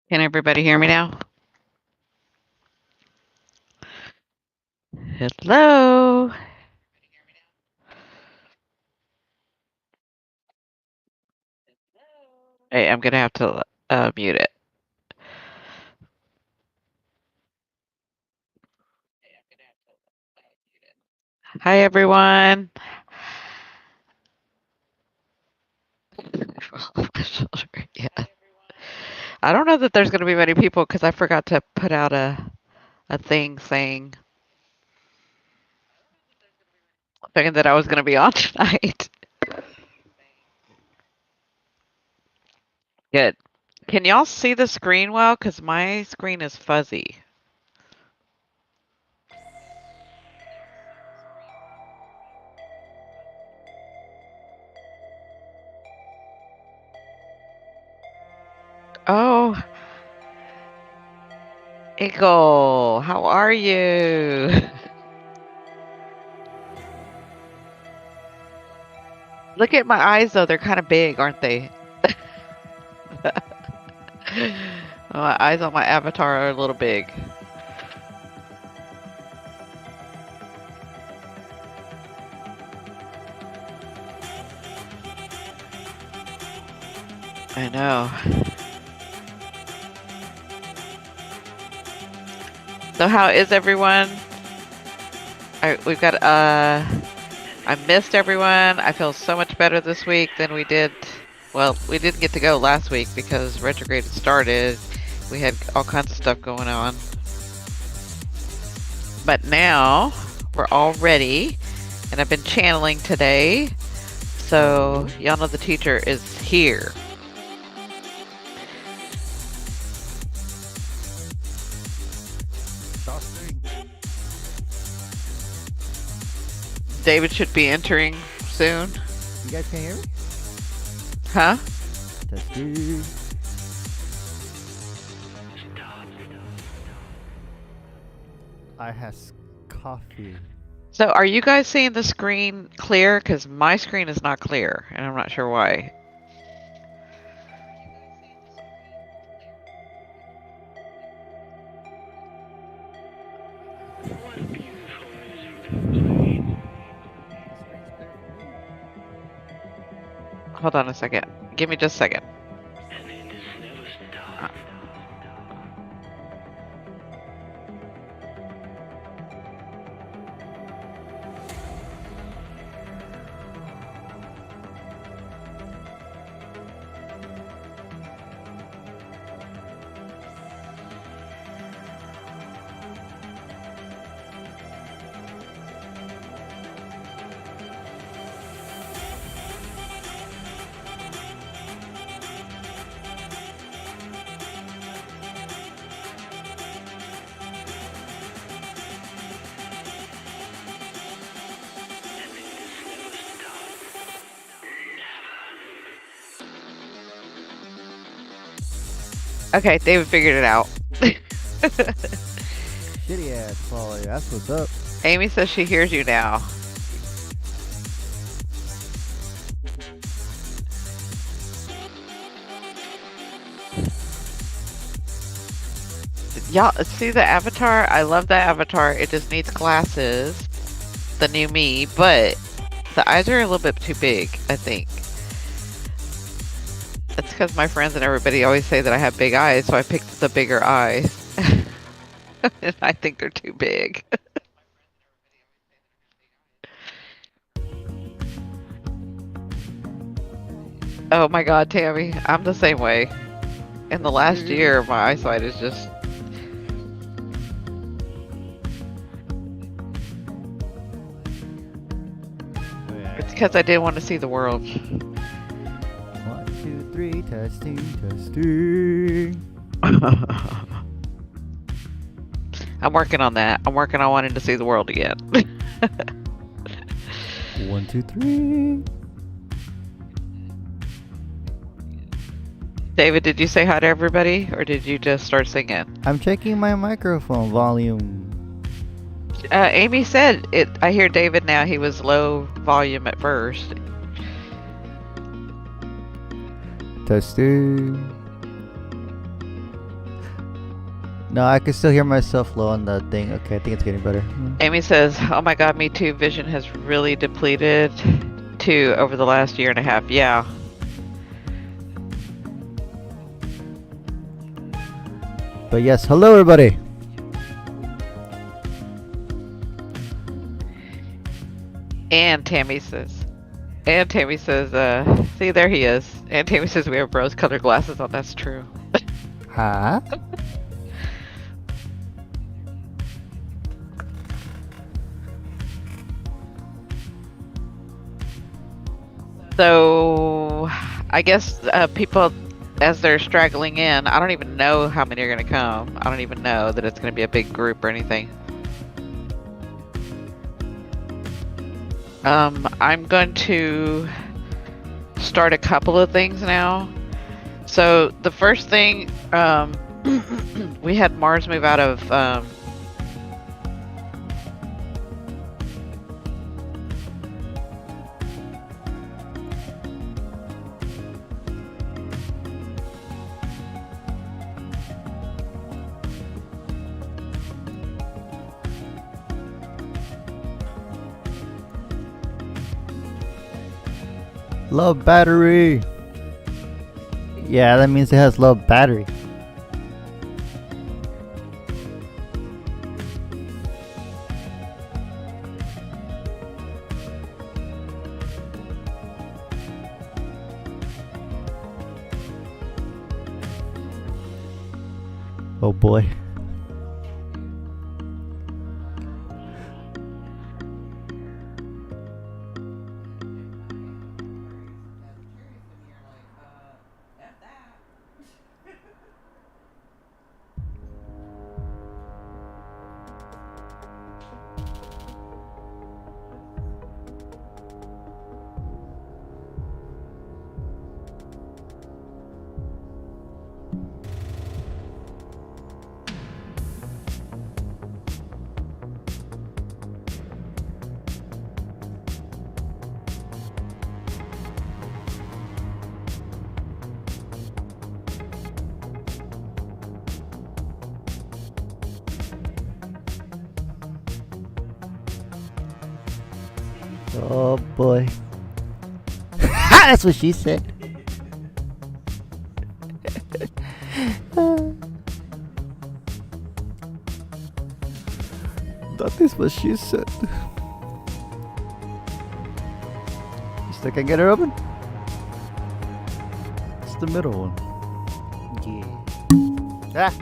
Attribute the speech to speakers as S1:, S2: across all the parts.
S1: Can everybody hear me now? Hello. Hey, I'm gonna have to mute it. Hi, everyone. Yeah. I don't know that there's gonna be many people because I forgot to put out a thing saying that I was gonna be on tonight. Good. Can y'all see the screen well? Because my screen is fuzzy. Oh, Eagle, how are you? Look at my eyes, though. They're kind of big, aren't they? My eyes on my avatar are a little big. I know. So how is everyone? We've got I missed everyone. I feel so much better this week than we did. Well, we didn't get to go last week because retrograde had started. We had all kinds of stuff going on. But now we're all ready, and I've been channeling today. So y'all know the teacher is here. David should be entering soon.
S2: You guys can hear me?
S1: Huh?
S2: Testing. I has coffee.
S1: So are you guys seeing the screen clear? Because my screen is not clear, and I'm not sure why. Hold on a second. Give me just a second. Okay, David figured it out.
S2: Shitty ass quality. That's what's up.
S1: Amy says she hears you now. Y'all see the avatar? I love that avatar. It just needs glasses. The new me, but the eyes are a little bit too big, I think. That's because my friends and everybody always say that I have big eyes, so I picked the bigger eyes. And I think they're too big. Oh my god, Tammy, I'm the same way. In the last year, my eyesight is just... It's because I didn't want to see the world.
S2: 1, 2, 3, testing, testing.
S1: I'm working on that. I'm working on wanting to see the world again.
S2: 1, 2, 3.
S1: David, did you say hi to everybody, or did you just start singing?
S2: I'm checking my microphone volume.
S1: Amy said it. I hear David now. He was low volume at first.
S2: Testing. No, I can still hear myself low on the thing. Okay, I think it's getting better.
S1: Amy says, "Oh my God, me too. Vision has really depleted too over the last year and a half." Yeah.
S2: But yes, hello everybody.
S1: And Tammy says, see, there he is. And Tammy says we have rose-colored glasses on. That's true.
S2: Huh?
S1: So, I guess people, as they're straggling in, I don't even know how many are going to come. I don't even know that it's going to be a big group or anything. I'm going to start a couple of things now. So, the first thing, we had Mars move out of
S2: Low battery. Yeah, that means it has low battery. Oh boy. Oh boy. That's what she said. That is what she said. You still can get her open? It's the middle one. Yeah. Ah!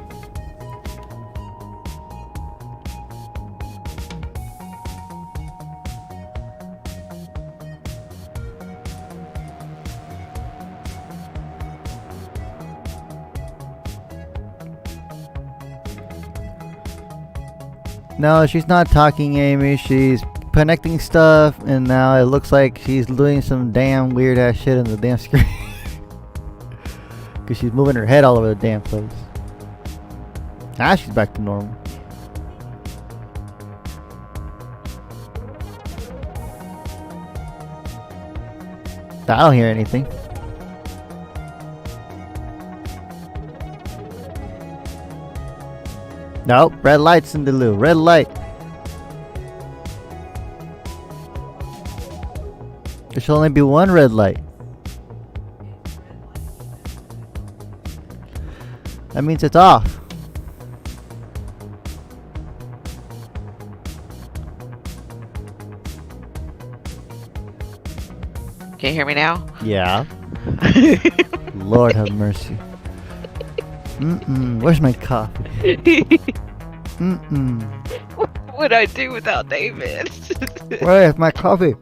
S2: No, she's not talking, Amy. She's connecting stuff, and now it looks like she's doing some damn weird ass shit on the damn screen. Because she's moving her head all over the damn place. Now she's back to normal. I don't hear anything. Nope, red light's in the loo. Red light. There should only be one red light. That means it's off.
S1: Can you hear me now?
S2: Yeah. Lord have mercy. Where's my coffee?
S1: What would I do without David?
S2: Where's my coffee?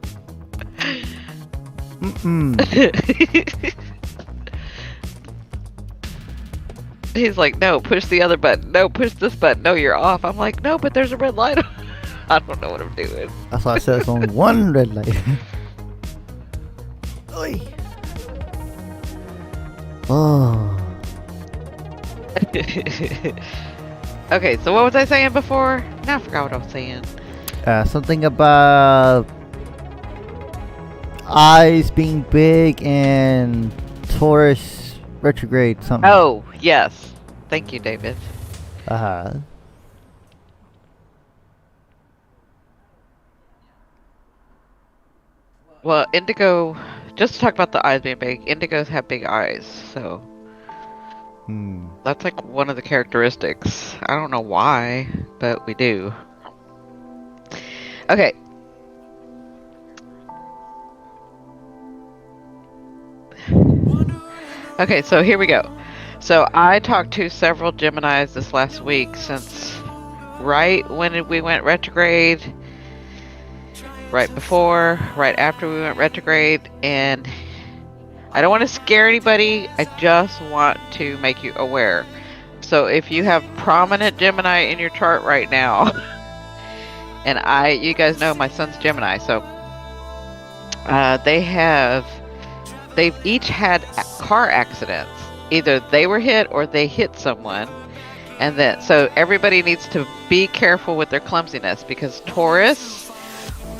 S1: He's like, no, push the other button. No, push this button. No, you're off. I'm like, no, but there's a red light on. I don't know what I'm doing.
S2: That's why I said there's only one red light. Oy. Oh.
S1: Okay, so what was I saying before? Now I forgot what I was saying.
S2: Something about eyes being big and Taurus retrograde something.
S1: Oh, yes. Thank you, David.
S2: Uh-huh.
S1: Well, indigo, just to talk about the eyes being big, indigos have big eyes, so
S2: Hmm.
S1: that's like one of the characteristics. I don't know why, but we do. Okay. Okay, so here we go. So I talked to several Geminis this last week since right when we went retrograde, right before, right after we went retrograde, and I don't want to scare anybody. I just want to make you aware. So if you have prominent Gemini in your chart right now, and you guys know my son's Gemini, so they've each had car accidents. Either they were hit or they hit someone. And then, so everybody needs to be careful with their clumsiness, because Taurus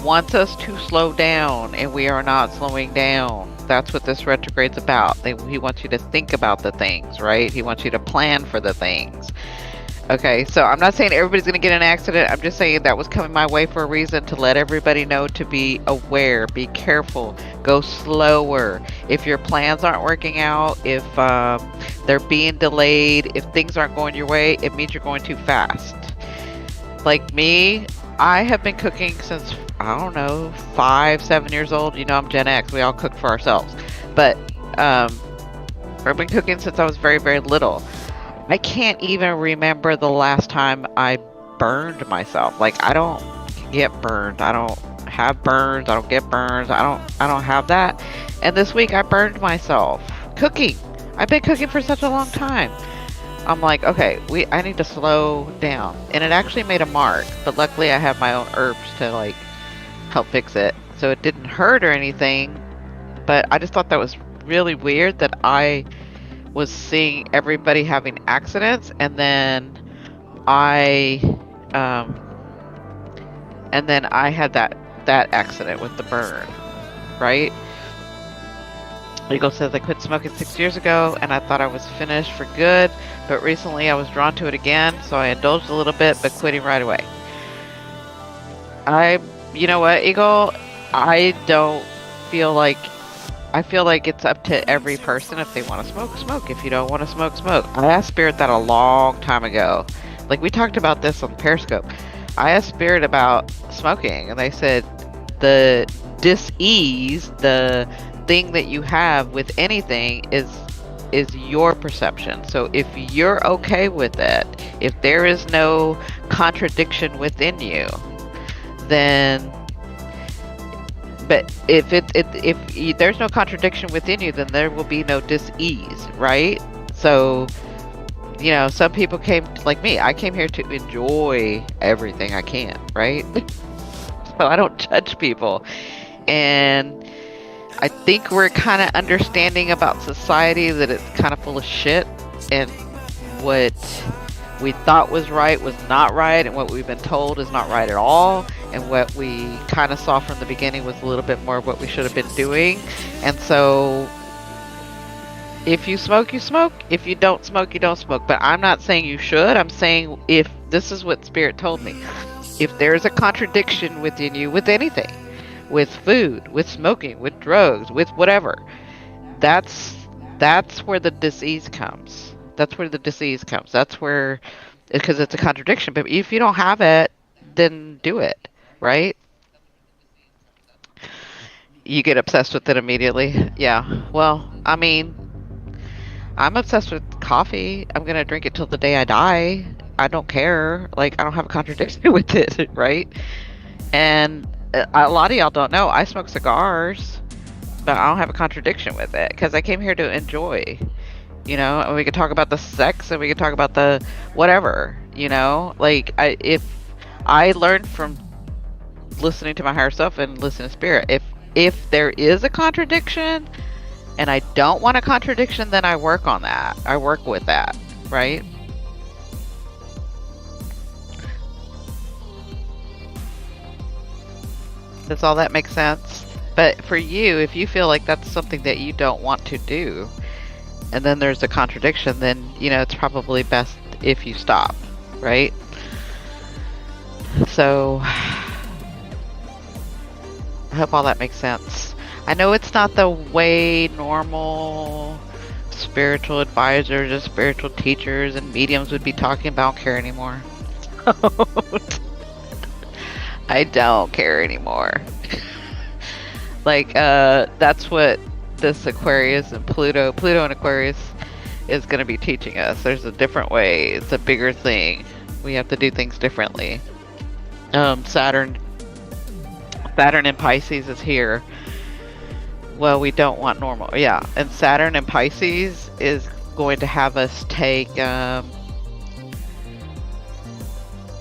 S1: wants us to slow down, and we are not slowing down. That's what this retrograde's about. He wants you to think about the things, right? He wants you to plan for the things. Okay, so I'm not saying everybody's going to get in an accident. I'm just saying that was coming my way for a reason, to let everybody know to be aware, be careful, go slower. If your plans aren't working out, if they're being delayed, if things aren't going your way, it means you're going too fast. Like me, I have been cooking since, I don't know, 5, 7 years old. You know, I'm Gen X. We all cook for ourselves. But I've been cooking since I was very, very little. I can't even remember the last time I burned myself. Like, I don't get burned. I don't have burns. I don't get burns. I don't have that. And this week I burned myself cooking. I've been cooking for such a long time. I'm like, okay, I need to slow down. And it actually made a mark, but luckily I have my own herbs to like help fix it. So it didn't hurt or anything, but I just thought that was really weird that I was seeing everybody having accidents, and then I had that accident with the burn, right? Eagle says I quit smoking 6 years ago, and I thought I was finished for good, but recently I was drawn to it again, so I indulged a little bit, but quitting right away. You know what, Eagle? I feel like it's up to every person. If they want to smoke, smoke. If you don't want to smoke, smoke. I asked Spirit that a long time ago. Like, we talked about this on Periscope. I asked Spirit about smoking, and they said the dis-ease, the thing that you have with anything is your perception. So if you're okay with it, if there is no contradiction within you, then... But if there's no contradiction within you, then there will be no dis-ease, right? So, you know, some people like me, I came here to enjoy everything I can, right? So I don't judge people. And I think we're kind of understanding about society that it's kind of full of shit, and what we thought was right was not right, and what we've been told is not right at all, and what we kind of saw from the beginning was a little bit more of what we should have been doing. And so if you smoke, you smoke. If you don't smoke, you don't smoke. But I'm not saying you should. I'm saying, if this is what Spirit told me, if there's a contradiction within you with anything, with food, with smoking, with drugs, with whatever, that's where the disease comes. That's where the disease comes. That's where, because it's a contradiction. But if you don't have it, then do it, right? You get obsessed with it immediately. Yeah. Well, I mean, I'm obsessed with coffee. I'm going to drink it till the day I die. I don't care. Like, I don't have a contradiction with it, right? And a lot of y'all don't know, I smoke cigars, but I don't have a contradiction with it, because I came here to enjoy. You know, and we could talk about the sex, and we could talk about the whatever, you know? Like, if I learned from listening to my higher self and listening to Spirit, if there is a contradiction and I don't want a contradiction, then I work on that. I work with that, right? Does all that make sense? But for you, if you feel like that's something that you don't want to do, and then there's a contradiction, then, you know, it's probably best if you stop. right? So I hope all that makes sense. I know it's not the way normal spiritual advisors or spiritual teachers and mediums would be talking about care anymore. I don't care anymore. Like, that's what this Aquarius and Pluto and Aquarius is going to be teaching us. There's a different way. It's a bigger thing. We have to do things differently. Saturn in Pisces is here. Well, we don't want normal. Yeah, and Saturn in Pisces is going to have us take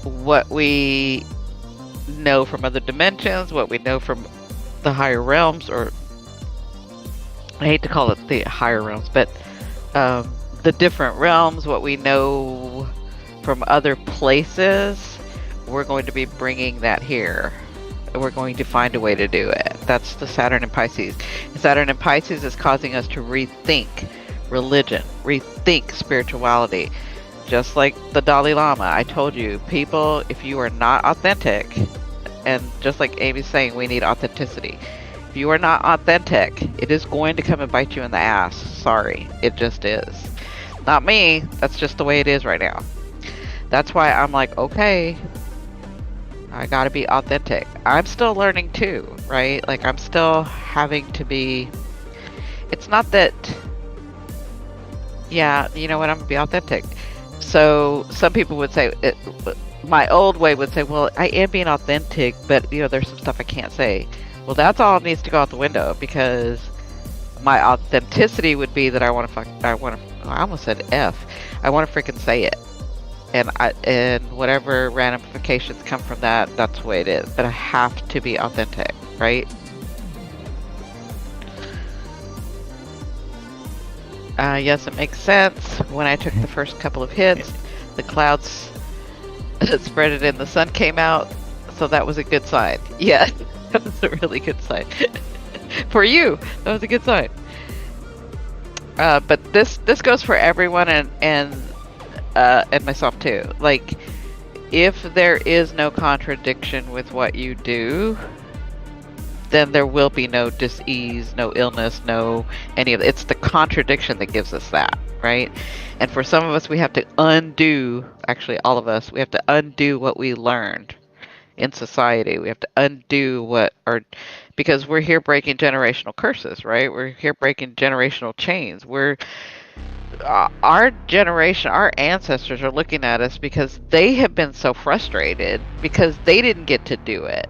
S1: what we know from other dimensions, what we know from the higher realms, or I hate to call it the higher realms, but the different realms, what we know from other places, we're going to be bringing that here. We're going to find a way to do it. That's the Saturn in Pisces. Saturn in Pisces is causing us to rethink religion, rethink spirituality. Just like the Dalai Lama, I told you, people, if you are not authentic, and just like Amy's saying, we need authenticity. If you are not authentic, it is going to come and bite you in the ass. Sorry, it just is. Not me, that's just the way it is right now. That's why I'm like, okay, I gotta be authentic. I'm still learning too, right? Like, I'm still having to be, it's not that, yeah, you know what, I'm gonna be authentic. So some people would say, my old way would say, well, I am being authentic, but you know, there's some stuff I can't say. Well, that's all needs to go out the window, because my authenticity would be that I almost said F. I want to freaking say it. And whatever ramifications come from that, that's the way it is. But I have to be authentic, right? Yes, it makes sense. When I took the first couple of hits, the clouds spread it and the sun came out, so that was a good sign. Yeah, that was a really good sign. For you, that was a good sign. But this goes for everyone and myself too. Like, if there is no contradiction with what you do, then there will be no dis-ease, no illness, no any of it. It's the contradiction that gives us that, right? And for some of us, we have to undo, actually all of us, we have to undo what we learned in society. We have to undo because we're here breaking generational curses, right? We're here breaking generational chains. Our generation, our ancestors are looking at us because they have been so frustrated because they didn't get to do it.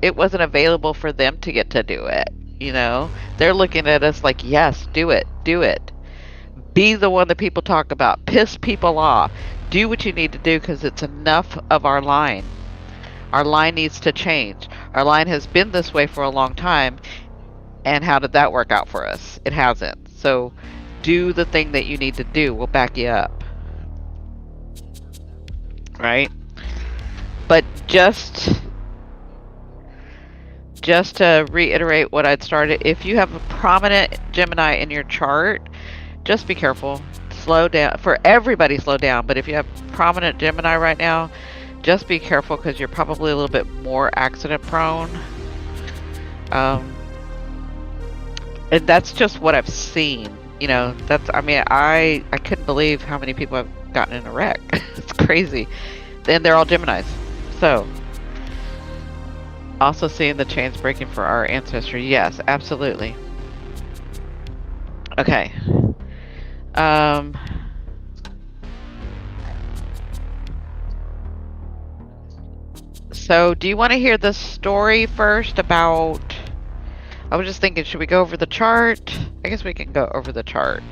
S1: It wasn't available for them to get to do it. You know, they're looking at us like, yes, do it. Be the one that people talk about. Piss people off. Do what you need to do, because it's enough of our line. Our line needs to change. Our line has been this way for a long time. And how did that work out for us? It hasn't. So do the thing that you need to do. We'll back you up. Right? But just to reiterate what I'd started, if you have a prominent Gemini in your chart, just be careful. Slow down. For everybody, slow down. But if you have prominent Gemini right now, just be careful, because you're probably a little bit more accident prone. And that's just what I've seen. You know, I couldn't believe how many people have gotten in a wreck. It's crazy. And they're all Geminis. So, also seeing the chains breaking for our ancestry. Yes, absolutely. Okay. So do you want to hear the story first about... I was just thinking, should we go over the chart? I guess we can go over the chart.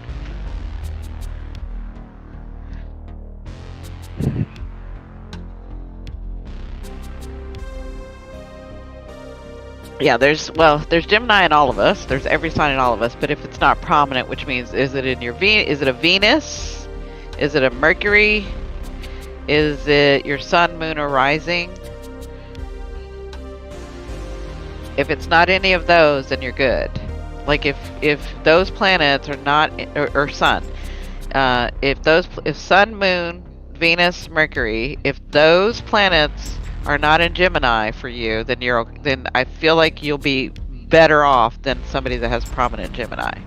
S1: Yeah, there's Gemini in all of us. There's every sign in all of us. But if it's not prominent, which means, is it in your is it a Venus? Is it a Mercury? Is it your sun, moon, or rising? If it's not any of those, then you're good. Like, if those planets are not, or sun, if sun, moon, Venus, Mercury, if those planets are not in Gemini for you, then I feel like you'll be better off than somebody that has prominent Gemini.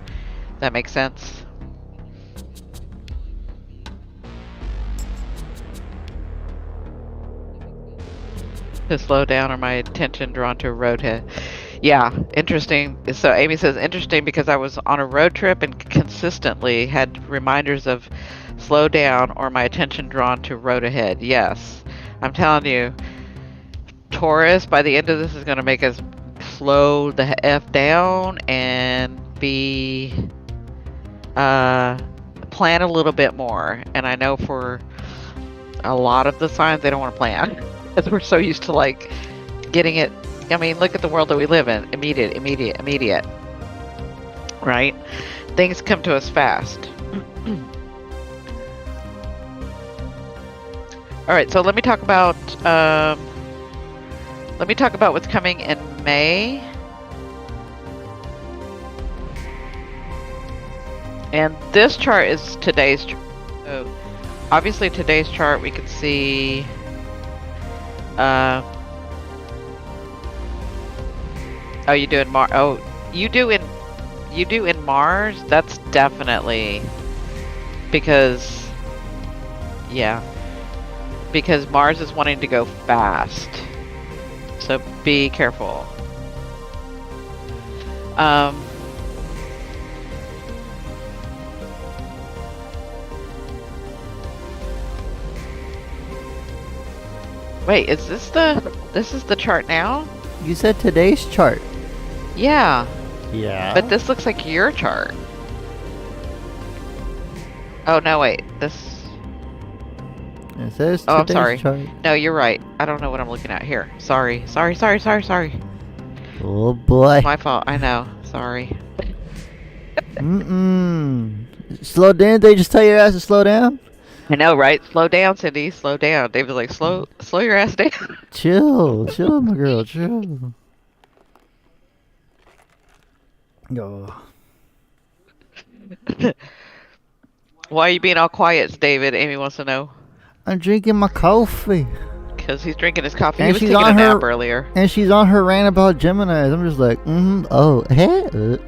S1: That makes sense? To slow down or my attention drawn to a roadhead. Yeah, interesting. So Amy says, interesting because I was on a road trip and consistently had reminders of slow down or my attention drawn to road ahead. Yes, I'm telling you, Taurus, by the end of this is going to make us slow the F down and plan a little bit more. And I know for a lot of the signs, they don't want to plan because we're so used to like getting it. I mean, look at the world that we live in. Immediate. Right? Things come to us fast. All right, so let me talk about what's coming in May. And this chart is today's chart. So obviously today's chart we can see oh, you do in Mars. Oh, you do in Mars. That's definitely because, yeah, because Mars is wanting to go fast. So be careful. Wait, is this the chart now?
S2: You said today's chart.
S1: Yeah.
S2: Yeah.
S1: But this looks like your chart. Oh, no, wait. This...
S2: It says today's
S1: Oh, I'm sorry.
S2: chart.
S1: No, you're right. I don't know what I'm looking at here. Sorry.
S2: Oh boy.
S1: My fault. I know. Sorry.
S2: Slow down. They just tell your ass to slow down.
S1: I know, right? Slow down, Cindy. Slow down. Dave was like, slow your ass down.
S2: Chill, my girl, chill. Oh.
S1: Why are you being all quiet, David? Amy wants to know.
S2: I'm drinking my coffee.
S1: Because he's drinking his coffee.
S2: And
S1: He was
S2: she's
S1: taking a
S2: on
S1: nap
S2: her-
S1: earlier.
S2: And she's on her rant about Geminis. I'm just like, oh, hey.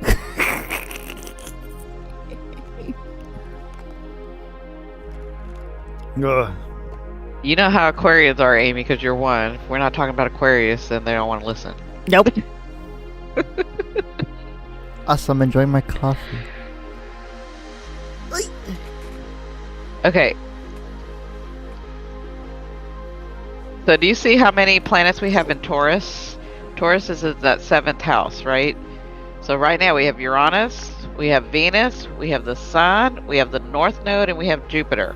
S1: You know how Aquarians are, Amy, because you're one. If we're not talking about Aquarius, then they don't want to listen.
S2: Nope. Awesome, enjoying my coffee.
S1: Okay. So do you see how many planets we have in Taurus? Taurus is in that 7th house, right? So right now we have Uranus, we have Venus, we have the Sun, we have the North Node, and we have Jupiter.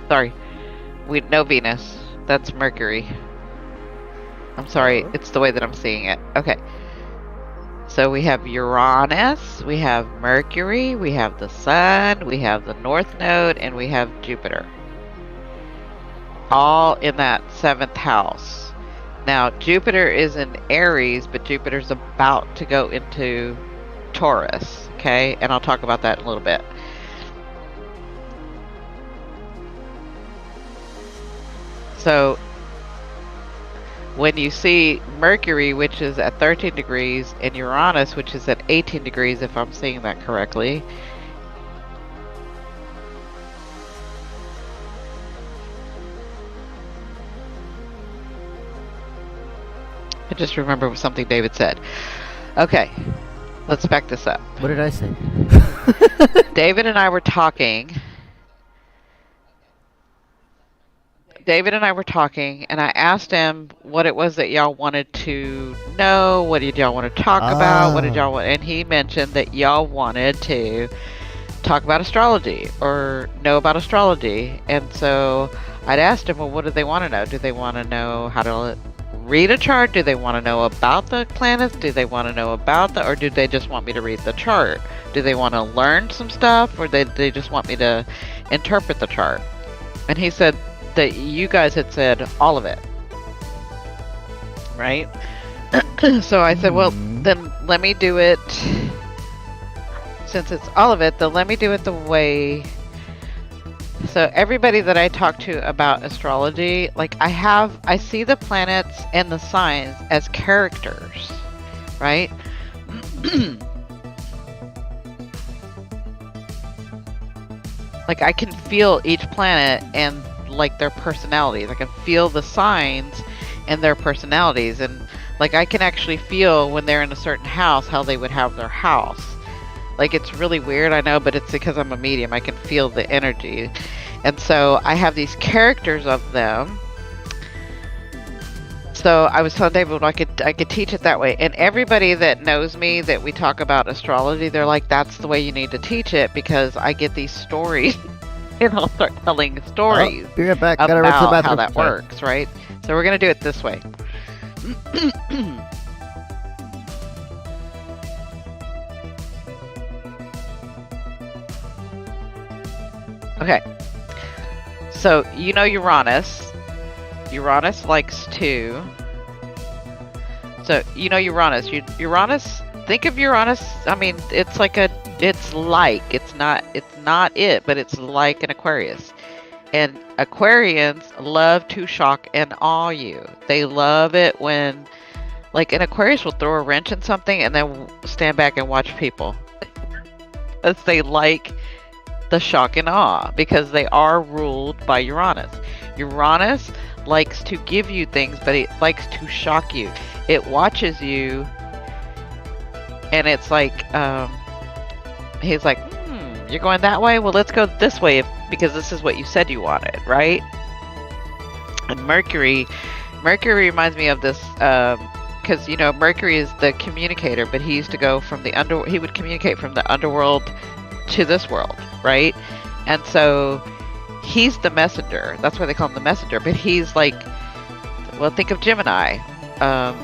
S1: Sorry. No Venus. That's Mercury. I'm sorry. It's the way that I'm seeing it. Okay. So we have Uranus, we have Mercury, we have the Sun, we have the North Node, and we have Jupiter. All in that 7th house. Now, Jupiter is in Aries, but Jupiter's about to go into Taurus. Okay? And I'll talk about that in a little bit. So, when you see Mercury, which is at 13 degrees, and Uranus, which is at 18 degrees, if I'm seeing that correctly. I just remember something David said. Okay, let's back this up.
S2: What did I say?
S1: David and I were talking. And I asked him what it was that y'all wanted to know. What did y'all want to talk about? What did y'all want? And he mentioned that y'all wanted to talk about astrology or know about astrology. And so I'd asked him, well, what do they want to know? Do they want to know how to read a chart? Do they want to know about the planets? Do they want to know about or do they just want me to read the chart? Do they want to learn some stuff, or they just want me to interpret the chart? And he said that you guys had said all of it, right? So I said, well, then let me do it. Since it's all of it, then let me do it the way So everybody that I talk to about astrology, like I see the planets and the signs as characters, right? Like I can feel each planet and like their personalities. I can feel the signs and their personalities, and like I can actually feel when they're in a certain house how they would have their house. Like it's really weird, I know, but it's because I'm a medium. I can feel the energy. And so I have these characters of them. So I was telling David I could teach it that way. And everybody that knows me that we talk about astrology, they're like, that's the way you need to teach it, because I get these stories and I'll start telling stories
S2: Oh, be right back.
S1: about
S2: Gotta run to the
S1: how
S2: bathroom.
S1: that
S2: Sorry.
S1: works, right? So we're gonna do it this way. Okay. So you know Uranus. Uranus likes to. So you know Uranus. Uranus. Think of Uranus. I mean, it's like a. It's like. It's not it, but it's like an Aquarius. And Aquarians love to shock and awe you. They love it when, like, an Aquarius will throw a wrench in something and then stand back and watch people. Because they like the shock and awe, because they are ruled by Uranus. Uranus likes to give you things, but it likes to shock you. It watches you, and it's like, he's like, you're going that way? Well, let's go this way, because this is what you said you wanted, right? And Mercury reminds me of this, because, you know, Mercury is the communicator, but he used to go from he would communicate from the underworld to this world, right? And so he's the messenger. That's why they call him the messenger. But he's like, well, think of Gemini.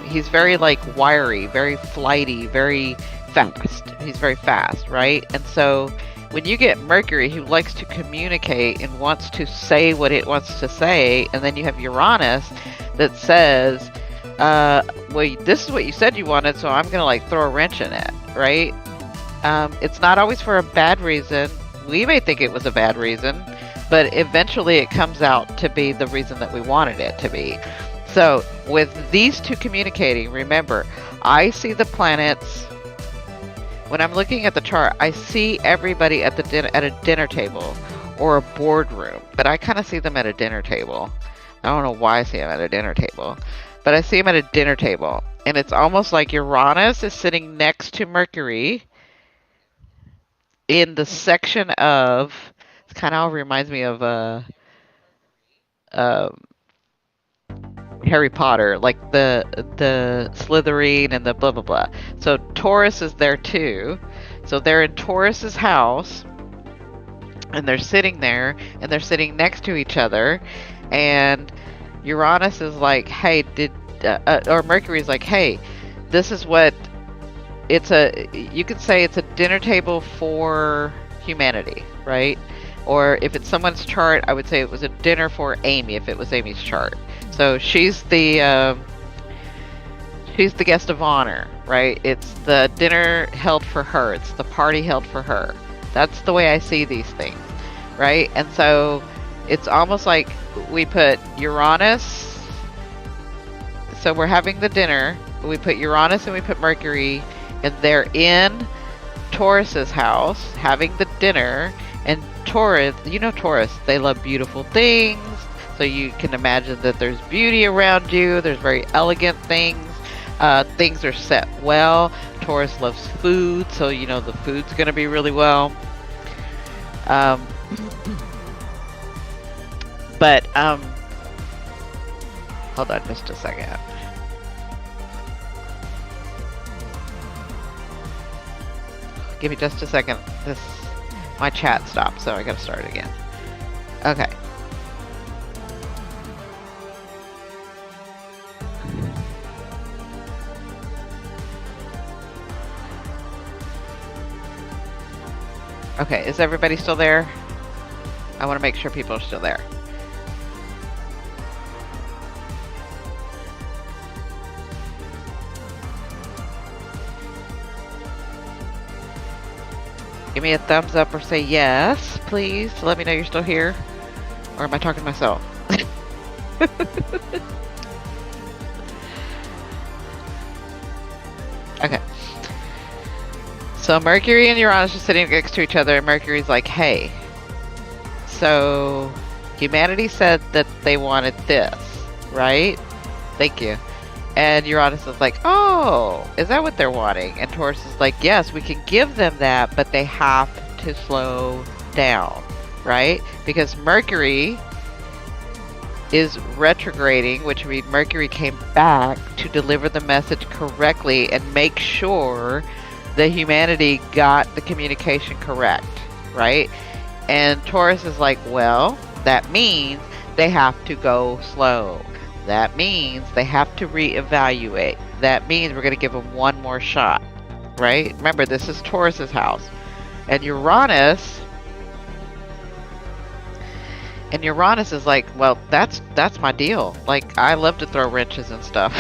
S1: He's very like wiry, very flighty, very fast. He's very fast, right? And so when you get Mercury, who likes to communicate and wants to say what it wants to say, and then you have Uranus that says, well, this is what you said you wanted, so I'm gonna like throw a wrench in it, right? It's not always for a bad reason. We may think it was a bad reason, but eventually it comes out to be the reason that we wanted it to be. So with these two communicating, remember, I see the planets. When I'm looking at the chart, I see everybody at a dinner table or a boardroom, but I kind of see them at a dinner table. I don't know why I see them at a dinner table, but I see them at a dinner table, and it's almost like Uranus is sitting next to Mercury in the section of, it kind of reminds me of Harry Potter, like the Slytherin and the blah blah blah. So Taurus is there too. So they're in Taurus's house, and they're sitting there, and they're sitting next to each other, and Uranus is like, hey, or Mercury's like, hey, this is what. You could say it's a dinner table for humanity, right? Or if it's someone's chart, I would say it was a dinner for Amy, if it was Amy's chart. So she's the guest of honor, right? It's the dinner held for her. It's the party held for her. That's the way I see these things, right? And so it's almost like we put Uranus. So we're having the dinner. We put Uranus and we put Mercury, and they're in Taurus's house having the dinner. And Taurus, you know Taurus, they love beautiful things. So you can imagine that there's beauty around you. There's very elegant things. Things are set well. Taurus loves food, so you know the food's going to be really well. But hold on just a second. Give me just a second. My chat stopped, so I gotta start again. Okay. Okay, is everybody still there? I want to make sure people are still there. Give me a thumbs up or say yes, please, to let me know you're still here. Or am I talking to myself? Okay. So Mercury and Uranus are sitting next to each other, and Mercury's like, hey, so humanity said that they wanted this, right? Thank you. And Uranus is like, oh, is that what they're wanting? And Taurus is like, yes, we can give them that, but they have to slow down, right? Because Mercury is retrograding, which means Mercury came back to deliver the message correctly and make sure that humanity got the communication correct, right? And Taurus is like, well, that means they have to go slow. That means they have to reevaluate. That means we're going to give them one more shot, right? Remember, this is Taurus's house. And Uranus is like, well, that's my deal. Like, I love to throw wrenches and stuff.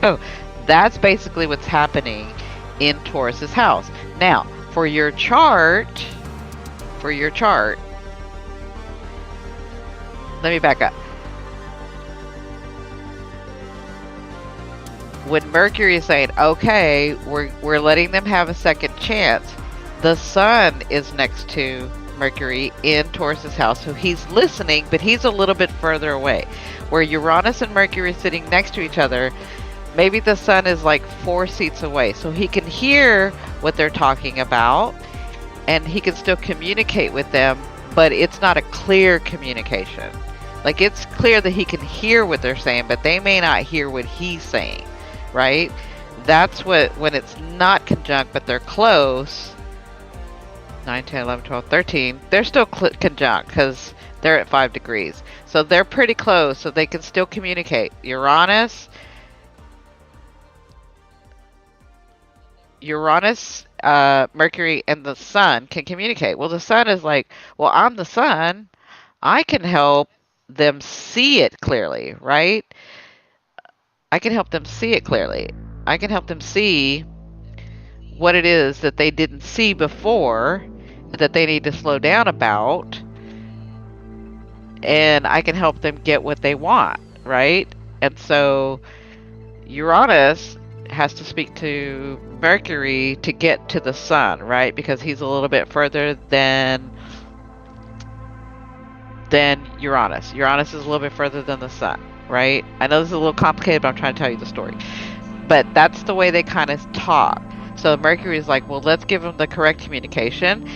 S1: So that's basically what's happening in Taurus's house. Now, for your chart, let me back up. When Mercury is saying, okay, we're letting them have a second chance, the sun is next to Mercury in Taurus's house, so he's listening, but he's a little bit further away. Where Uranus and Mercury are sitting next to each other, maybe the sun is like 4 seats away, so he can hear what they're talking about, and he can still communicate with them, but it's not a clear communication. Like, it's clear that he can hear what they're saying, but they may not hear what he's saying, right? That's when it's not conjunct, but they're close. 9, 10, 11, 12, 13, they're still conjunct because they're at 5 degrees. So they're pretty close, so they can still communicate. Uranus, Mercury, and the sun can communicate. Well, the sun is like, well, I'm the sun. I can help them see it clearly, right? I can help them see it clearly. I can help them see what it is that they didn't see before, that they need to slow down about, and I can help them get what they want, right? And so Uranus has to speak to Mercury to get to the sun, right? Because he's a little bit further than Uranus. Uranus is a little bit further than the sun, right? I know this is a little complicated, but I'm trying to tell you the story. But that's the way they kind of talk. So Mercury is like, well, let's give them the correct communication.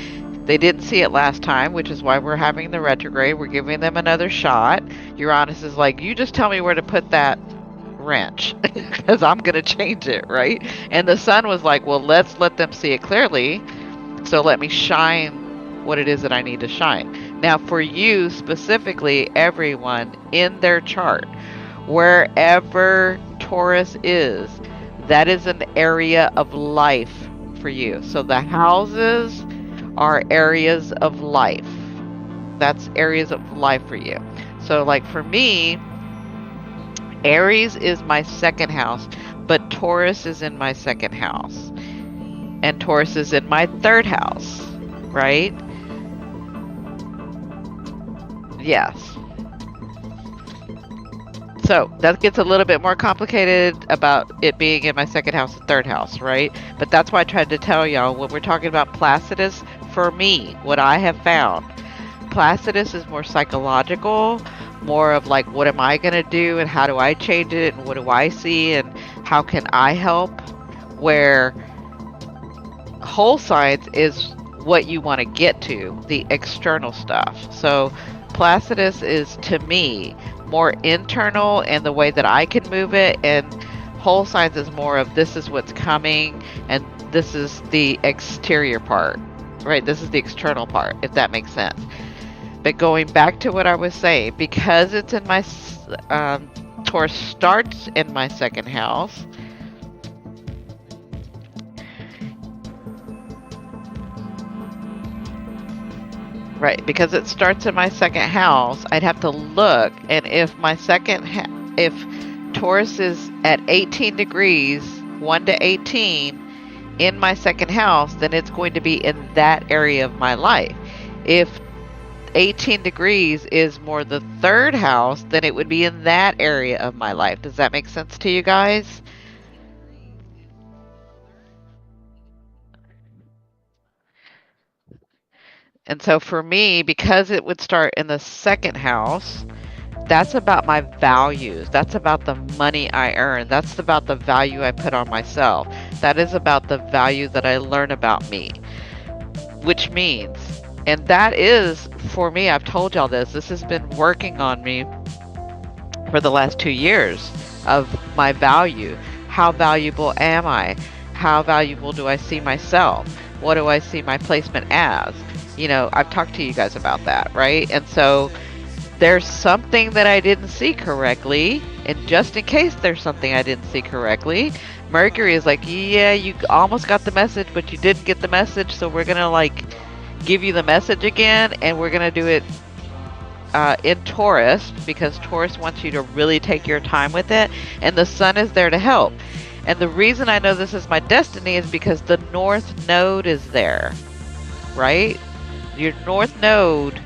S1: They didn't see it last time, which is why we're having the retrograde. We're giving them another shot. Uranus is like, you just tell me where to put that wrench because I'm going to change it, right? And the sun was like, well, let's let them see it clearly. So let me shine what it is that I need to shine. Now, for you specifically, everyone in their chart, wherever Taurus is, that is an area of life for you. So the houses are areas of life. That's areas of life for you. So like for me, Aries is my second house, but Taurus is in my second house. And Taurus is in my third house, right? Yes. So that gets a little bit more complicated about it being in my second house and third house, right? But that's why I tried to tell y'all when we're talking about Placidus, for me, what I have found, Placidus is more psychological, more of like, what am I going to do and how do I change it and what do I see and how can I help? Where whole signs is what you want to get to, the external stuff. So Placidus is, to me, more internal and the way that I can move it, and whole signs is more of this is what's coming and this is the exterior part, right? This is the external part, if that makes sense. But going back to what I was saying, because it's in my Taurus starts in my second house, right, because it starts in my second house, I'd have to look, and if my if Taurus is at 18 degrees, 1 to 18, in my second house, then it's going to be in that area of my life. If 18 degrees is more the third house, then it would be in that area of my life. Does that make sense to you guys? And so for me, because it would start in the second house, that's about my values. That's about the money I earn. That's about the value I put on myself. That is about the value that I learn about me, which means, and that is for me, I've told y'all this has been working on me for the last 2 years of my value. How valuable am I? How valuable do I see myself? What do I see my placement as? You know, I've talked to you guys about that, right? And so there's something that I didn't see correctly, and just in case there's something I didn't see correctly, Mercury is like, yeah, you almost got the message, but you didn't get the message, so we're gonna like give you the message again, and we're gonna do it in Taurus, because Taurus wants you to really take your time with it, and the sun is there to help. And the reason I know this is my destiny is because the North Node is there, right? Your North Node,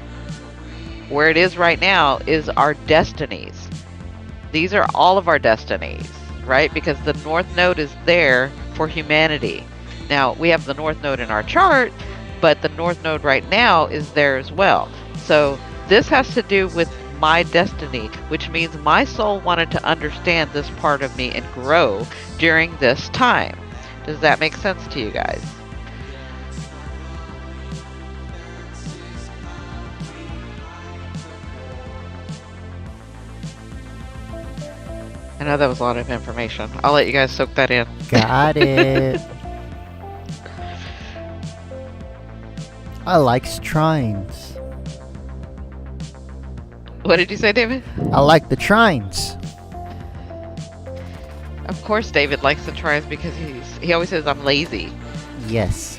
S1: where it is right now, is our destinies. These are all of our destinies, right? Because the North Node is there for humanity. Now, we have the North Node in our chart, but the North Node right now is there as well. So this has to do with my destiny, which means my soul wanted to understand this part of me and grow during this time. Does that make sense to you guys? I know that was a lot of information. I'll let you guys soak that in.
S2: Got it. I like trines.
S1: What did you say, David?
S2: I like the trines.
S1: Of course David likes the trines because he always says I'm lazy.
S2: Yes.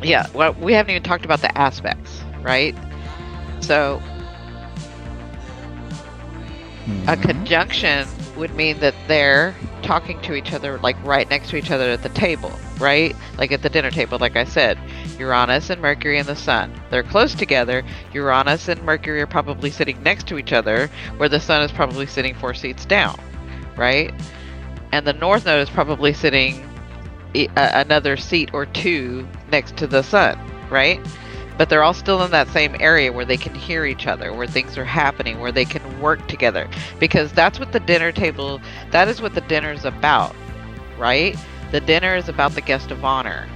S1: Yeah, well, we haven't even talked about the aspects, right? So a conjunction would mean that they're talking to each other, like right next to each other at the table, right? Like at the dinner table, like I said, Uranus and Mercury and the Sun. They're close together. Uranus and Mercury are probably sitting next to each other, where the Sun is probably sitting 4 seats down, right? And the North Node is probably sitting another seat or 2 next to the Sun, right? But they're all still in that same area where they can hear each other, where things are happening, where they can work together. Because that's what the dinner table, that is what the dinner is about, right? The dinner is about the guest of honor,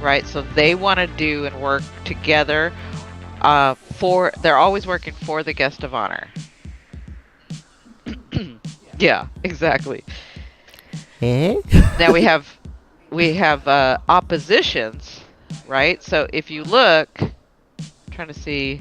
S1: right? So they want to do and work together they're always working for the guest of honor. Yeah, exactly.
S2: Eh?
S1: Now we have oppositions, right? So if you look, I'm trying to see,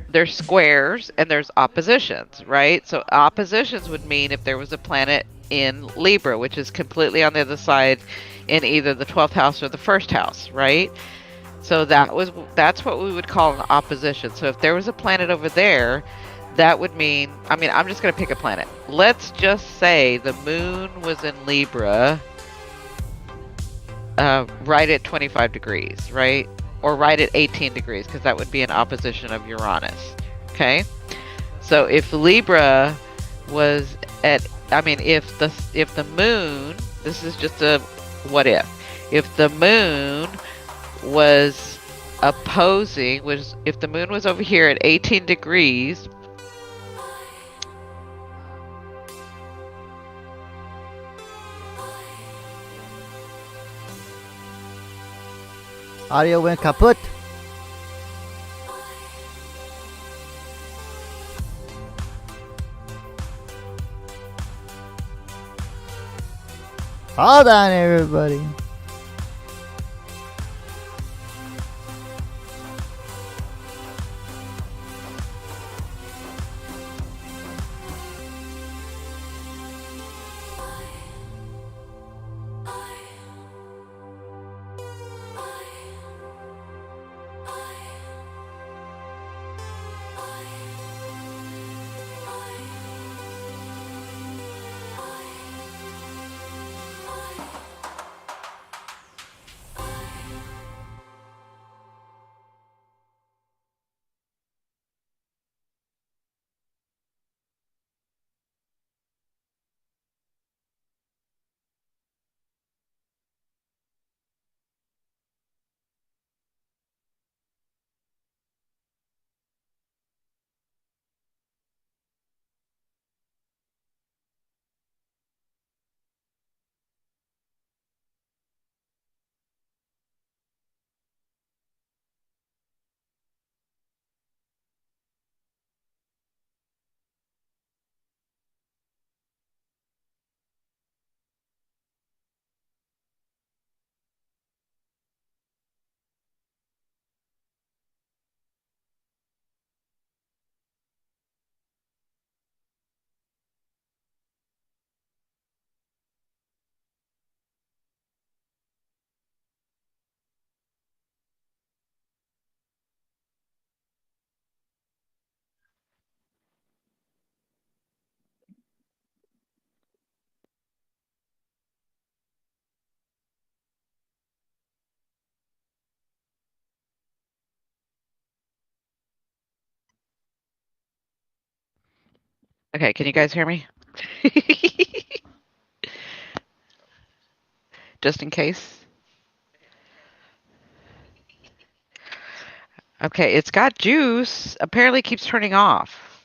S1: there's squares and there's oppositions, right? So oppositions would mean if there was a planet in Libra, which is completely on the other side in either the 12th house or the first house, right? So that's what we would call an opposition. So if there was a planet over there, that would mean, I mean, I'm just going to pick a planet. Let's just say the moon was in Libra, right at 25 degrees, right? Or right at 18 degrees, because that would be an opposition of Uranus. Okay? So if Libra was at, I mean, if the moon, this is just a what if the moon was opposing, if the moon was over here at 18 degrees,
S2: Audio went kaput. Hold on, everybody.
S1: Okay, can you guys hear me? Just in case. Okay, it's got juice. Apparently keeps turning off.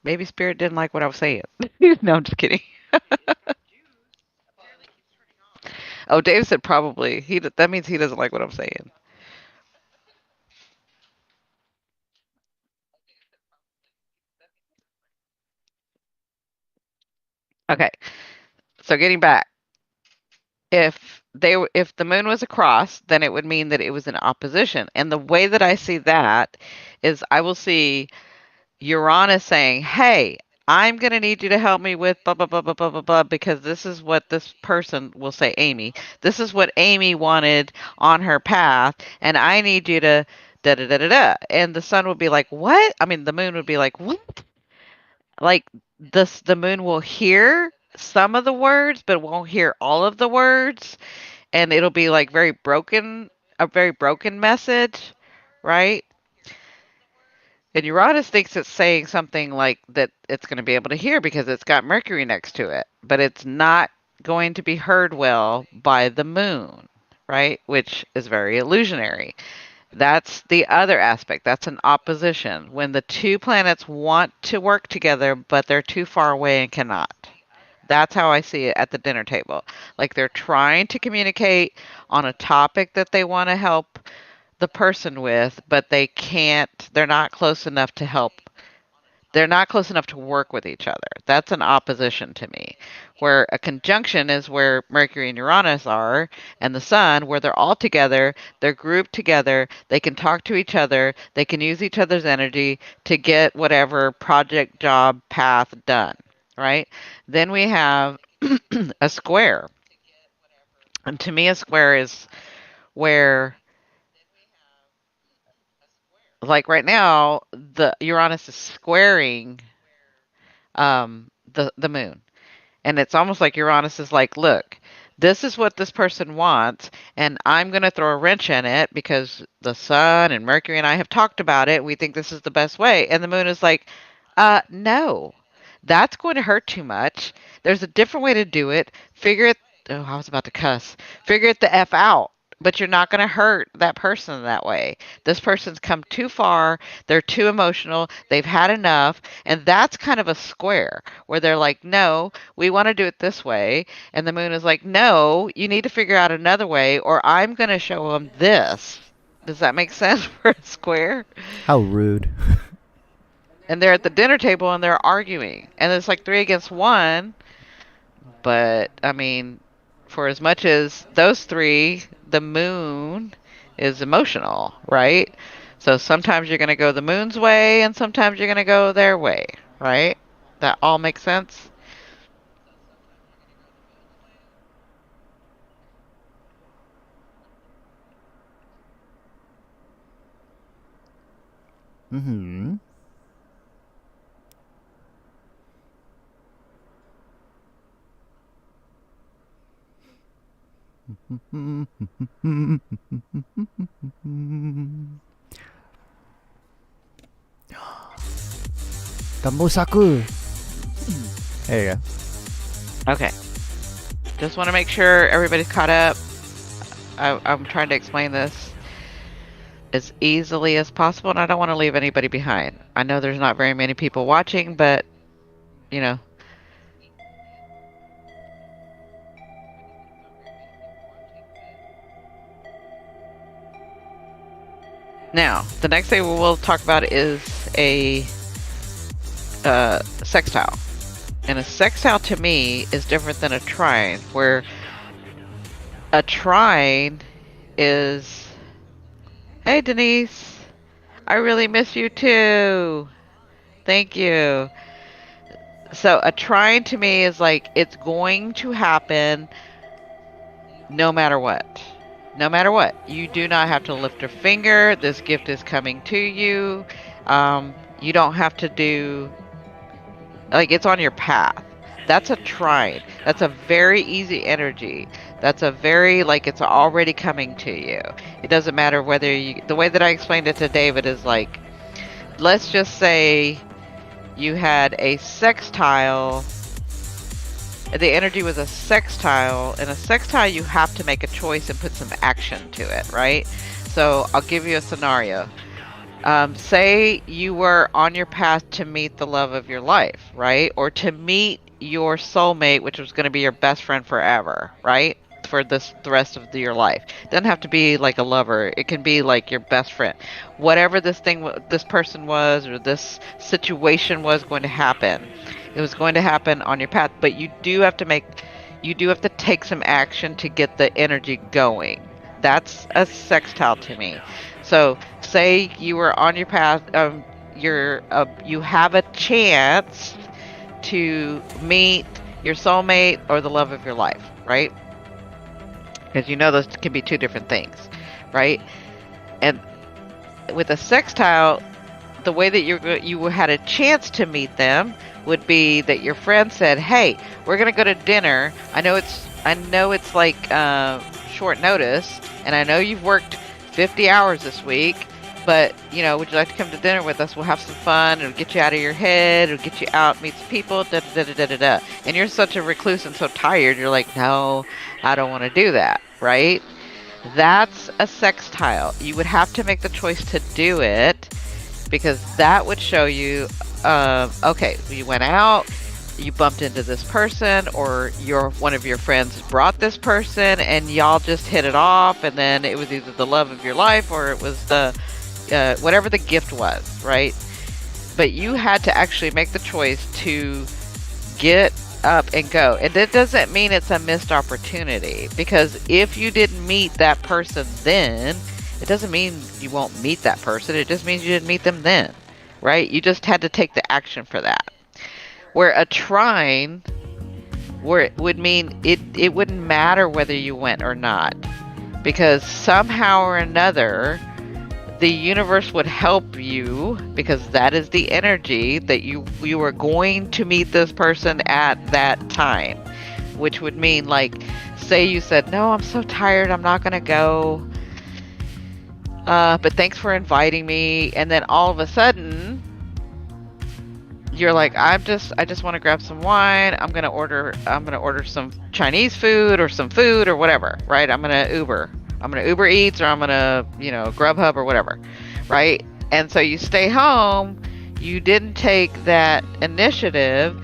S1: Maybe Spirit didn't like what I was saying. No, I'm just kidding. Oh, Dave said probably. That means he doesn't like what I'm saying. Okay, so getting back, if the moon was across, then it would mean that it was in opposition. And the way that I see that is I will see Uranus saying, "Hey, I'm going to need you to help me with blah, blah, blah, blah, blah, blah, blah, because this is what this person will say, Amy. This is what Amy wanted on her path, and I need you to da da da da da." And the sun would be like, "What?" I mean, the moon would be like, "What?" Like the moon will hear some of the words, but won't hear all of the words, and it'll be like a very broken message, right? And Uranus thinks it's saying something like that it's going to be able to hear because it's got Mercury next to it, but it's not going to be heard well by the moon, right? Which is very illusionary. That's the other aspect. That's an opposition. When the two planets want to work together, but they're too far away and cannot. That's how I see it at the dinner table. Like they're trying to communicate on a topic that they want to help the person with, but they can't, they're not close enough to help. They're not close enough to work with each other. That's an opposition to me. Where a conjunction is where Mercury and Uranus are, and the Sun, where they're all together, they're grouped together, they can talk to each other, they can use each other's energy to get whatever project, job, path done, right? Then we have a square. And to me, a square is where, like right now, the Uranus is squaring the moon, and it's almost like Uranus is like, look, this is what this person wants, and I'm going to throw a wrench in it because the sun and Mercury and I have talked about it. We think this is the best way, and the moon is like, no, that's going to hurt too much. There's a different way to do it. Figure it. Oh, I was about to cuss. Figure it the f out. But you're not going to hurt that person that way. This person's come too far. They're too emotional. They've had enough. And that's kind of a square where they're like, no, we want to do it this way. And the moon is like, no, you need to figure out another way, or I'm going to show them this. Does that make sense for a square?
S2: How rude.
S1: And they're at the dinner table and they're arguing. And it's like three against one. But, I mean, for as much as those three, the moon is emotional, right? So sometimes you're going to go the moon's way and sometimes you're going to go their way, right? That all makes sense?
S2: Mm-hmm. Tambosaku. There you go.
S1: Okay. Just want to make sure everybody's caught up. I'm trying to explain this as easily as possible, and I don't want to leave anybody behind. I know there's not very many people watching, but, you know. Now, the next thing we'll talk about is a sextile. And a sextile to me is different than a trine, where a trine is, hey Denise, I really miss you too. Thank you. So a trine to me is like it's going to happen no matter what. No matter what. You do not have to lift a finger. This gift is coming to you. You don't have to do, like, it's on your path. That's a trine. That's a very easy energy. That's a very, like, it's already coming to you. It doesn't matter whether you, the way that I explained it to David is like, let's just say you had a sextile. The energy was a sextile. In a sextile, you have to make a choice and put some action to it, right? So I'll give you a scenario. Say you were on your path to meet the love of your life, right? Or to meet your soulmate, which was going to be your best friend forever, right? For the rest of your life. It doesn't have to be like a lover. It can be like your best friend. Whatever this person was, or this situation was going to happen, it was going to happen on your path. But you do have to take some action to get the energy going. That's a sextile to me. So, say you were on your path. You have a chance to meet your soulmate or the love of your life, right? Because you know those can be two different things, right? And with a sextile, the way that you had a chance to meet them would be that your friend said, "Hey, we're gonna go to dinner. I know it's like short notice, and I know you've worked 50 hours this week, but would you like to come to dinner with us? We'll have some fun. It'll get you out of your head. It'll get you out, meet some people. Da da da da da da." And you're such a recluse and so tired. You're like, "No, I don't want to do that." Right? That's a sextile. You would have to make the choice to do it, because that would show you, okay, you went out, you bumped into this person, or one of your friends brought this person, and y'all just hit it off, and then it was either the love of your life, or it was the whatever the gift was, right? But you had to actually make the choice to get up and go. And that doesn't mean it's a missed opportunity, because if you didn't meet that person then, it doesn't mean you won't meet that person. It just means you didn't meet them then, right? You just had to take the action for that. Where a trine, where it would mean it wouldn't matter whether you went or not, because somehow or another the universe would help you, because that is the energy that you were going to meet this person at that time, which would mean, like, say you said, "No, I'm so tired, I'm not gonna go, but thanks for inviting me," and then all of a sudden you're like, I just want to grab some wine. I'm gonna order some Chinese food or some food or whatever, right? I'm gonna Uber Eats, or I'm gonna Grubhub or whatever, right? And so you stay home. You didn't take that initiative,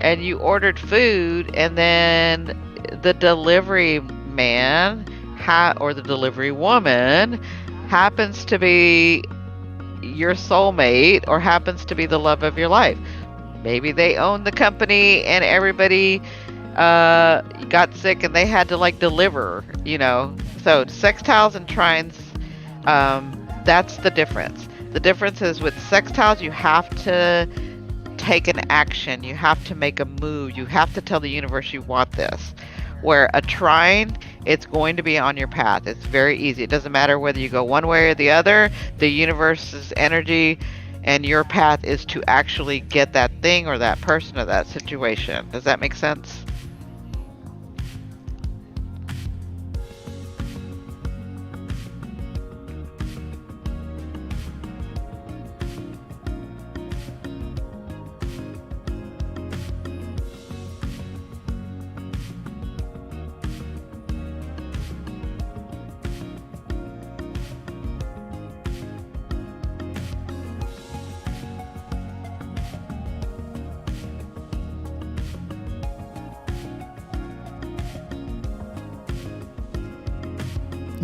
S1: and you ordered food, and then the delivery man or the delivery woman happens to be your soulmate, or happens to be the love of your life. Maybe they own the company and everybody got sick and they had to deliver, So sextiles and trines, that's the difference. The difference is with sextiles, you have to take an action. You have to make a move. You have to tell the universe you want this. Where a trine, it's going to be on your path. It's very easy. It doesn't matter whether you go one way or the other. The universe's energy and your path is to actually get that thing or that person or that situation. Does that make sense?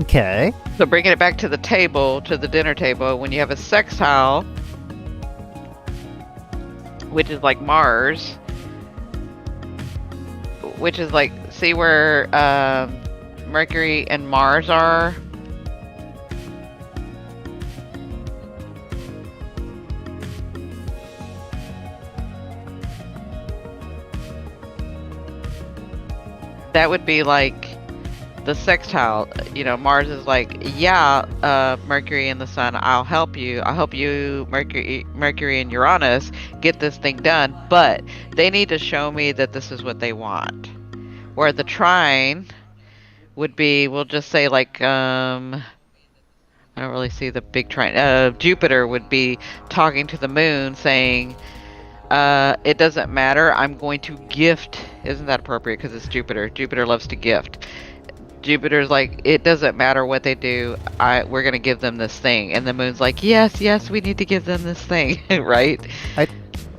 S2: Okay.
S1: So bringing it back to the table, to the dinner table, when you have a sextile, which is like Mars, which is like, see where Mercury and Mars are? That would be like the sextile. Mars is like, yeah, Mercury and the Sun, I'll help you. I'll help you, Mercury and Uranus, get this thing done. But they need to show me that this is what they want. Where the trine would be, we'll just say like, I don't really see the big trine. Jupiter would be talking to the moon saying, It doesn't matter. I'm going to gift. Isn't that appropriate? Because it's Jupiter. Jupiter loves to gift. Jupiter's like, it doesn't matter what they do. We're gonna give them this thing. And the moon's like, yes, yes, we need to give them this thing, right?
S2: I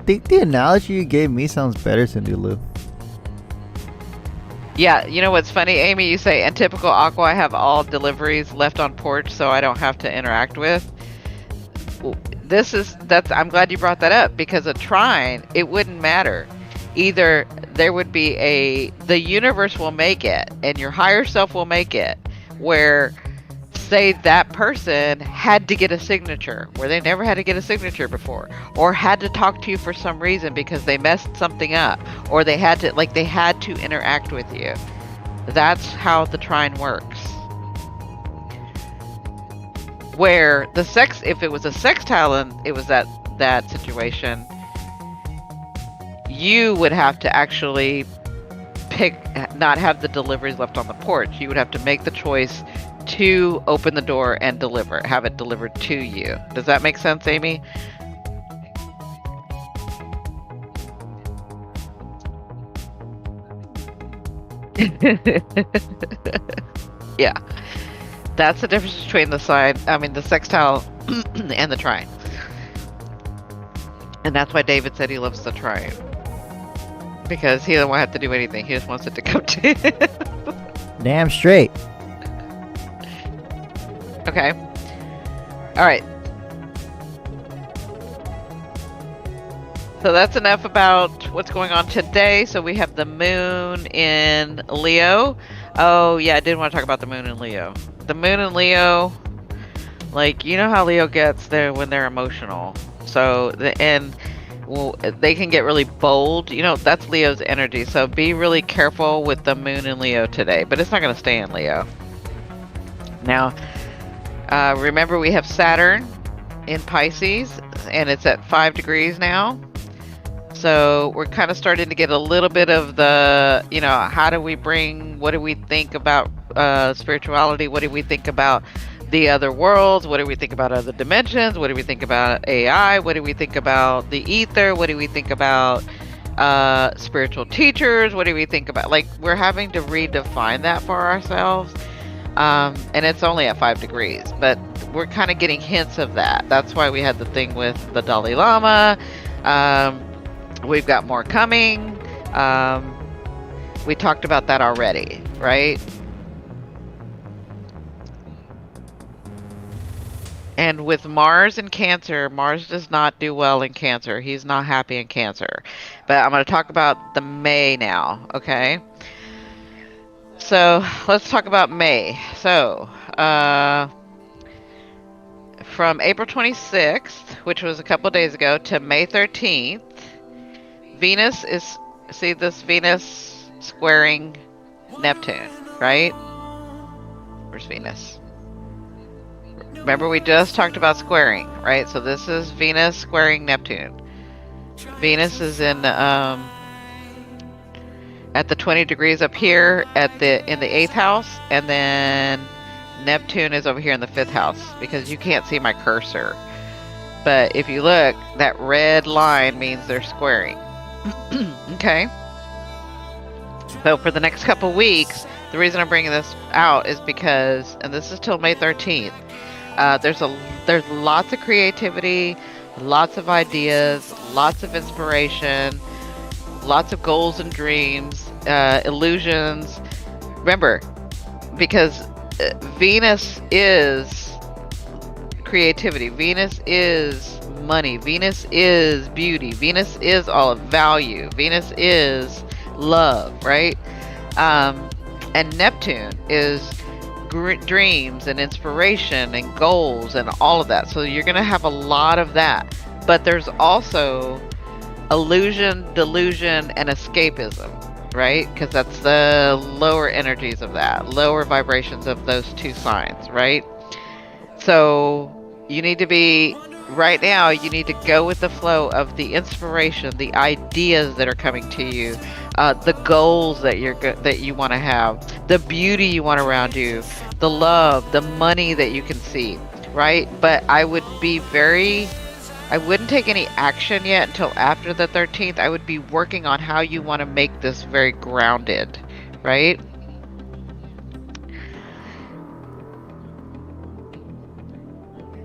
S2: think the analogy you gave me sounds better, Cindy Lou.
S1: Yeah, you know what's funny, Amy? You say, and typical Aqua, I have all deliveries left on porch, so I don't have to interact with. I'm glad you brought that up, because a trine, it wouldn't matter. Either there would be the universe will make it, and your higher self will make it, where, say that person had to get a signature, where they never had to get a signature before, or had to talk to you for some reason because they messed something up, or they had to interact with you. That's how the trine works. Where if it was a sextile and it was that situation, you would have to actually not have the deliveries left on the porch. You would have to make the choice to open the door and have it delivered to you. Does that make sense, Amy? Yeah. That's the difference between the sextile and the trine. And that's why David said he loves the trine. Because he doesn't want to have to do anything. He just wants it to come to him.
S2: Damn straight.
S1: Okay. All right. So that's enough about what's going on today. So we have the moon in Leo. Oh, yeah, I did want to talk about the moon in Leo. The moon in Leo, like, you know how Leo gets there when they're emotional. So, they can get really bold. You know, that's Leo's energy. So be really careful with the moon in Leo today. But it's not going to stay in Leo. Now, remember we have Saturn in Pisces, and it's at 5 degrees now. So we're kind of starting to get a little bit of the, what do we think about spirituality? What do we think about the other worlds? What do we think about other dimensions? What do we think about AI? What do we think about the ether? What do we think about spiritual teachers? What do we think about, like, we're having to redefine that for ourselves. And it's only at 5 degrees, but we're kind of getting hints of that. That's why we had the thing with the Dalai Lama. We've got more coming. We talked about that already, right? And with Mars in Cancer, Mars does not do well in Cancer. He's not happy in Cancer. But I'm going to talk about the May now, okay? So let's talk about May. So from April 26th, which was a couple days ago, to May 13th, Venus is, see this Venus squaring Neptune, right? Where's Venus? Remember, we just talked about squaring, right? So this is Venus squaring Neptune. Venus is in at the 20 degrees up here in the 8th house, and then Neptune is over here in the 5th house, because you can't see my cursor. But if you look, that red line means they're squaring. Okay. So for the next couple weeks, the reason I'm bringing this out is because, and this is till May 13th, there's lots of creativity, lots of ideas, lots of inspiration, lots of goals and dreams, illusions. Remember, because Venus is creativity, Venus is money, Venus is beauty, Venus is all of value, Venus is love, right? And Neptune is dreams and inspiration and goals and all of that. So you're going to have a lot of that. But there's also illusion, delusion, and escapism, right? Because that's the lower energies of that, lower vibrations of those two signs, right? So you need to be, right now, you need to go with the flow of the inspiration, the ideas that are coming to you, the goals that you want to have, the beauty you want around you, the love, the money that you can see, right? But I would be very I wouldn't take any action yet until after the 13th. I would be working on how you want to make this very grounded, right?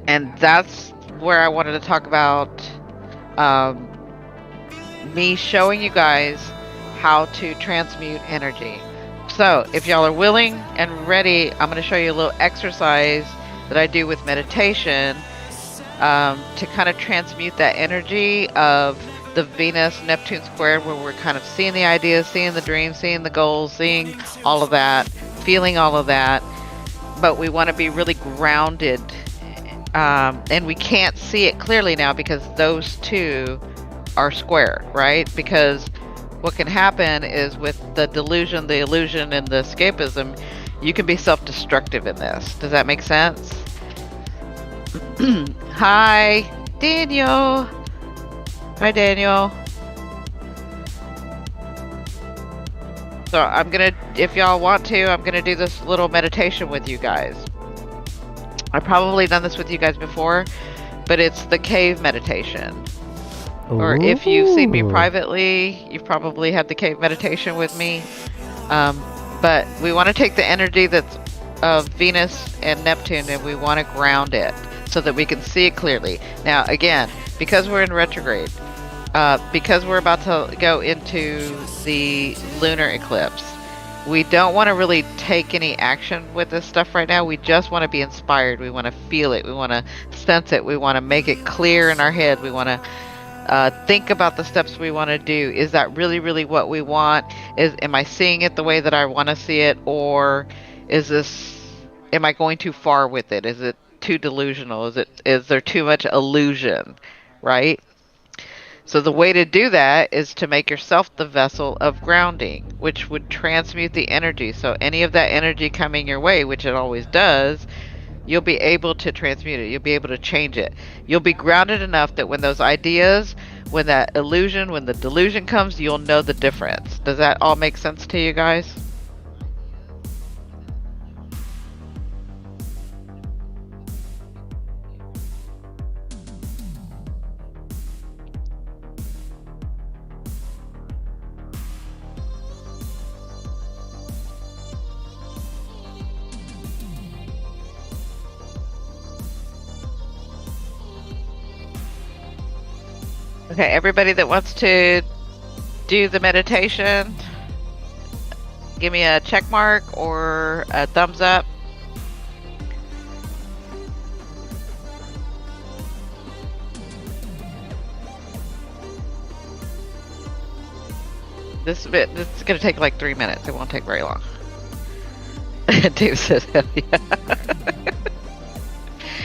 S1: And that's where I wanted to talk about me showing you guys how to transmute energy. So if y'all are willing and ready, I'm going to show you a little exercise that I do with meditation to kind of transmute that energy of the Venus-Neptune square, where we're kind of seeing the ideas, seeing the dreams, seeing the goals, seeing all of that, feeling all of that, but we want to be really grounded, and we can't see it clearly now because those two are square, right? Because what can happen is with the delusion, the illusion, and the escapism, you can be self-destructive in this. Does that make sense? Hi, Daniel. Hi, Daniel. So I'm gonna, if y'all want to, I'm gonna do this little meditation with you guys. I've probably done this with you guys before, but it's the cave meditation. Or if you've seen me privately, you've probably had the cave meditation with me. But we want to take the energy that's of Venus and Neptune, and we want to ground it so that we can see it clearly. Now, again, because we're in retrograde, because we're about to go into the lunar eclipse, we don't want to really take any action with this stuff right now. We just want to be inspired. We want to feel it. We want to sense it. We want to make it clear in our head. We want to think about the steps we want to do. Is that really, really what we want? Am I seeing it the way that I want to see it? Or am I going too far with it? Is it too delusional? Is there too much illusion, right? So the way to do that is to make yourself the vessel of grounding, which would transmute the energy. So any of that energy coming your way, which it always does, you'll be able to transmute it. You'll be able to change it. You'll be grounded enough that when those ideas, when that illusion, when the delusion comes, you'll know the difference. Does that all make sense to you guys? Okay, everybody that wants to do the meditation, give me a check mark or a thumbs up. This is going to take like 3 minutes. It won't take very long. Dave says, hell yeah.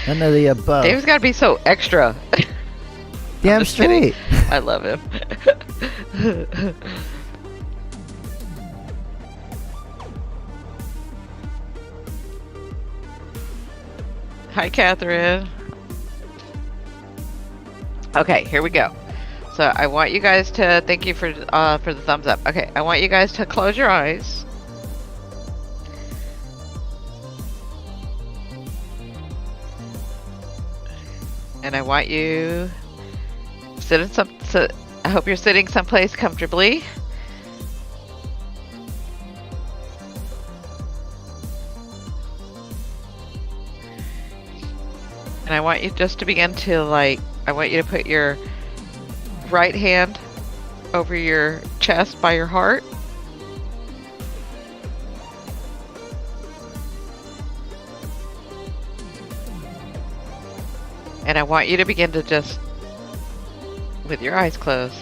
S2: None of the above.
S1: Dave's got to be so extra.
S2: Damn straight.
S1: I love him. Hi, Catherine. Okay, here we go. So I want you guys to, thank you for the thumbs up. Okay, I want you guys to close your eyes. And I want you sit in I hope you're sitting someplace comfortably. And I want you just to begin to I want you to put your right hand over your chest by your heart. And I want you to begin to just, with your eyes closed,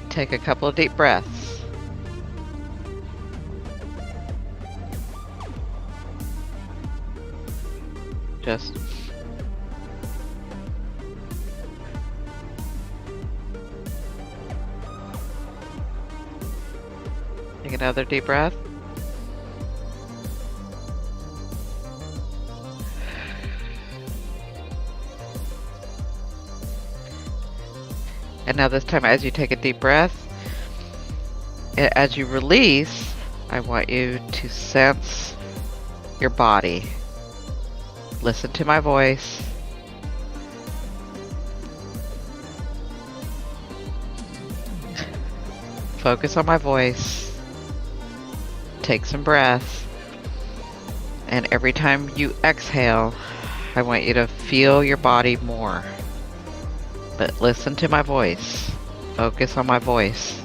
S1: take a couple of deep breaths. Just take another deep breath. And now this time, as you take a deep breath, as you release, I want you to sense your body. Listen to my voice. focus on my voice, take some breaths, and every time you exhale, I want you to feel your body more. But listen to my voice. Focus on my voice.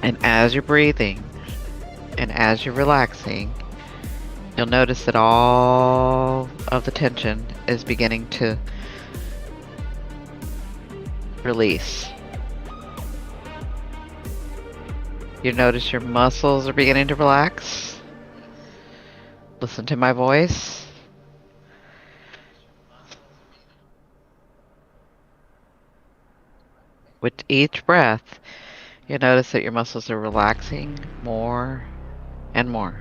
S1: And as you're breathing and as you're relaxing, you'll notice that all of the tension is beginning to release. You notice your muscles are beginning to relax. Listen to my voice. With each breath, you'll notice that your muscles are relaxing more and more.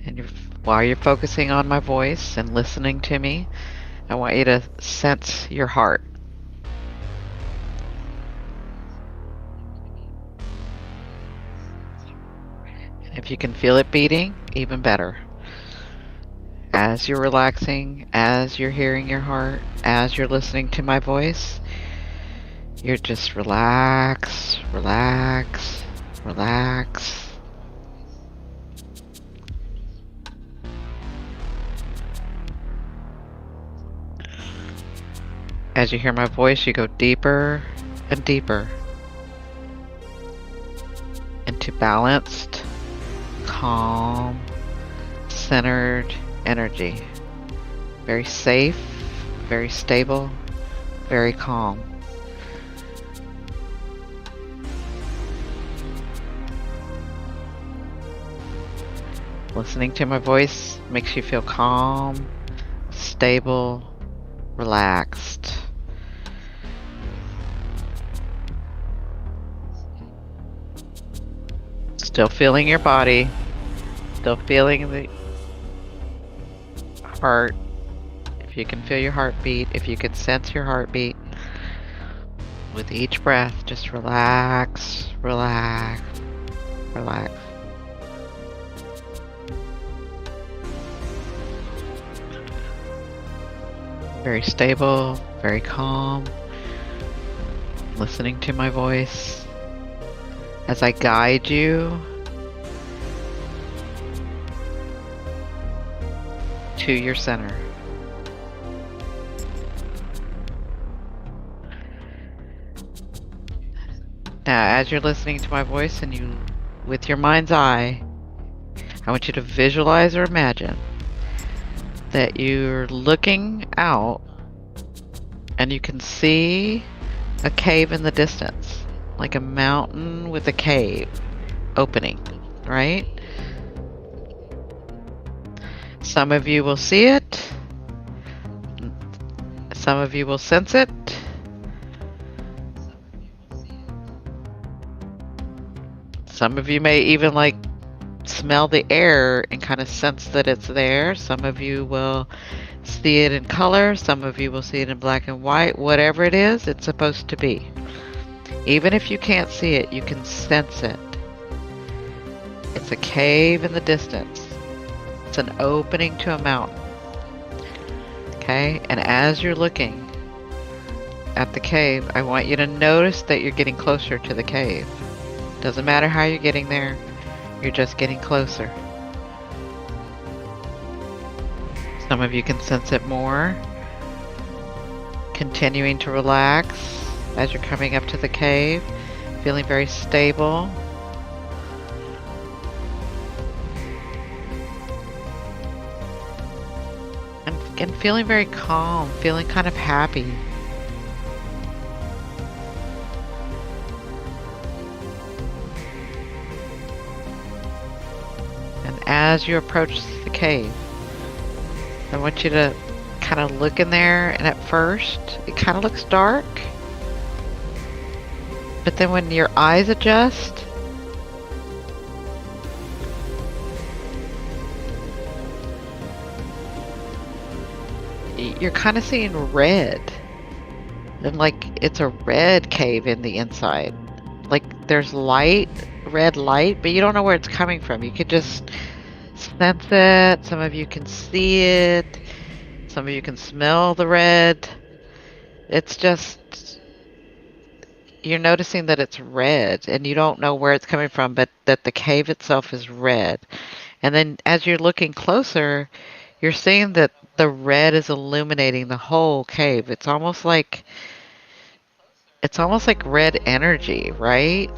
S1: And while you're focusing on my voice and listening to me, I want you to sense your heart. And if you can feel it beating, even better. As you're relaxing, as you're hearing your heart, as you're listening to my voice, you're just relax, relax, relax. As you hear my voice, you go deeper and deeper into balanced, calm, centered energy. Very safe, very stable, very calm. Listening to my voice makes you feel calm, stable, relaxed. Still feeling your body, still feeling the heart. If you can feel your heartbeat, if you can sense your heartbeat, with each breath, just relax, relax, relax. Very stable, very calm. Listening to my voice as I guide you to your center. Now, as you're listening to my voice and you, with your mind's eye, I want you to visualize or imagine that you're looking out and you can see a cave in the distance, like a mountain with a cave opening, right? Some of you will see it. Some of you will sense it. Some of you may even smell the air and kind of sense that it's there. Some of you will see it in color. Some of you will see it in black and white. Whatever it is, it's supposed to be. Even if you can't see it, you can sense it. It's a cave in the distance. It's an opening to a mountain. Okay? And as you're looking at the cave, I want you to notice that you're getting closer to the cave. Doesn't matter how you're getting there. You're just getting closer. Some of you can sense it more. Continuing to relax as you're coming up to the cave. Feeling very stable. And feeling very calm. Feeling kind of happy. As you approach the cave, I want you to kind of look in there, and at first it kind of looks dark, but then when your eyes adjust, you're kind of seeing red, and it's a red cave in the inside. There's light, red light, but you don't know where it's coming from. You could just sense it. Some of you can see it. Some of you can smell the red. It's just, you're noticing that it's red and you don't know where it's coming from, but that the cave itself is red. And then as you're looking closer, you're seeing that the red is illuminating the whole cave. It's almost like red energy, right?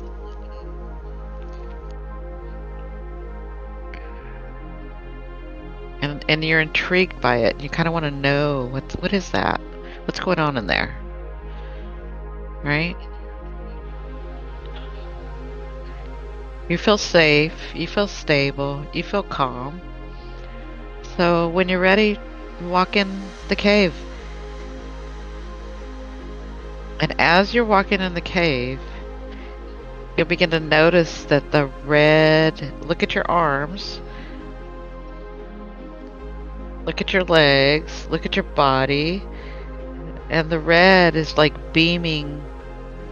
S1: And you're intrigued by it. You kind of want to know what is that? What's going on in there? Right? You feel safe, you feel stable, you feel calm. So when you're ready, walk in the cave. And as you're walking in the cave, you'll begin to notice that the red, look at your arms, look at your legs, look at your body, and the red is like beaming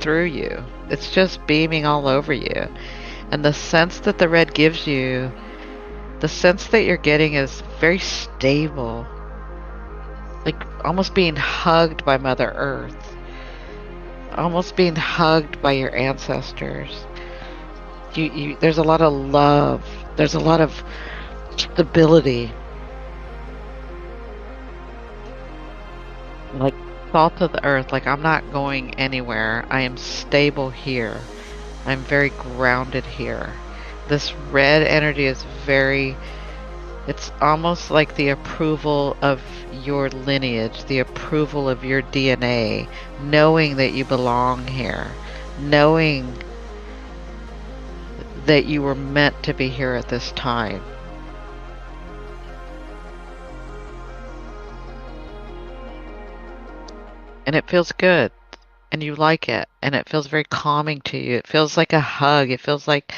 S1: through you. It's just beaming all over you. And the sense that the red gives you, the sense that you're getting is very stable. Like almost being hugged by Mother Earth. Almost being hugged by your ancestors. There's a lot of love. There's a lot of stability. Like salt of the earth. Like I'm not going anywhere. I am stable here. I'm very grounded here. This red energy is it's almost like the approval of your lineage, the approval of your DNA, knowing that you belong here, knowing that you were meant to be here at this time. And it feels good. And you like it, and it feels very calming to you. It feels like a hug. It feels like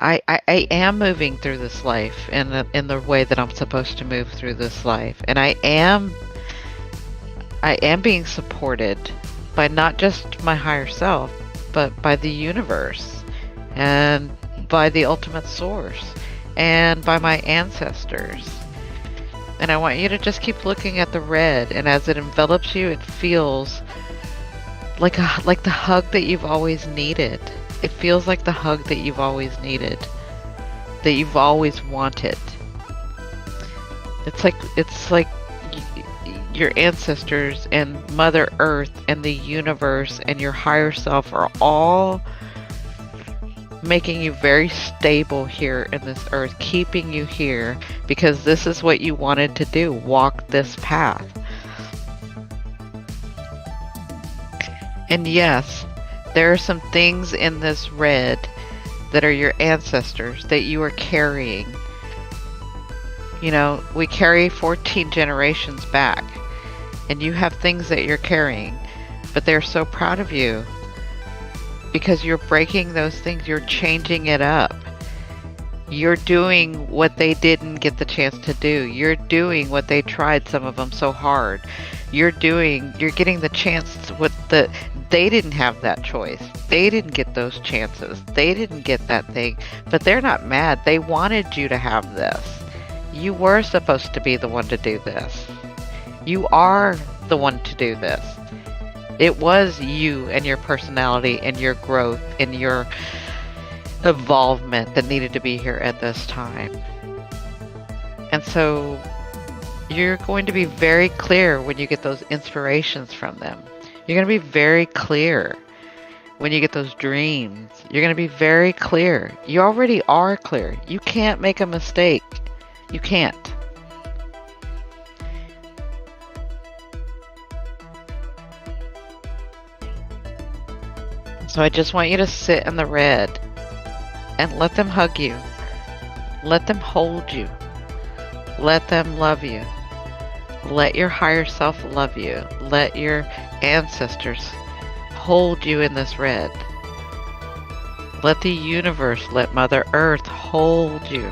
S1: I am moving through this life in the way that I'm supposed to move through this life, and I am being supported by not just my higher self, but by the universe, and by the ultimate source, and by my ancestors. And I want you to just keep looking at the red, and as it envelops you, it feels like the hug that you've always needed. It feels like the hug that you've always needed, that you've always wanted. It's like your ancestors and Mother Earth and the universe and your higher self are all making you very stable here in this earth, keeping you here because this is what you wanted to do, walk this path. And yes, there are some things in this red that are your ancestors that you are carrying. You know, we carry 14 generations back, and you have things that you're carrying, but they're so proud of you because you're breaking those things, you're changing it up. You're doing what they didn't get the chance to do. You're doing what they tried, some of them, so hard. You're getting the chance they didn't have that choice. They didn't get those chances. They didn't get that thing, but they're not mad. They wanted you to have this. You were supposed to be the one to do this. You are the one to do this. It was you and your personality and your growth and your evolvement that needed to be here at this time. And so you're going to be very clear when you get those inspirations from them. You're going to be very clear when you get those dreams. You're going to be very clear. You already are clear. You can't make a mistake. You can't. So I just want you to sit in the red and let them hug you. Let them hold you. Let them love you. Let your higher self love you. Let your ancestors hold you in this red. Let the universe, let Mother Earth hold you.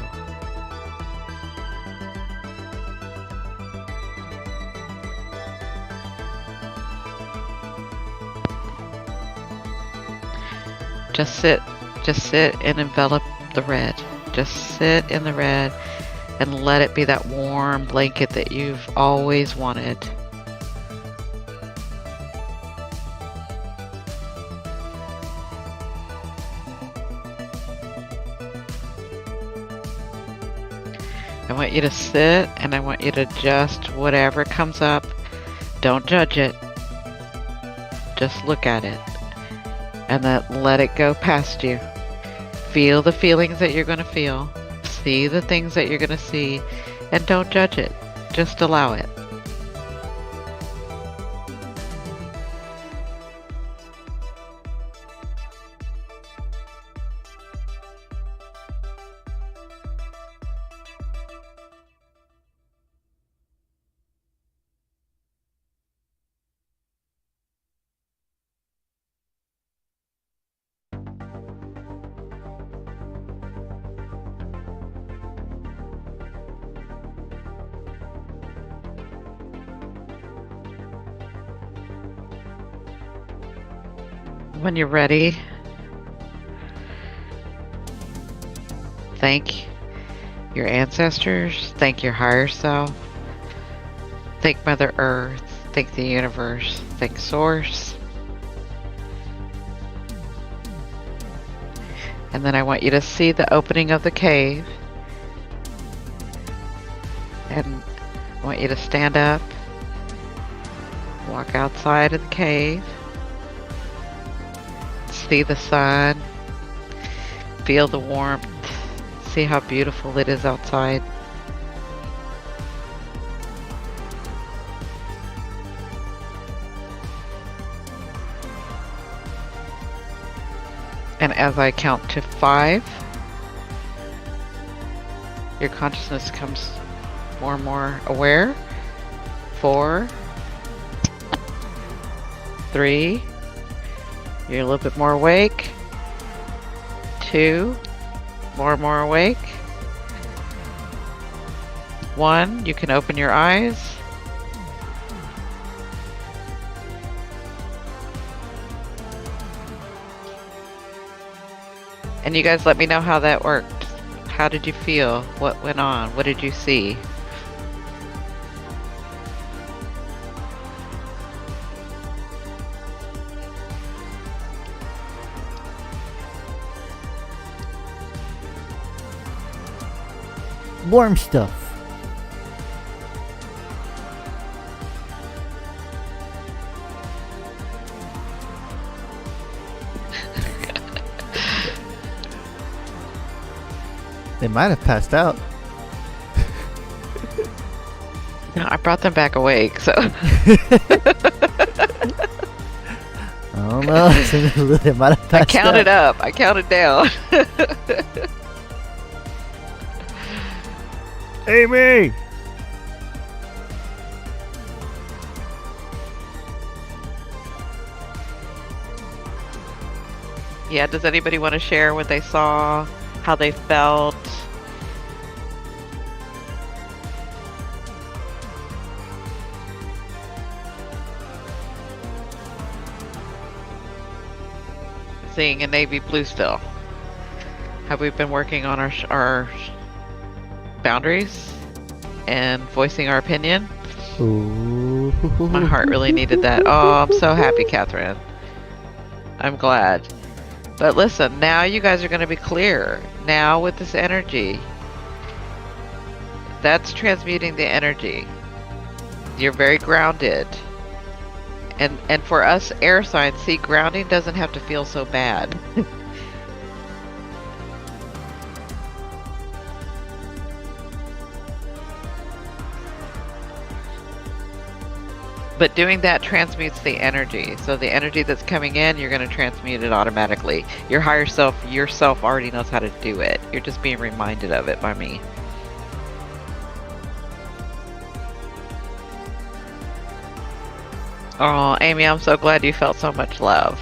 S1: Just sit and envelop the red. Just sit in the red and let it be that warm blanket that you've always wanted. I want you to sit and I want you to just whatever comes up, don't judge it. Just look at it and then let it go past you. Feel the feelings that you're going to feel. See the things that you're going to see and don't judge it. Just allow it. When you're ready, thank your ancestors, thank your higher self, thank Mother Earth, thank the universe, thank Source. And then I want you to see the opening of the cave. And I want you to stand up, walk outside of the cave. See the sun, feel the warmth, see how beautiful it is outside. And as I count to 5, your consciousness becomes more and more aware. 4, 3, you're a little bit more awake. 2, more and more awake. 1, you can open your eyes. And you guys let me know how that worked. How did you feel? What went on? What did you see?
S2: Warm stuff. They might have passed out.
S1: No, I brought them back awake, so.
S2: I don't know. They might have
S1: I
S2: passed
S1: counted
S2: out.
S1: up. I counted down.
S2: Amy!
S1: Yeah, does anybody want to share what they saw? How they felt? Seeing a navy blue still. Have we been working on our boundaries and voicing our opinion?
S2: Ooh.
S1: My heart really needed that. Oh, I'm so happy, Catherine. I'm glad. But listen, now you guys are going to be clear. Now with this energy, that's transmuting the energy. You're very grounded. And for us air signs, see, grounding doesn't have to feel so bad. But doing that transmutes the energy. So the energy that's coming in, you're going to transmute it automatically. Your higher self, yourself already knows how to do it. You're just being reminded of it by me. Oh, Amy, I'm so glad you felt so much love.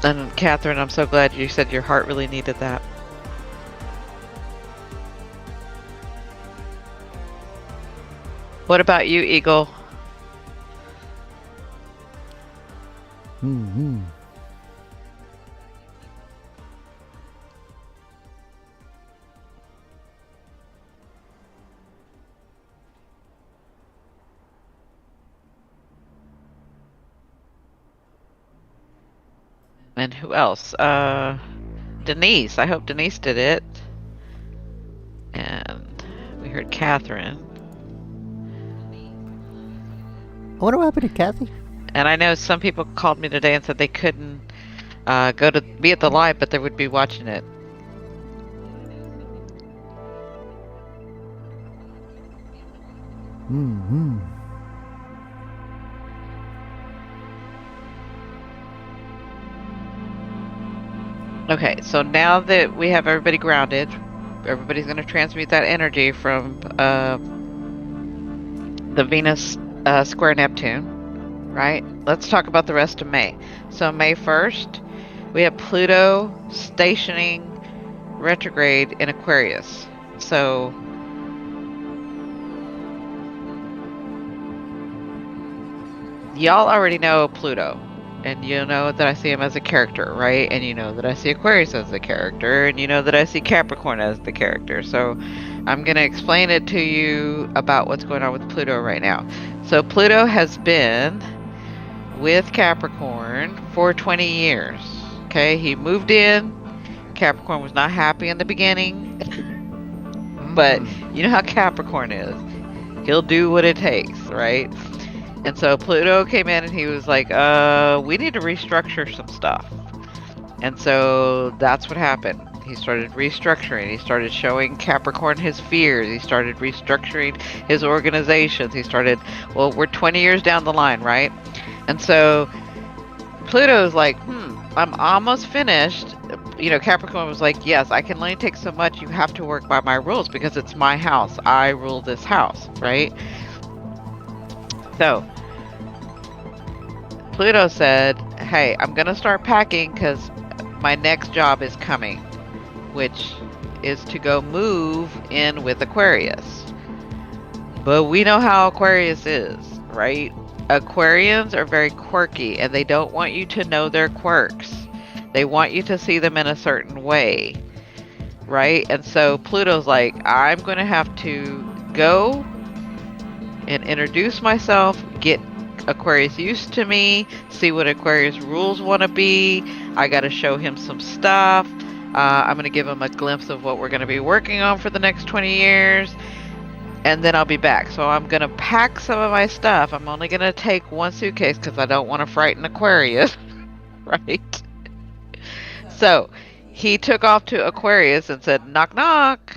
S1: And Catherine, I'm so glad you said your heart really needed that. What about you, Eagle?
S2: Mm-hmm.
S1: And who else? Denise. I hope Denise did it. And we heard Catherine.
S2: I wonder what happened to Kathy.
S1: And I know some people called me today and said they couldn't go to be at the live, but they would be watching it.
S2: Mm-hmm.
S1: Okay, so now that we have everybody grounded, everybody's going to transmute that energy from the Venus square Neptune, right? Let's talk about the rest of May. So May 1st, we have Pluto stationing retrograde in Aquarius. So y'all already know Pluto, and you know that I see him as a character, right? And you know that I see Aquarius as the character, and you know that I see Capricorn as the character. So I'm going to explain it to you about what's going on with Pluto right now. So Pluto has been with Capricorn for 20 years. Okay, he moved in. Capricorn was not happy in the beginning, but you know how Capricorn is. He'll do what it takes, right? And so Pluto came in and he was like, we need to restructure some stuff. And so that's what happened. He started restructuring. He started showing Capricorn his fears. He started restructuring his organizations. He started, well, we're 20 years down the line, right? And so Pluto's like, I'm almost finished. You know, Capricorn was like, yes, I can only take so much. You have to work by my rules because it's my house. I rule this house, right? So Pluto said, hey, I'm going to start packing because my next job is coming, which is to go move in with Aquarius. But we know how Aquarius is, right? Aquarians are very quirky and they don't want you to know their quirks. They want you to see them in a certain way, right? And so Pluto's like, I'm going to have to go and introduce myself, get Aquarius used to me, see what Aquarius rules want to be. I got to show him some stuff. I'm going to give him a glimpse of what we're going to be working on for the next 20 years. And then I'll be back. So I'm going to pack some of my stuff. I'm only going to take one suitcase because I don't want to frighten Aquarius. Right? So he took off to Aquarius and said, knock, knock.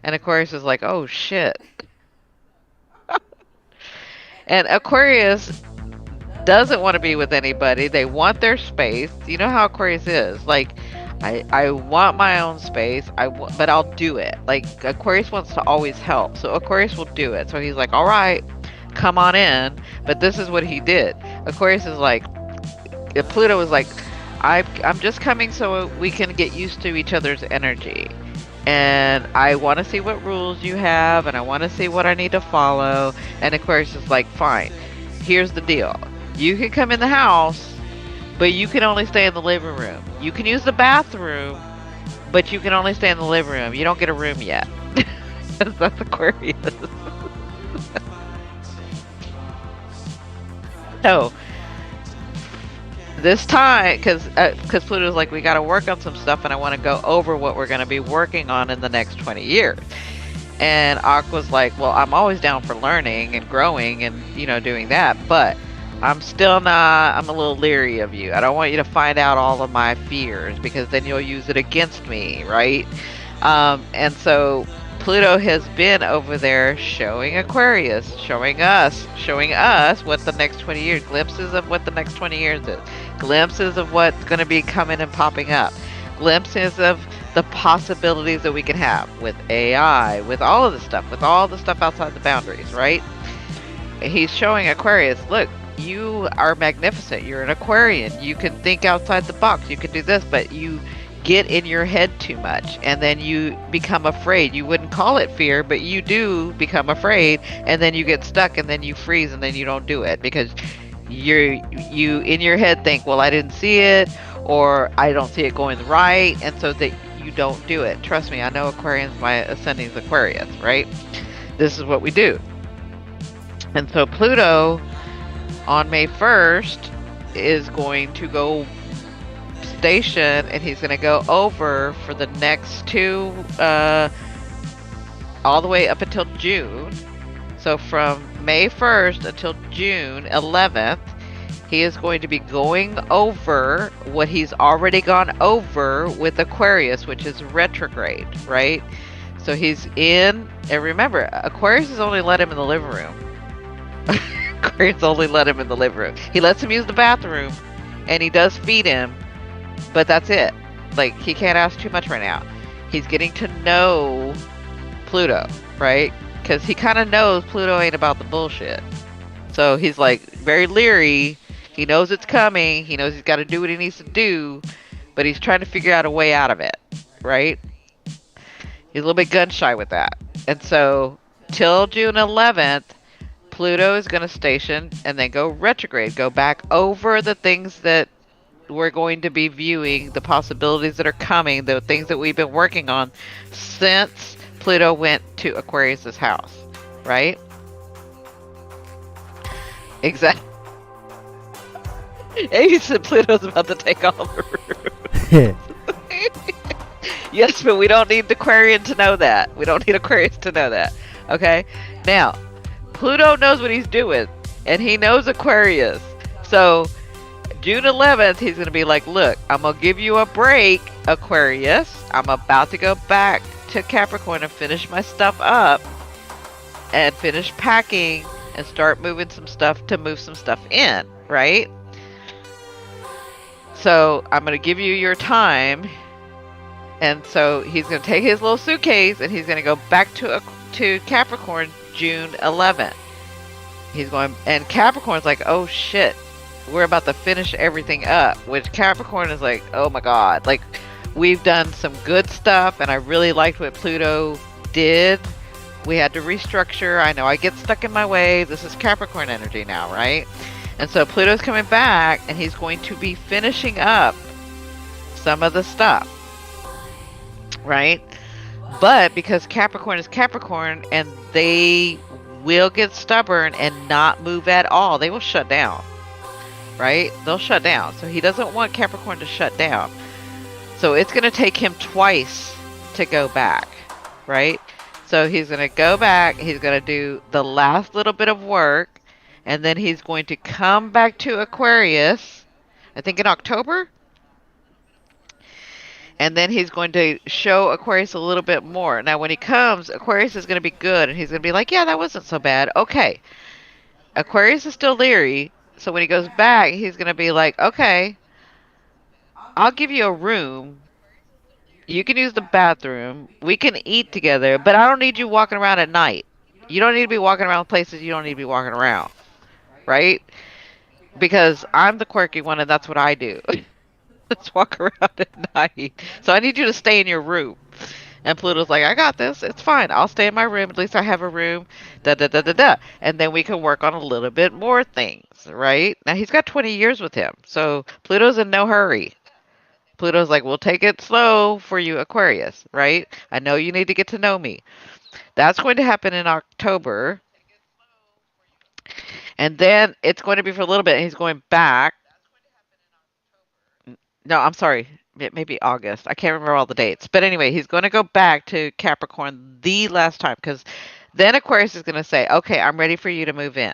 S1: And Aquarius is like, oh, shit. And Aquarius doesn't want to be with anybody. They want their space. You know how Aquarius is. Like, I want my own space, but I'll do it. Like, Aquarius wants to always help. So Aquarius will do it. So he's like, all right, come on in. But this is what he did. Aquarius is like, Pluto was like, I'm just coming so we can get used to each other's energy. And I want to see what rules you have, and I want to see what I need to follow. And Aquarius is like, fine, here's the deal. You can come in the house, but you can only stay in the living room. You can use the bathroom, but you can only stay in the living room. You don't get a room yet. That's Aquarius. So this time, because Pluto's like, we got to work on some stuff, and I want to go over what we're going to be working on in the next 20 years. And Aqua's like, well, I'm always down for learning and growing and, you know, doing that, but I'm still not, I'm a little leery of you. I don't want you to find out all of my fears because then you'll use it against me, right? And so Pluto has been over there showing Aquarius, showing us what the next 20 years, glimpses of what the next 20 years is, glimpses of what's going to be coming and popping up, glimpses of the possibilities that we can have with AI, with all of the stuff, with all the stuff outside the boundaries, right? He's showing Aquarius, look, you are magnificent. You're an Aquarian. You can think outside the box. You can do this, but you get in your head too much, and then you become afraid. You wouldn't call it fear, but you do become afraid, and then you get stuck, and then you freeze, and then you don't do it because you in your head think, well, I didn't see it, or I don't see it going right, and so that you don't do it. Trust me, I know Aquarians. My ascending is Aquarius, right? This is what we do. And so Pluto on May 1st is going to go station and he's going to go over for the next two, all the way up until June. So from May 1st until June 11th, he is going to be going over what he's already gone over with Aquarius, which is retrograde, right? So he's in, and remember, Aquarius has only let him in the living room. Aquarius only let him in the living room. He lets him use the bathroom, and he does feed him, but that's it. Like, he can't ask too much right now. He's getting to know Pluto, right? Because he kind of knows Pluto ain't about the bullshit. So he's like very leery. He knows it's coming. He knows he's got to do what he needs to do, but he's trying to figure out a way out of it, right? He's a little bit gun shy with that. And so till June 11th, Pluto is going to station and then go retrograde, go back over the things that we're going to be viewing, the possibilities that are coming, the things that we've been working on since Pluto went to Aquarius's house, right? Exactly. He said Pluto's about to take all the room. Yes, but we don't need the Aquarian to know that. We don't need Aquarius to know that. Okay? Now, Pluto knows what he's doing, and he knows Aquarius. So, June 11th, he's going to be like, look, I'm going to give you a break, Aquarius. I'm about to go back to Capricorn and finish my stuff up and finish packing and start moving some stuff to move some stuff in, right? So, I'm going to give you your time. And so he's going to take his little suitcase and he's going to go back to Capricorn June 11th. He's going, and Capricorn's like, oh shit, we're about to finish everything up. Which Capricorn is like, oh my god, like we've done some good stuff and I really liked what Pluto did. We had to restructure. I know I get stuck in my ways. This is Capricorn energy now, right? And so Pluto's coming back and he's going to be finishing up some of the stuff. Right? But because Capricorn is Capricorn and they will get stubborn and not move at all, they will shut down. Right? They'll shut down. So he doesn't want Capricorn to shut down. So it's going to take him twice to go back. Right? So he's going to go back. He's going to do the last little bit of work. And then he's going to come back to Aquarius, I think in October. And then he's going to show Aquarius a little bit more. Now, when he comes, Aquarius is going to be good. And he's going to be like, yeah, that wasn't so bad. Okay. Aquarius is still leery. So when he goes back, he's going to be like, okay, I'll give you a room. You can use the bathroom. We can eat together. But I don't need you walking around at night. You don't need to be walking around places you don't need to be walking around. Right? Because I'm the quirky one and that's what I do. Let's walk around at night. So I need you to stay in your room. And Pluto's like, I got this. It's fine. I'll stay in my room. At least I have a room. Da da da da da. And then we can work on a little bit more things, right? Now he's got 20 years with him. So Pluto's in no hurry. Pluto's like, we'll take it slow for you, Aquarius, right? I know you need to get to know me. That's going to happen in October. And then it's going to be for a little bit. And he's going back. No, I'm sorry. It may be August. I can't remember all the dates. But anyway, he's going to go back to Capricorn the last time because then Aquarius is going to say, okay, I'm ready for you to move in.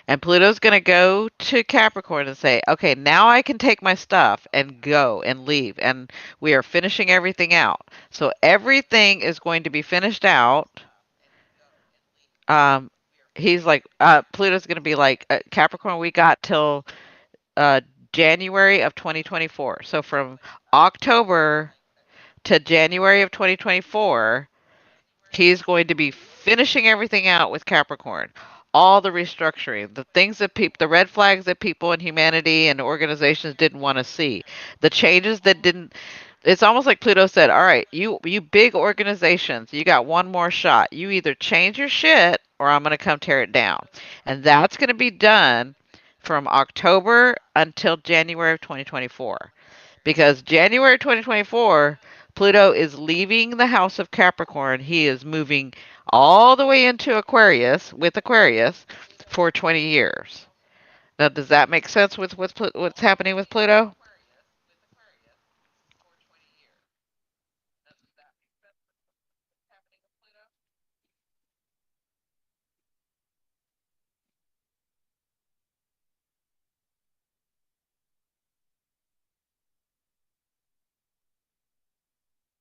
S1: And Pluto's going to go to Capricorn and say, okay, now I can take my stuff and go and leave. And we are finishing everything out. So everything is going to be finished out. He's like, Pluto's going to be like, Capricorn, we got till January of 2024. So from October to January of 2024, he's going to be finishing everything out with Capricorn. All the restructuring, the things that people, the red flags that people and humanity and organizations didn't want to see, the changes that didn't. It's almost like Pluto said, all right, you big organizations, you got one more shot. You either change your shit or I'm going to come tear it down. And that's going to be done from October until January of 2024. Because January 2024, Pluto is leaving the house of Capricorn. He is moving all the way into Aquarius with Aquarius for 20 years. Now, does that make sense with what's happening with Pluto?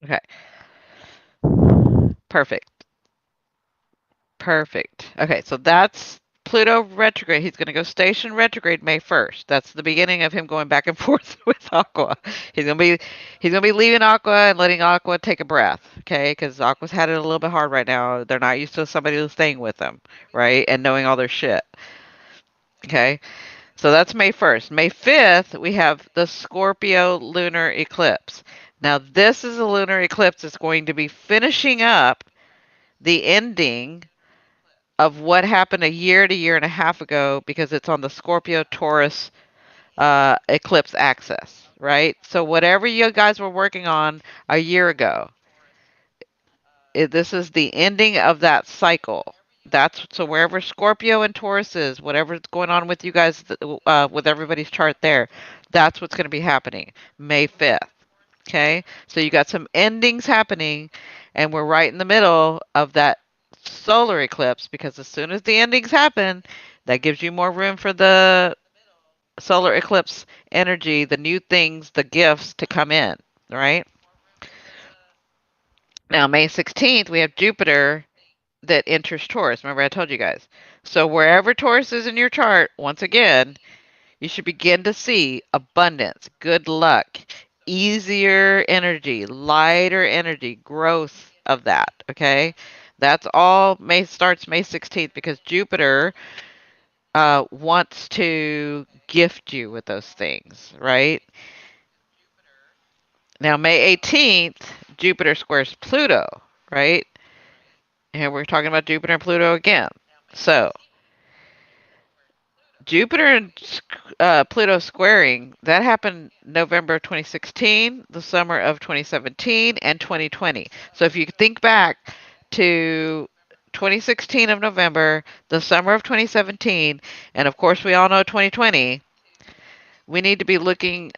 S1: Okay. Perfect. Perfect. Okay, so that's Pluto retrograde. He's going to go station retrograde May 1st. That's the beginning of him going back and forth with Aqua. He's going to be he's going to be leaving Aqua and letting Aqua take a breath, okay? Cuz Aqua's had it a little bit hard right now. They're not used to somebody staying with them, right? And knowing all their shit. Okay? So that's May 1st. May 5th, we have the Scorpio lunar eclipse. Now, this is a lunar eclipse that's going to be finishing up the ending of what happened a year to year and a half ago because it's on the Scorpio Taurus eclipse axis, right? So whatever you guys were working on a year ago, this is the ending of that cycle. That's so wherever Scorpio and Taurus is, whatever's going on with you guys, with everybody's chart there, that's what's going to be happening May 5th. Okay, so you got some endings happening, and we're right in the middle of that solar eclipse because as soon as the endings happen, that gives you more room for the solar eclipse energy, the new things, the gifts to come in, right? Now, May 16th, we have Jupiter that enters Taurus. Remember, I told you guys. So, wherever Taurus is in your chart, once again, you should begin to see abundance, good luck, easier energy, lighter energy, growth of that. Okay. That's all May starts May 16th because Jupiter wants to gift you with those things, right? Now, May 18th, Jupiter squares Pluto, right? And we're talking about Jupiter and Pluto again. So, Jupiter and Pluto squaring, that happened November of 2016, the summer of 2017, and 2020. So if you think back to 2016 of November, the summer of 2017, and of course we all know 2020, we need to be looking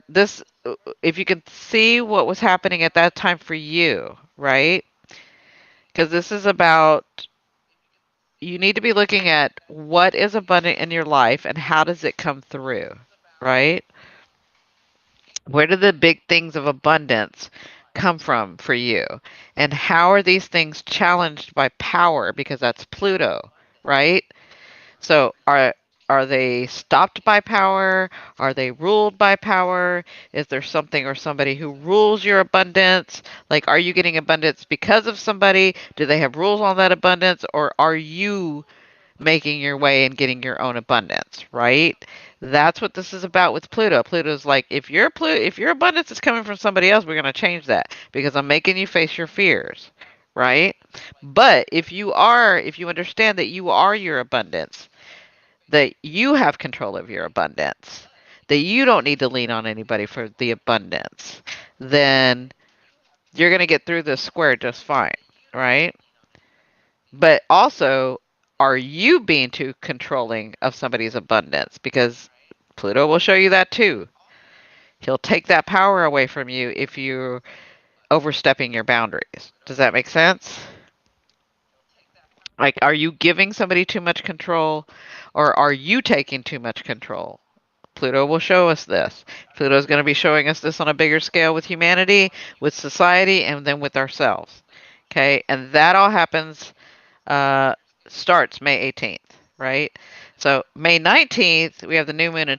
S1: this if you can see what was happening at that time for you, right? Because this is about you need to be looking at what is abundant in your life and how does it come through, right? Where do the big things of abundance come from for you? And how are these things challenged by power because that's Pluto, right? So are they stopped by power? Are they ruled by power? Is there something or somebody who rules your abundance? Like, are you getting abundance because of somebody? Do they have rules on that abundance? Or are you making your way and getting your own abundance, right? That's what this is about with Pluto. Pluto's like, if your abundance is coming from somebody else, we're going to change that because I'm making you face your fears, right? But if you understand that you are your abundance, that you have control of your abundance, that you don't need to lean on anybody for the abundance, then you're going to get through this square just fine, right? But also, are you being too controlling of somebody's abundance? Because Pluto will show you that too. He'll take that power away from you if you're overstepping your boundaries. Does that make sense? Like, are you giving somebody too much control or are you taking too much control? Pluto will show us this. Pluto is going to be showing us this on a bigger scale with humanity, with society, and then with ourselves. Okay, and that all happens uh, starts May 18th, right? So May 19th, we have the new moon in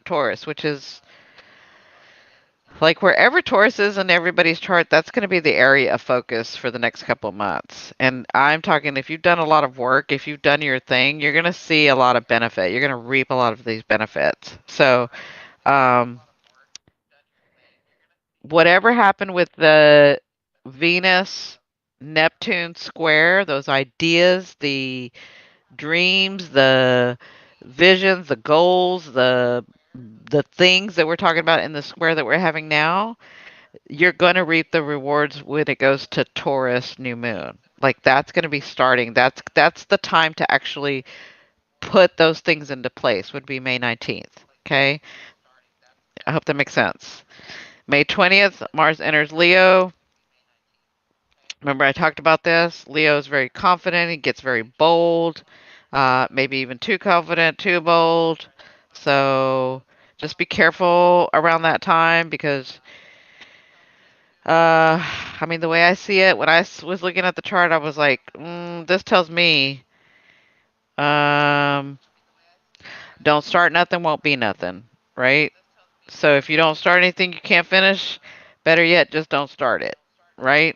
S1: Taurus, which is like wherever Taurus is in everybody's chart, that's going to be the area of focus for the next couple of months. And I'm talking if you've done a lot of work, if you've done your thing, you're going to see a lot of benefit. You're going to reap a lot of these benefits. So, um, whatever happened with the Venus Neptune square, those ideas, the dreams, the visions, the goals, the things that we're talking about in the square that we're having now, you're going to reap the rewards when it goes to Taurus new moon. Like that's going to be starting. That's the time to actually put those things into place would be May 19th. Okay? I hope that makes sense. May 20th, Mars enters Leo. Remember I talked about this? Leo is very confident. He gets very bold, maybe even too confident, too bold. So just be careful around that time because I mean, the way I see it, when was looking at the chart, I was like, this tells me, um, don't start nothing, won't be nothing, right? So if you don't start anything you can't finish, better yet, just don't start it, right?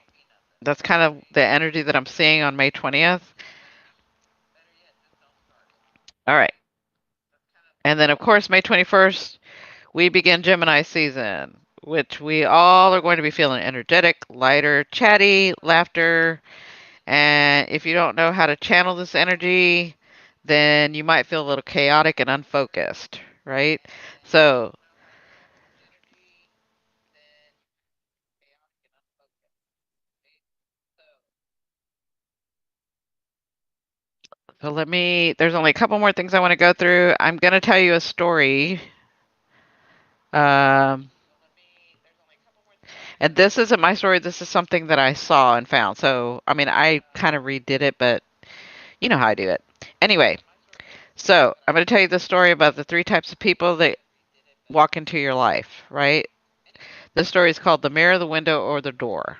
S1: That's kind of the energy that I'm seeing on May 20th. All right. And then, of course, May 21st, we begin Gemini season, which we all are going to be feeling energetic, lighter, chatty, laughter. And if you don't know how to channel this energy, then you might feel a little chaotic and unfocused, right? So, there's only a couple more things I want to go through. I'm going to tell you a story. Um, and this isn't my story. This is something that I saw and found. So, I mean, I kind of redid it, but you know how I do it. Anyway, so I'm going to tell you the story about the three types of people that walk into your life, right? This story is called The Mirror, the Window, or the Door.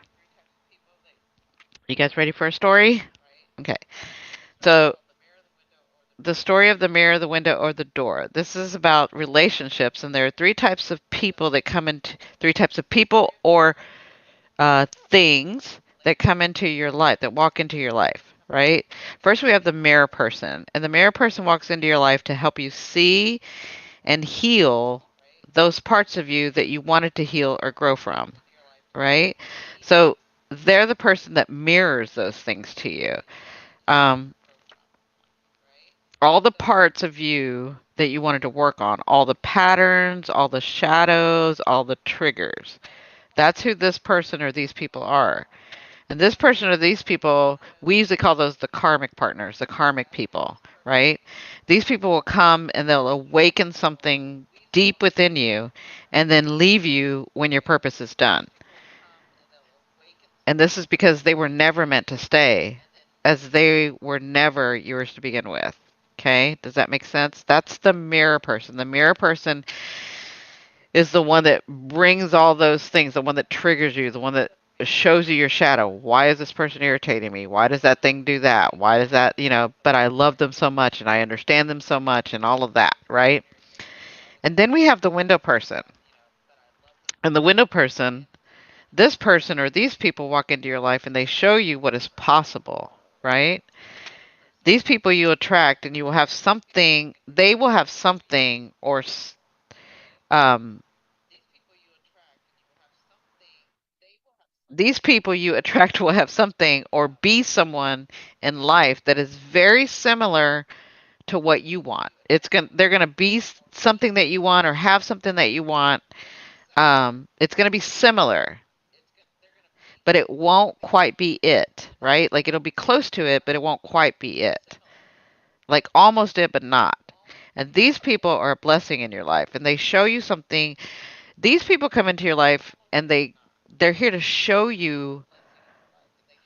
S1: You guys ready for a story? Okay. So, the story of the mirror, the window, or the door. This is about relationships, and there are three types of people that come into three types of people or things that come into your life, that walk into your life, right? First, we have the mirror person, and the mirror person walks into your life to help you see and heal those parts of you that you wanted to heal or grow from, right? So they're the person that mirrors those things to you. Um, all the parts of you that you wanted to work on, all the patterns, all the shadows, all the triggers. That's who this person or these people are. And this person or these people, we usually call those the karmic partners, the karmic people, right? These people will come and they'll awaken something deep within you and then leave you when your purpose is done. And this is because they were never meant to stay, as they were never yours to begin with. Okay? Does that make sense? That's the mirror person. The mirror person is the one that brings all those things, the one that triggers you, the one that shows you your shadow. Why is this person irritating me? Why does that thing do that? Why does that, but I love them so much and I understand them so much and all of that, right? And then we have the window person. And the window person, this person or these people walk into your life and they show you what is possible, right? These people you attract and you will have something, they will have something or um these people you attract will have something or be someone in life that is very similar to what you want. They're going to be something that you want or have something that you want. It's going to be similar, but it won't quite be it, right? Like it'll be close to it, but it won't quite be it. Like almost it, but not. And these people are a blessing in your life and they show you something. These people come into your life and they're here to show you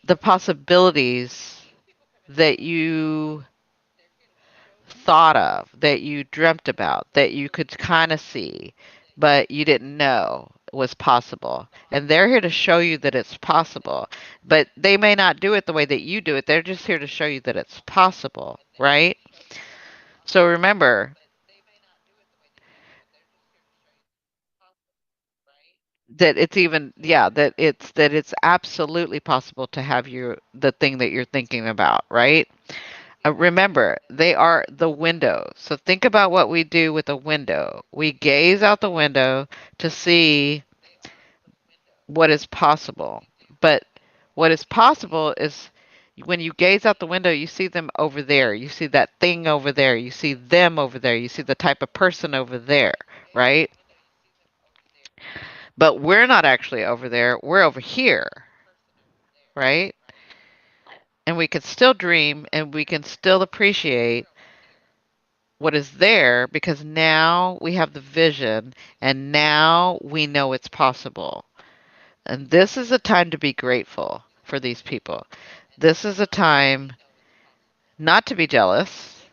S1: the possibilities that you thought of, that you dreamt about, that you could kind of see, but you didn't know was possible. And they're here to show you that it's possible. But they may not do it the way that you do it. They're just here to show you that it's possible, right? So remember that it's even that it's absolutely possible to have the thing that you're thinking about, right? Remember, they are the window. So think about what we do with a window. We gaze out the window to see what is possible. But what is possible is when you gaze out the window, you see them over there. You see that thing over there. You see them over there. You see the type of person over there, right? But we're not actually over there. We're over here, right? And we can still dream and we can still appreciate what is there because now we have the vision and now we know it's possible. And this is a time to be grateful for these people. This is a time not to be jealous.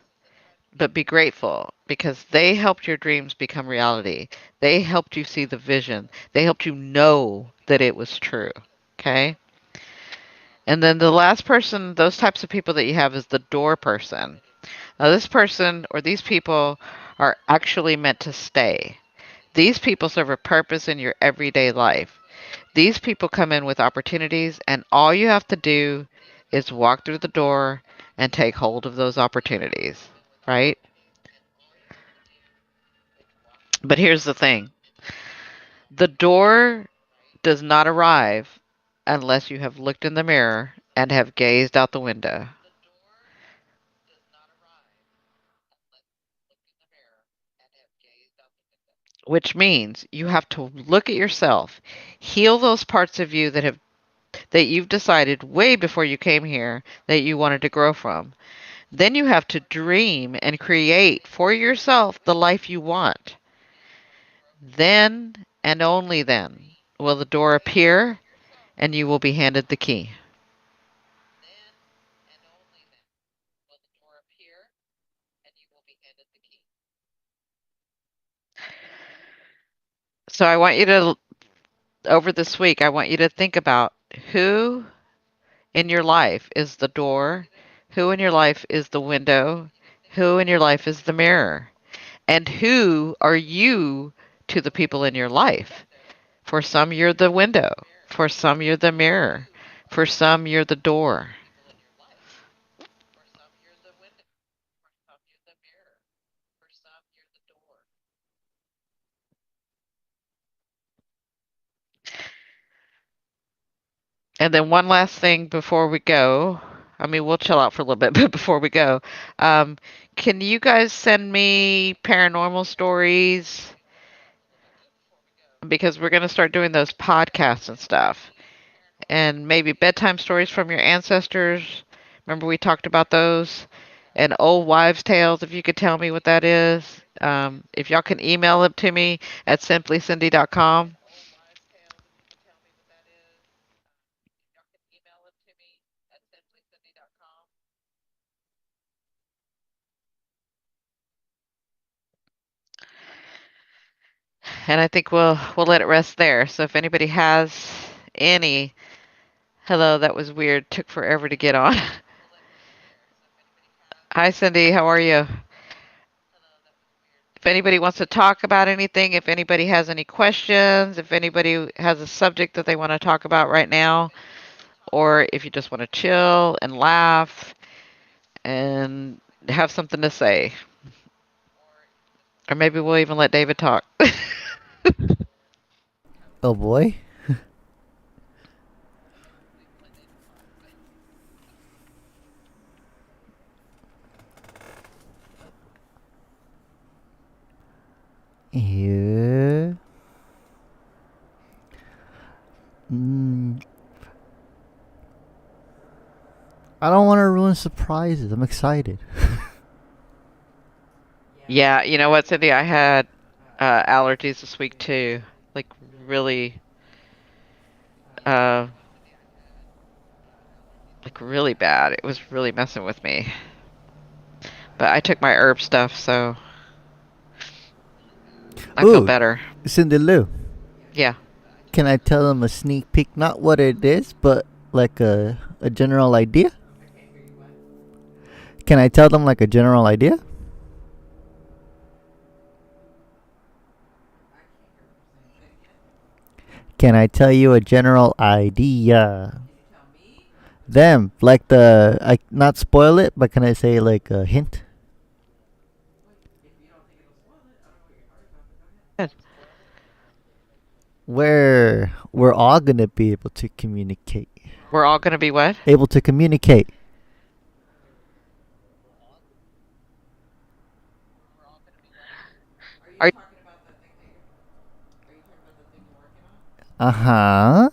S1: but be grateful because they helped your dreams become reality. They helped you see the vision. They helped you know that it was true. Okay? And then the last person, those types of people that you have is the door person. Now, this person or these people are actually meant to stay. These people serve a purpose in your everyday life. These people come in with opportunities, and all you have to do is walk through the door and take hold of those opportunities, right? But here's the thing, the door does not arrive unless you have looked in the mirror and have gazed out the window, which means you have to look at yourself, heal those parts of you that you've decided way before you came here that you wanted to grow from. Then you have to dream and create for yourself the life you want. Then and only then will the door appear and you will be handed the key. So I want you to, over this week, I want you to think about who in your life is the door, who in your life is the window, who in your life is the mirror, and who are you to the people in your life. For some, you're the window. For some, you're the mirror. For some, you're the door. And then one last thing before we go. I mean, we'll chill out for a little bit, but before we go, um, can you guys send me paranormal stories? Because we're going to start doing those podcasts and stuff. And maybe bedtime stories from your ancestors. Remember we talked about those? And old wives' tales, if you could tell me what that is. If y'all can email it to me at simplycindy.com. And I think we'll let it rest there. So if anybody has any, hello, that was weird. Took forever to get on. Hi, Cindy. How are you? If anybody wants to talk about anything, if anybody has any questions, if anybody has a subject that they want to talk about right now, or if you just want to chill and laugh and have something to say, or maybe we'll even let David talk.
S2: Oh boy. Yeah. Mm, I don't want to ruin surprises. I'm excited.
S1: Yeah, you know what, Cindy? I had allergies this week too. Like really, uh, like really bad. It was really messing with me. But I took my herb stuff, so I feel
S2: Ooh,
S1: better.
S2: Cindy Lou.
S1: Yeah.
S2: Can I tell them a sneak peek? Not what it is, but like a general idea? Can I tell them like a general idea? Can I tell you a general idea? Them, like I not spoil it, but can I say like a hint?
S1: Good.
S2: Where we're all gonna be able to communicate.
S1: We're all gonna be what?
S2: Able to communicate.
S1: Are
S2: Uh huh.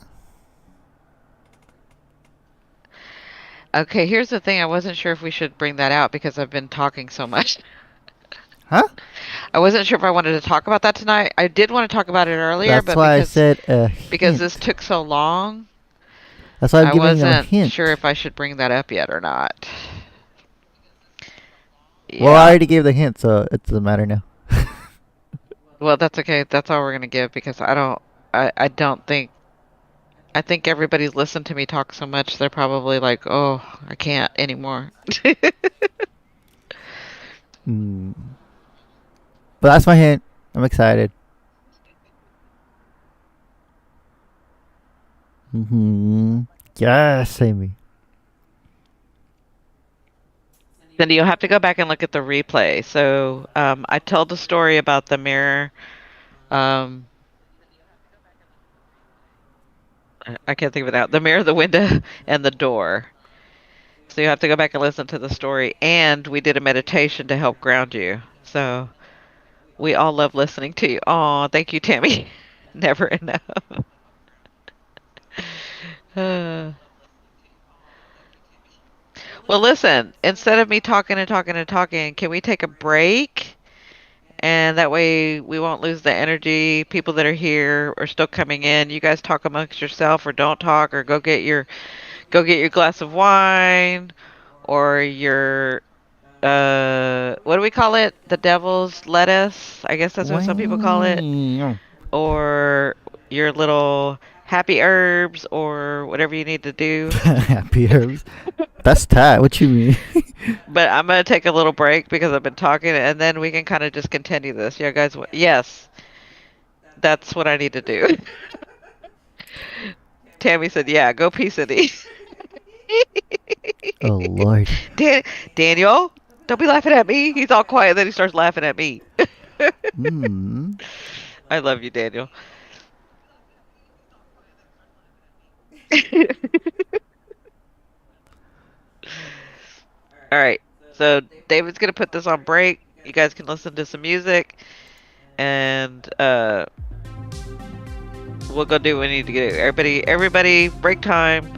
S1: Okay, here's the thing. I wasn't sure if we should bring that out because I've been talking so much.
S2: Huh?
S1: I wasn't sure if I wanted to talk about that tonight. I did want to talk about it earlier,
S2: That's
S1: but
S2: why I said a
S1: because this
S2: hint.
S1: took so long,
S2: That's why I'm
S1: I
S2: giving them a
S1: wasn't
S2: hint.
S1: sure if I should bring that up yet or not.
S2: Well, I
S1: Yeah.
S2: already gave the hint, so it doesn't matter now.
S1: Well, that's okay. That's all we're gonna give because I don't think I think everybody's listened to me talk so much they're probably like, "Oh, I can't anymore."
S2: Hmm. But that's my hint. I'm excited. Mm-hmm. Yes, Amy.
S1: Then you'll have to go back and look at the replay. So, I told the story about the mirror. Um, I can't think of it now. The mirror, the window, and the door. So you have to go back and listen to the story. And we did a meditation to help ground you. So we all love listening to you. Oh, thank you, Tammy. Never enough. Uh, well, listen, instead of me talking and talking and talking, can we take a break? And that way we won't lose the energy. People that are here are still coming in. You guys talk amongst yourself or don't talk or go get your glass of wine or your what do we call it? The devil's lettuce. I guess that's what some people call it.
S2: Wow.
S1: Or your little happy herbs or whatever you need to do.
S2: Happy herbs. That's Tat. What you mean?
S1: But I'm gonna take a little break because I've been talking, and then we can kind of just continue this. Yeah, guys. Yes, that's what I need to do. Tammy said, "Yeah, go pee city."
S2: Oh Lord.
S1: Dan- Daniel, don't be laughing at me. He's all quiet, then he starts laughing at me.
S2: Hmm.
S1: I love you, Daniel. All right. So David's gonna put this on break. You guys can listen to some music, and we'll go do what we need to do. Everybody, break time.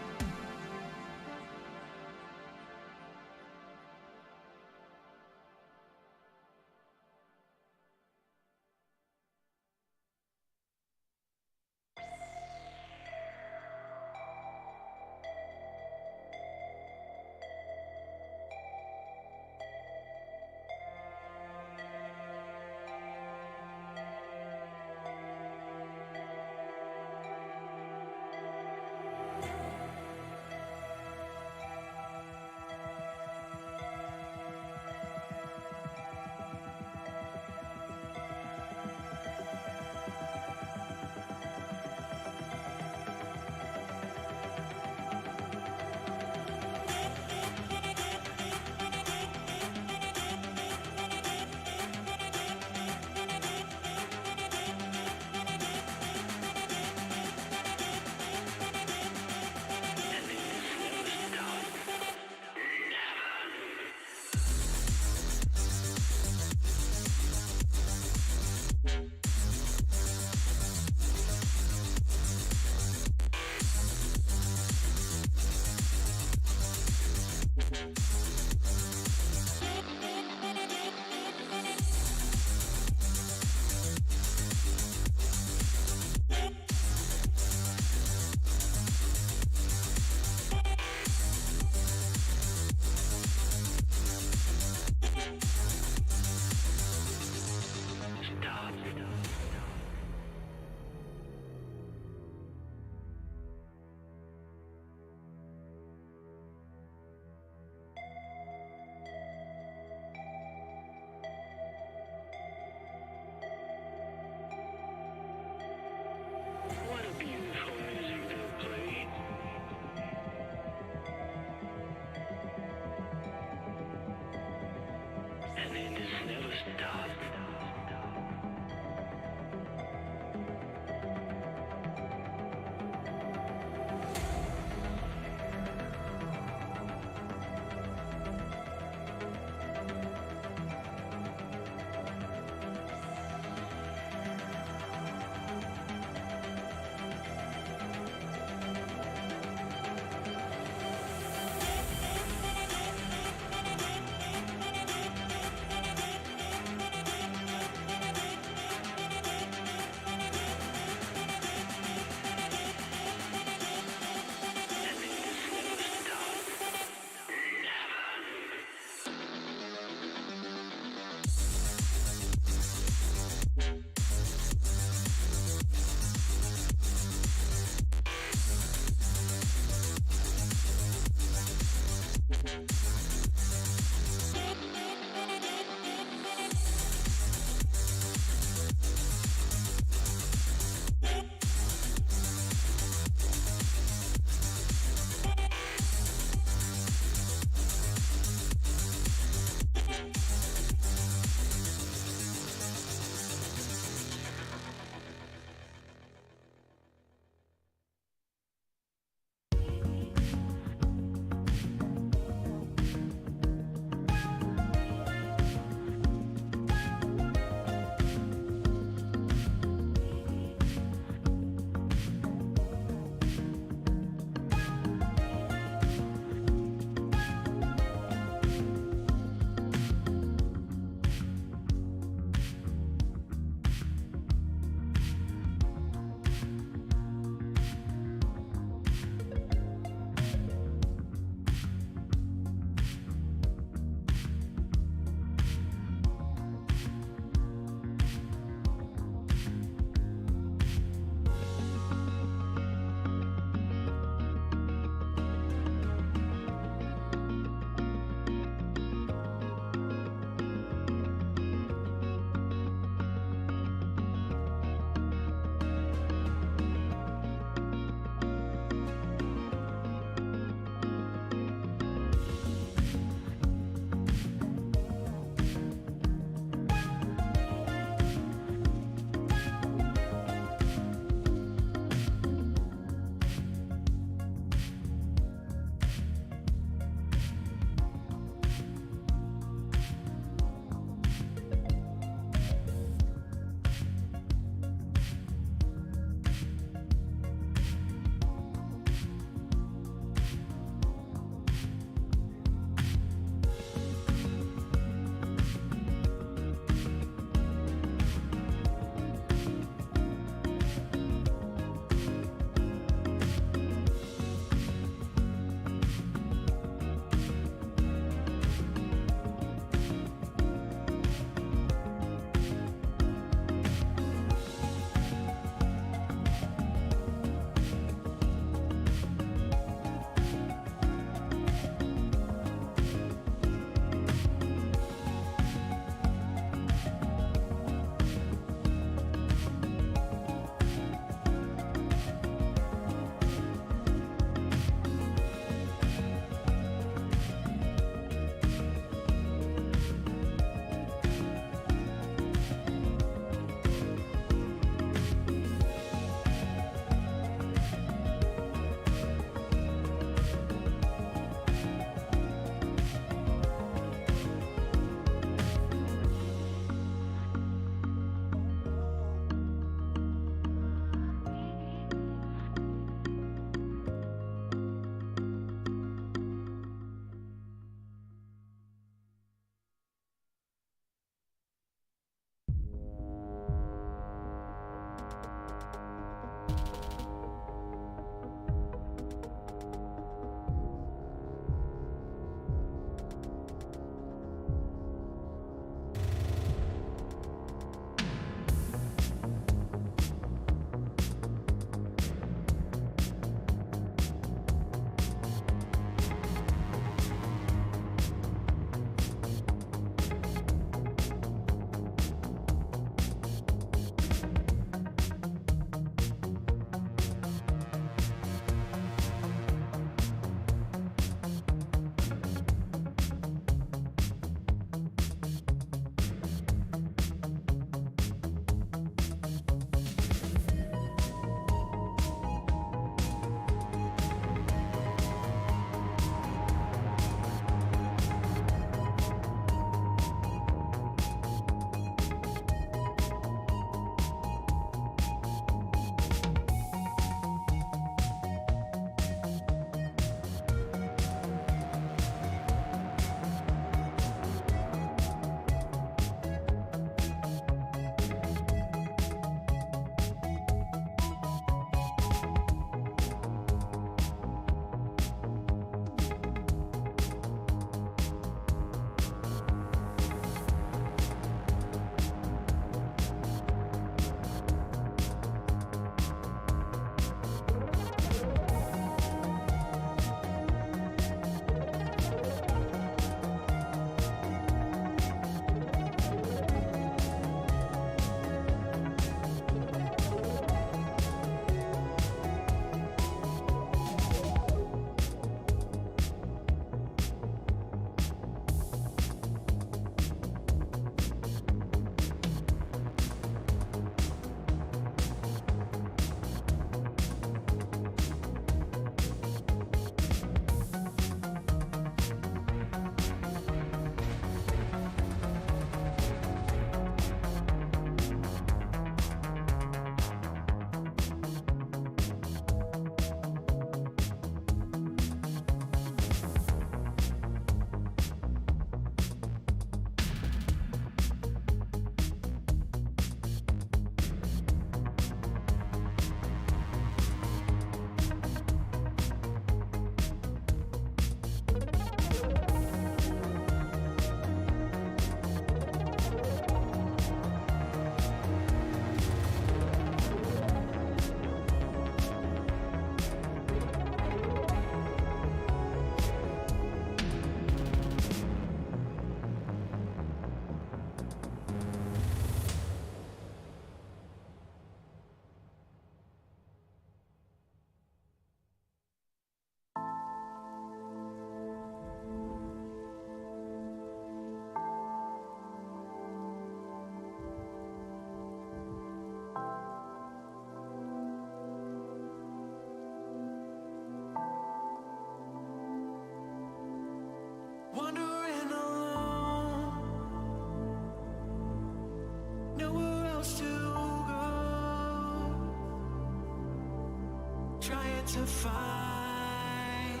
S3: to find,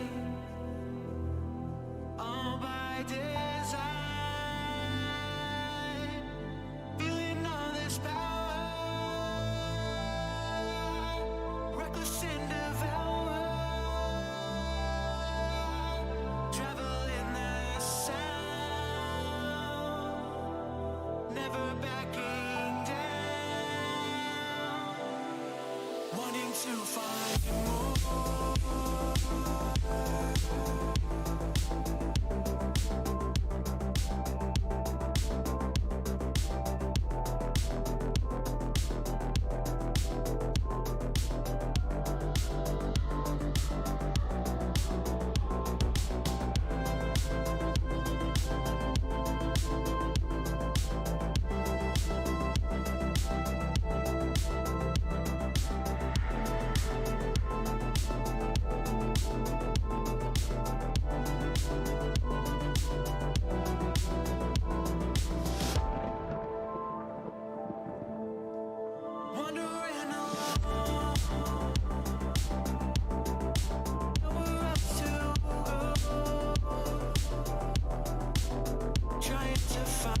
S3: all by design, feeling all this power, reckless and devour, traveling the sound, never backing down, wanting to find more. Wandering alone, nowhere else to go, trying to find,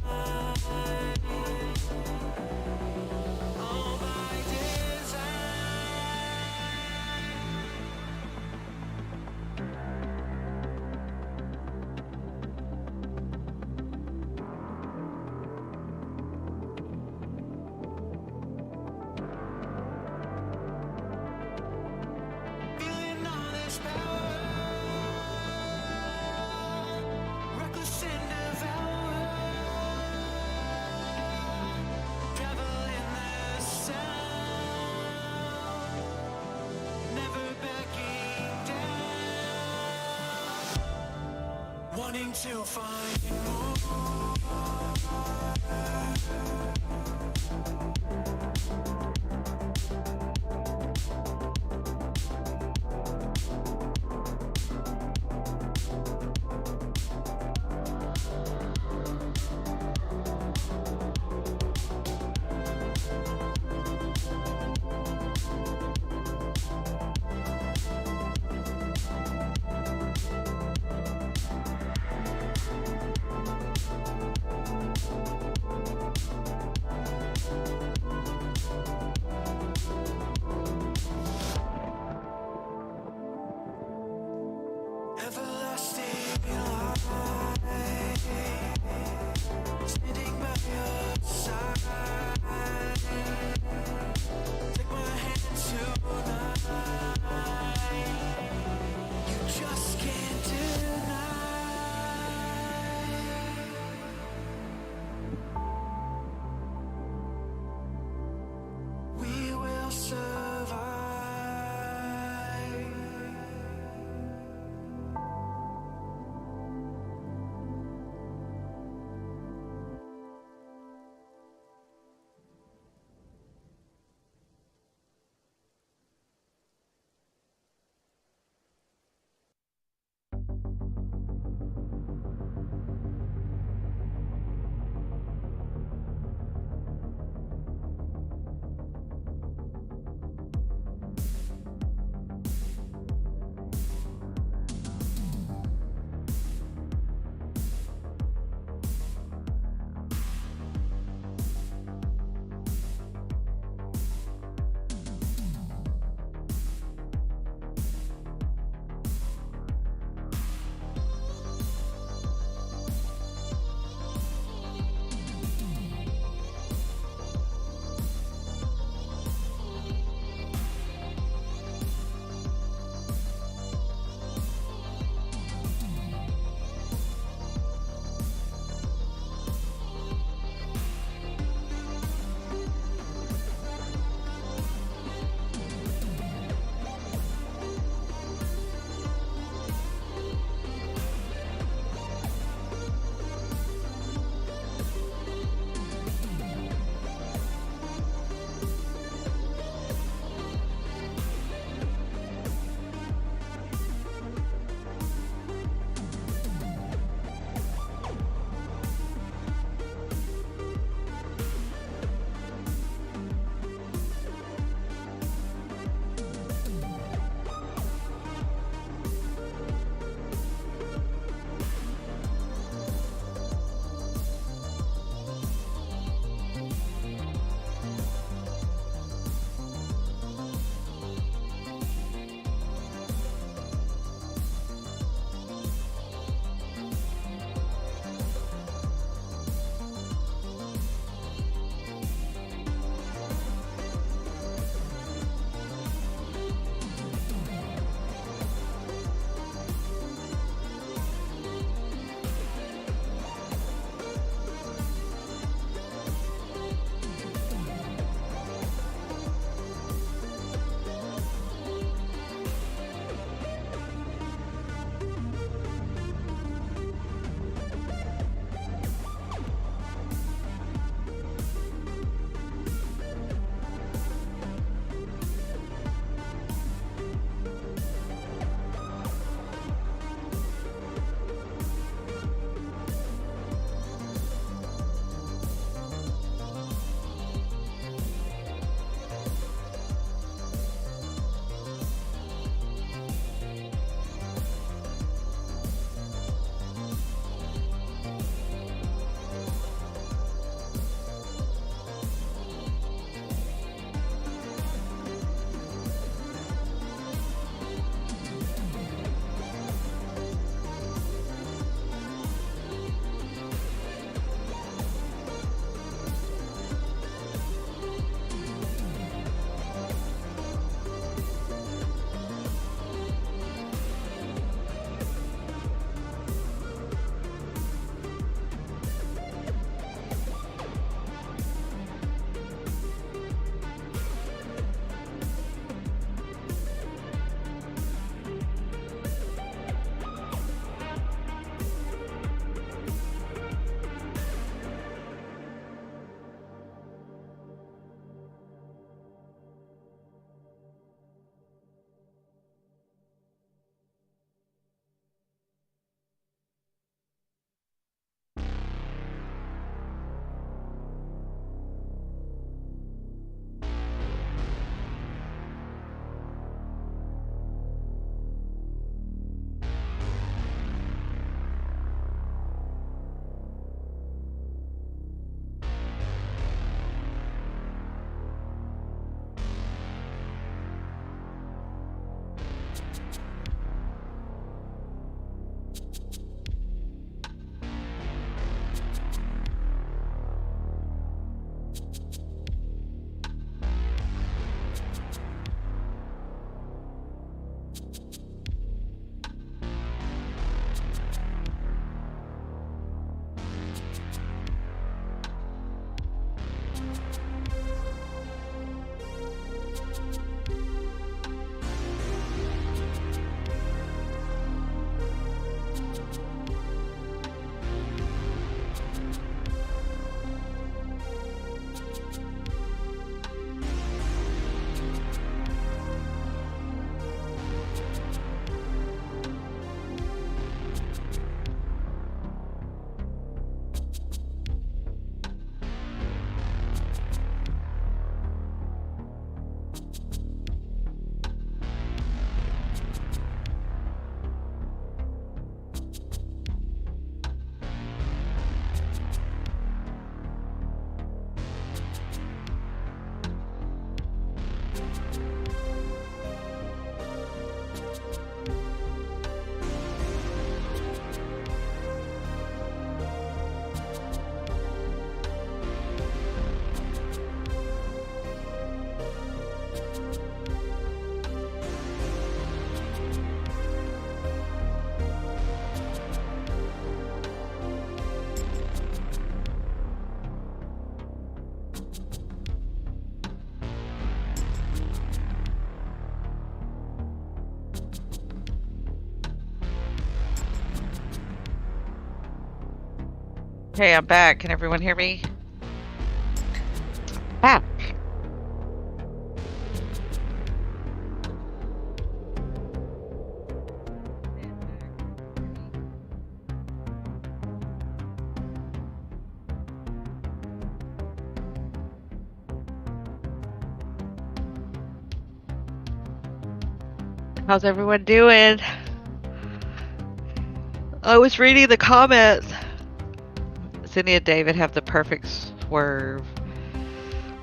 S3: all by feeling all this power, reckless and devour, traveling the sound, never backing down, wanting to find more. Everlasting light, standing by your side. Take my hand tonight. You just can't deny. We will survive.
S1: Hey, I'm back. Can everyone hear me? Back. How's everyone doing? I was reading the comments. Cindy and David have the perfect swerve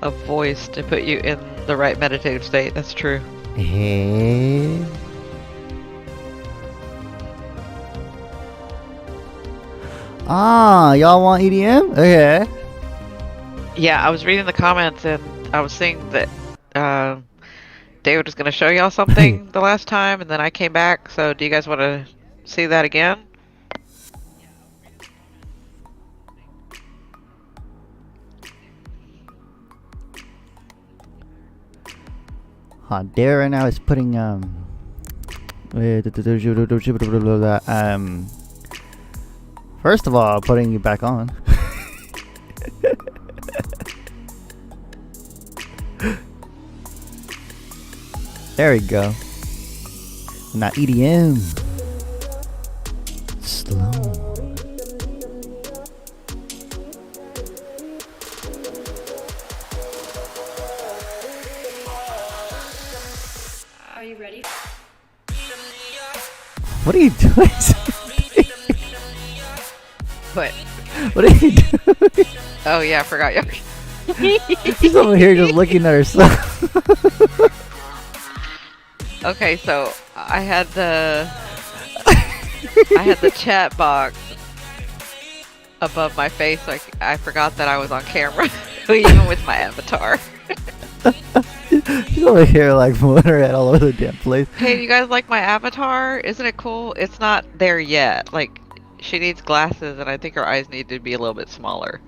S1: of voice to put you in the right meditative state. That's true.
S2: Hey. Ah, y'all want EDM? Okay.
S1: Yeah, I was reading the comments and I was seeing that David was going to show y'all something the last time, and then I came back. So, do you guys want to see that again?
S2: Darren now is putting first of all, putting you back on. There we go. Now EDM. Slow.
S4: Are you ready?
S2: What are you doing?
S1: What?
S2: What are you doing?
S1: Oh yeah, I forgot y'all.
S2: She's over here just looking at herself.
S1: Okay, so I had the chat box above my face, so I forgot that I was on camera, even with my avatar.
S2: She's over here like moving her head all over the damn place.
S1: Hey, do you guys like my avatar? Isn't it cool? It's not there yet. Like, she needs glasses, and I think her eyes need to be a little bit smaller.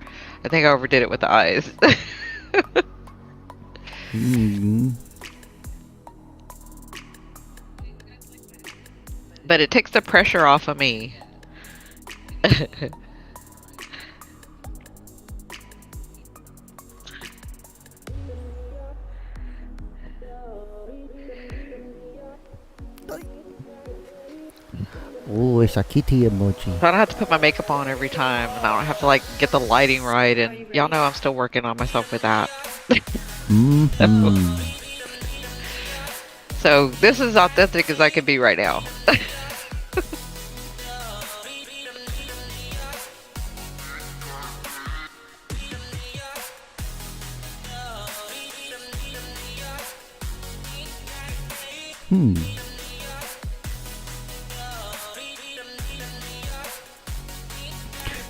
S1: I think I overdid it with the eyes. But it takes the pressure off of me.
S2: Oh, it's a kitty emoji.
S1: So I don't have to put my makeup on every time, and I don't have to like get the lighting right, and y'all know I'm still working on myself with that. So this is authentic as I can be right now.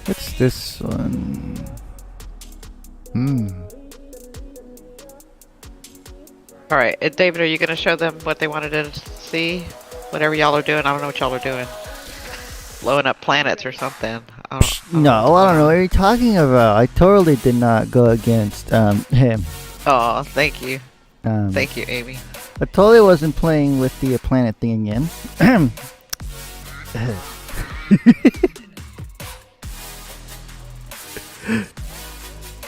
S2: What's this one?
S1: All right, David, are you gonna show them what they wanted to see? Whatever y'all are doing, I don't know what y'all are doing. Blowing up planets or something.
S2: No, I don't know what you're talking about. I totally did not go against him.
S1: Oh, thank you.
S2: Um,
S1: Thank you, Amy.
S2: I totally wasn't playing with the planet thing again.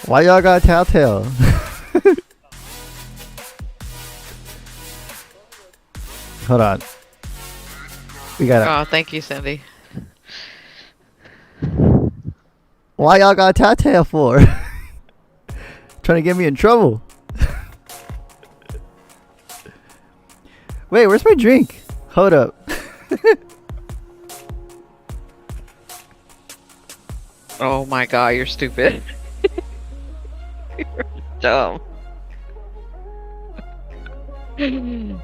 S2: Why y'all got Telltale? Hold on. We gotta.
S1: Oh, thank you, Cindy.
S2: Why y'all got Telltale for? Trying to get me in trouble. Wait, where's my drink? Hold up.
S1: Oh my god, you're stupid. You're dumb.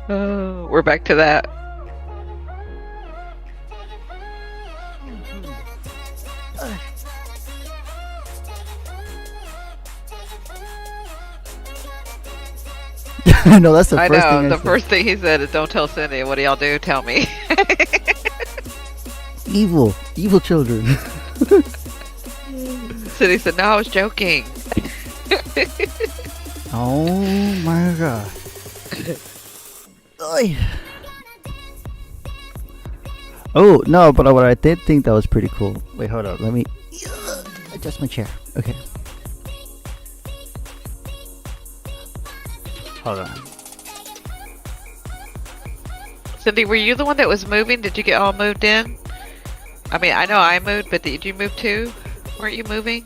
S1: Oh, we're back to that.
S2: No, that's the
S1: I
S2: first
S1: know.
S2: thing I
S1: The
S2: said.
S1: first thing he said is, "Don't tell Cindy." What do y'all do? Tell me.
S2: Evil children.
S1: Cindy said, "No, I was joking."
S2: Oh my god. Oy. Oh no, but what I did think that was pretty cool. Wait, hold up. Let me adjust my chair. Okay. Hold on.
S1: Cindy, were you the one that was moving? Did you get all moved in? I mean, I know I moved, but did you move too? Weren't you moving?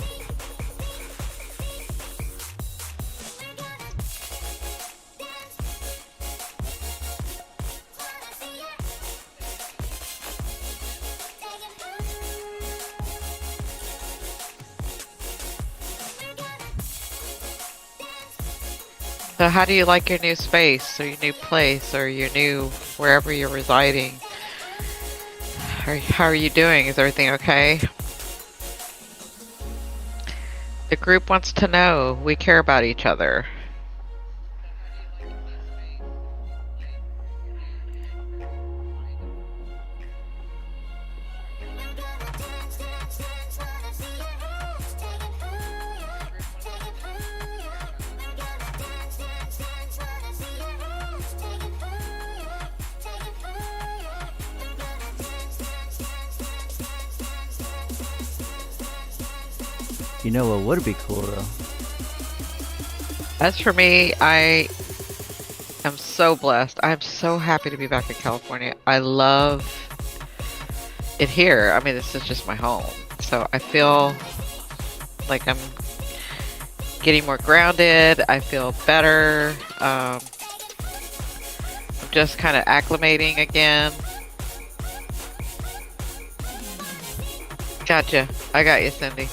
S1: So how do you like your new space or your new place or your new wherever you're residing? How are you doing? Is everything okay? The group wants to know. We care about each other.
S2: You know what would be cool though?
S1: As for me, I am so blessed. I'm so happy to be back in California. I love it here. I mean, this is just my home. So I feel like I'm getting more grounded. I feel better. I'm just kind of acclimating again. Gotcha. I got you, Cindy.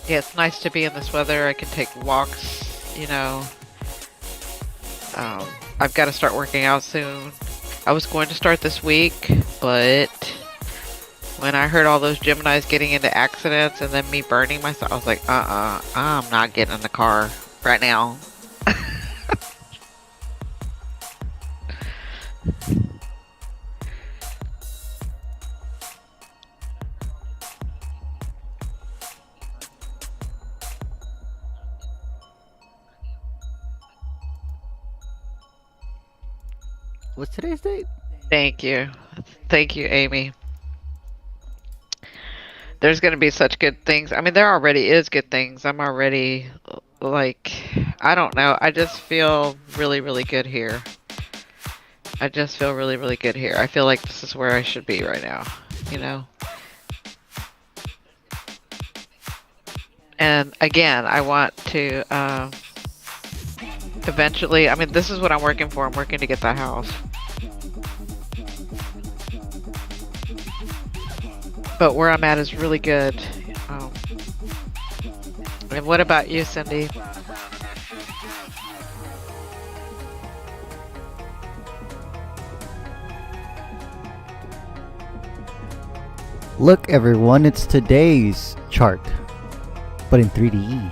S1: Yeah, it's nice to be in this weather. I can take walks, you know. I've got to start working out soon. I was going to start this week, but when I heard all those Geminis getting into accidents and then me burning myself, I was like, I'm not getting in the car right now.
S2: What's today's date?
S1: Thank you. Thank you, Amy. There's going to be such good things. I mean, there already is good things. I'm already, like, I don't know. I just feel really, really good here. I just feel really, really good here. I feel like this is where I should be right now, you know? And again, I want to eventually, I mean, this is what I'm working for. I'm working to get the house. But where I'm at is really good. And what about you, Cindy?
S2: Look, everyone, it's today's chart, but in 3D.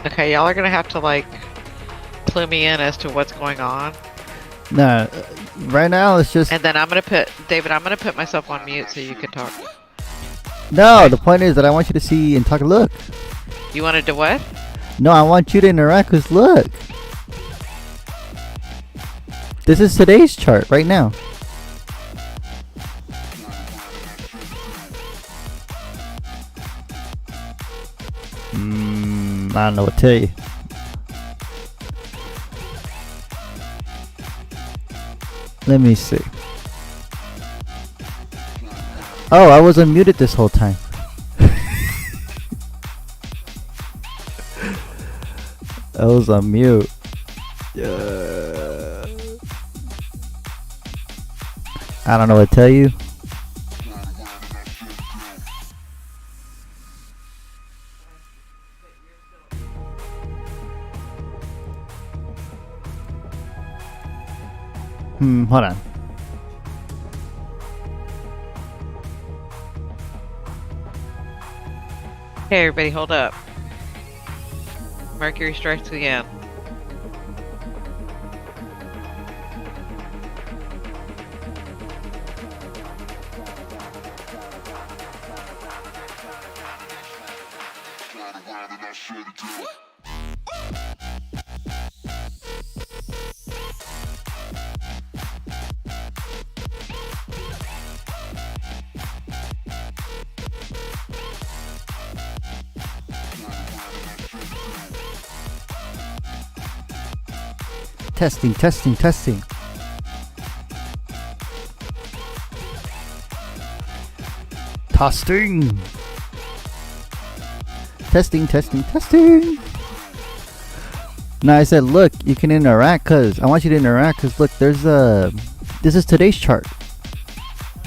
S1: Okay, y'all are gonna have to like clue me in as to what's going on,
S2: Nah, right now it's just
S1: and then I'm gonna put David. I'm gonna put myself on mute so you can talk.
S2: no. The point is that I want you to see and talk. Look,
S1: You wanted to what?
S2: no, I want you to interact. Cause look, this is today's chart right now. I don't know what to tell you. Let me see. Oh, I was unmuted this whole time. I was on mute. I don't know what to tell you. Hold on.
S1: Hey, everybody, hold up. Mercury strikes again.
S2: Testing, testing, testing. Testing. Testing, testing, testing. Now I said, look, you can interact because I want you to interact because look, there's a. This is today's chart.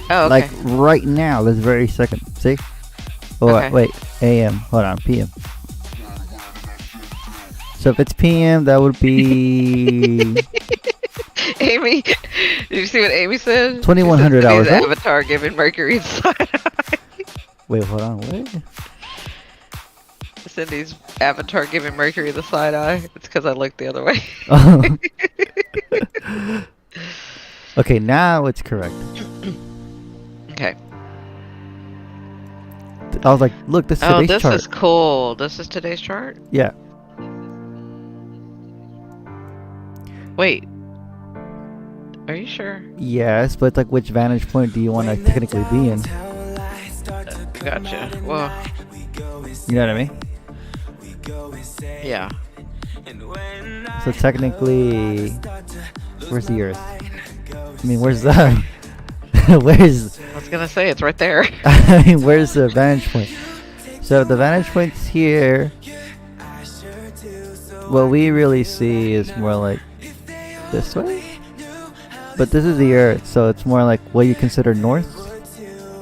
S1: Oh, okay.
S2: Like right now, this very second. See? Oh,
S1: Okay.
S2: wait. AM. Hold on. PM. So if it's PM, that would be
S1: Amy, did you see what Amy said?
S2: 2100
S1: She said,
S2: hours,
S1: "Today's
S2: right?
S1: Avatar giving Mercury side eye."
S2: Wait, hold on. What?
S1: Cindy's Avatar giving Mercury the side eye. It's because I looked the other way.
S2: Oh. Okay, now it's correct.
S1: Okay.
S2: I was like, look, this is
S1: Oh,
S2: today's
S1: this
S2: chart.
S1: is cool. This is today's chart?
S2: Yeah.
S1: Wait. Are you sure?
S2: Yes, but it's like, which vantage point do you want to technically be in?
S1: Gotcha. Well,
S2: You know what I mean?
S1: yeah.
S2: So technically, where's the Earth? I mean, where's the? Where's?
S1: I was gonna say it's right there.
S2: I mean, where's the vantage point? So the vantage point's here. What we really see is more like this way. But this is the Earth, so it's more like what you consider north.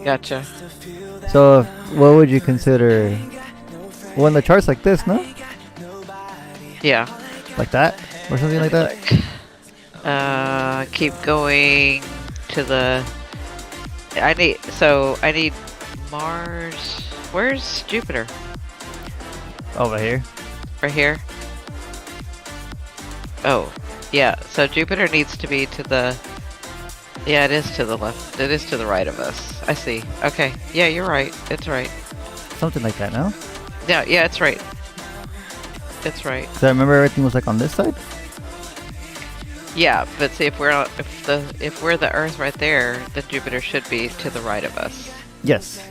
S1: Gotcha.
S2: So what would you consider? Well, in the chart's like this, no?
S1: Yeah.
S2: Like that, or something like that.
S1: Keep going to the. I need Mars. Where's Jupiter?
S2: Over here.
S1: Right here. Oh, yeah. So Jupiter needs to be to the. Yeah, it is to the left. It is to the right of us. I see. Okay. Yeah, you're right. It's right.
S2: Something like that, no?
S1: Yeah, it's right. It's right.
S2: Cause I remember everything was like on this side.
S1: Yeah, but see, if we're the Earth right there, then Jupiter should be to the right of us,
S2: Yes.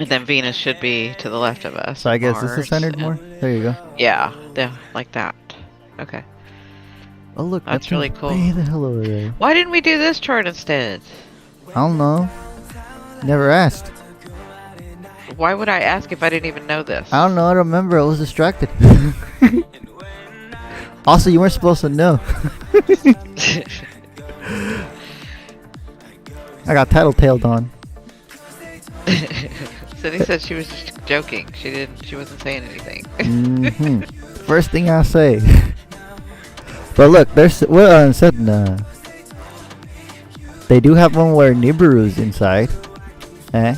S1: and then Venus should be to the left of us.
S2: So I guess this
S1: Mars
S2: is centered
S1: and-
S2: more. There you go.
S1: Yeah, like that. Okay.
S2: Oh look,
S1: That's
S2: Neptune's
S1: really cool.
S2: way the hell over there.
S1: Why didn't we do this chart instead?
S2: I don't know. Never asked.
S1: Why would I ask if I didn't even know this?
S2: I don't know. I don't remember. I was distracted. Also, you weren't supposed to know. I got tailed on.
S1: Cindy said she was just joking. She wasn't saying anything.
S2: Hmm. First thing I say. But look, we're on Sedna. They do have one where Nibiru's inside. Eh?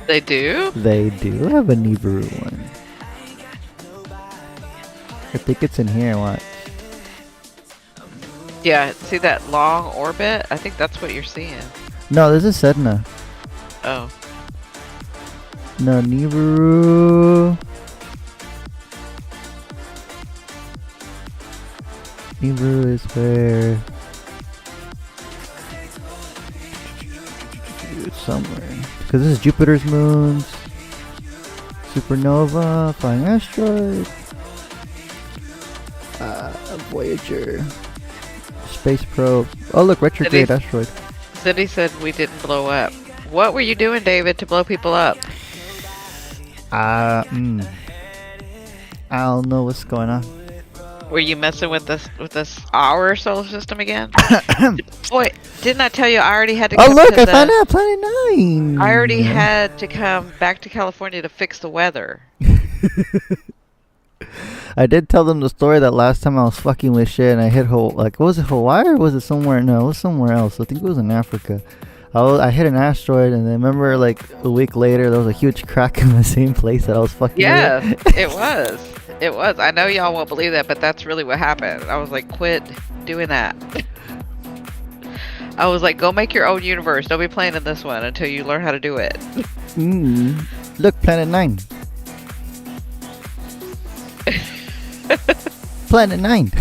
S1: They do?
S2: They do have a Nibiru one. I think it's in here. Watch.
S1: Yeah, see that long orbit? I think that's what you're seeing.
S2: No, this is Sedna.
S1: Oh.
S2: No, Nibiru. Nibiru is where... It's somewhere. Because this is Jupiter's moons. Supernova, flying asteroid. Voyager. Space probe. Oh look, retrograde asteroid.
S1: Cindy said we didn't blow up. What were you doing, David, to blow people up?
S2: I don't know what's going on.
S1: Were you messing with our solar system again? Boy, didn't I tell you I already had to
S2: Oh
S1: come
S2: look,
S1: to
S2: I found out Planet 9!
S1: I already had to come back to California to fix the weather.
S2: I did tell them the story that last time I was fucking with shit and I hit was it Hawaii or was it somewhere? No, it was somewhere else. I think it was in Africa. I hit an asteroid and then remember like a week later there was a huge crack in the same place that I was fucking
S1: Yeah,
S2: with.
S1: it was. It was. I know y'all won't believe that, but that's really what happened. I was like, quit doing that. I was like, go make your own universe. Don't be playing in this one until you learn how to do it.
S2: Look, Planet 9. Planet 9.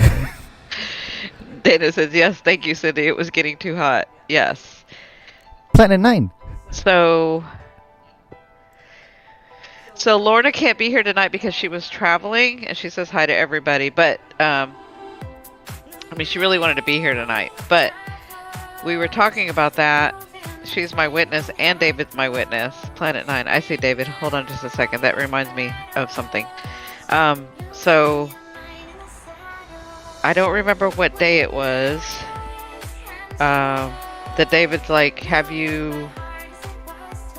S1: Dana says, yes, thank you, Cindy. It was getting too hot. Yes.
S2: Planet 9.
S1: So Lorna can't be here tonight because she was traveling, and she says hi to everybody. But, I mean, she really wanted to be here tonight. But we were talking about that. She's my witness, and David's my witness. Planet 9. I see David. Hold on just a second. That reminds me of something. So I don't remember what day it was. That David's like, have you...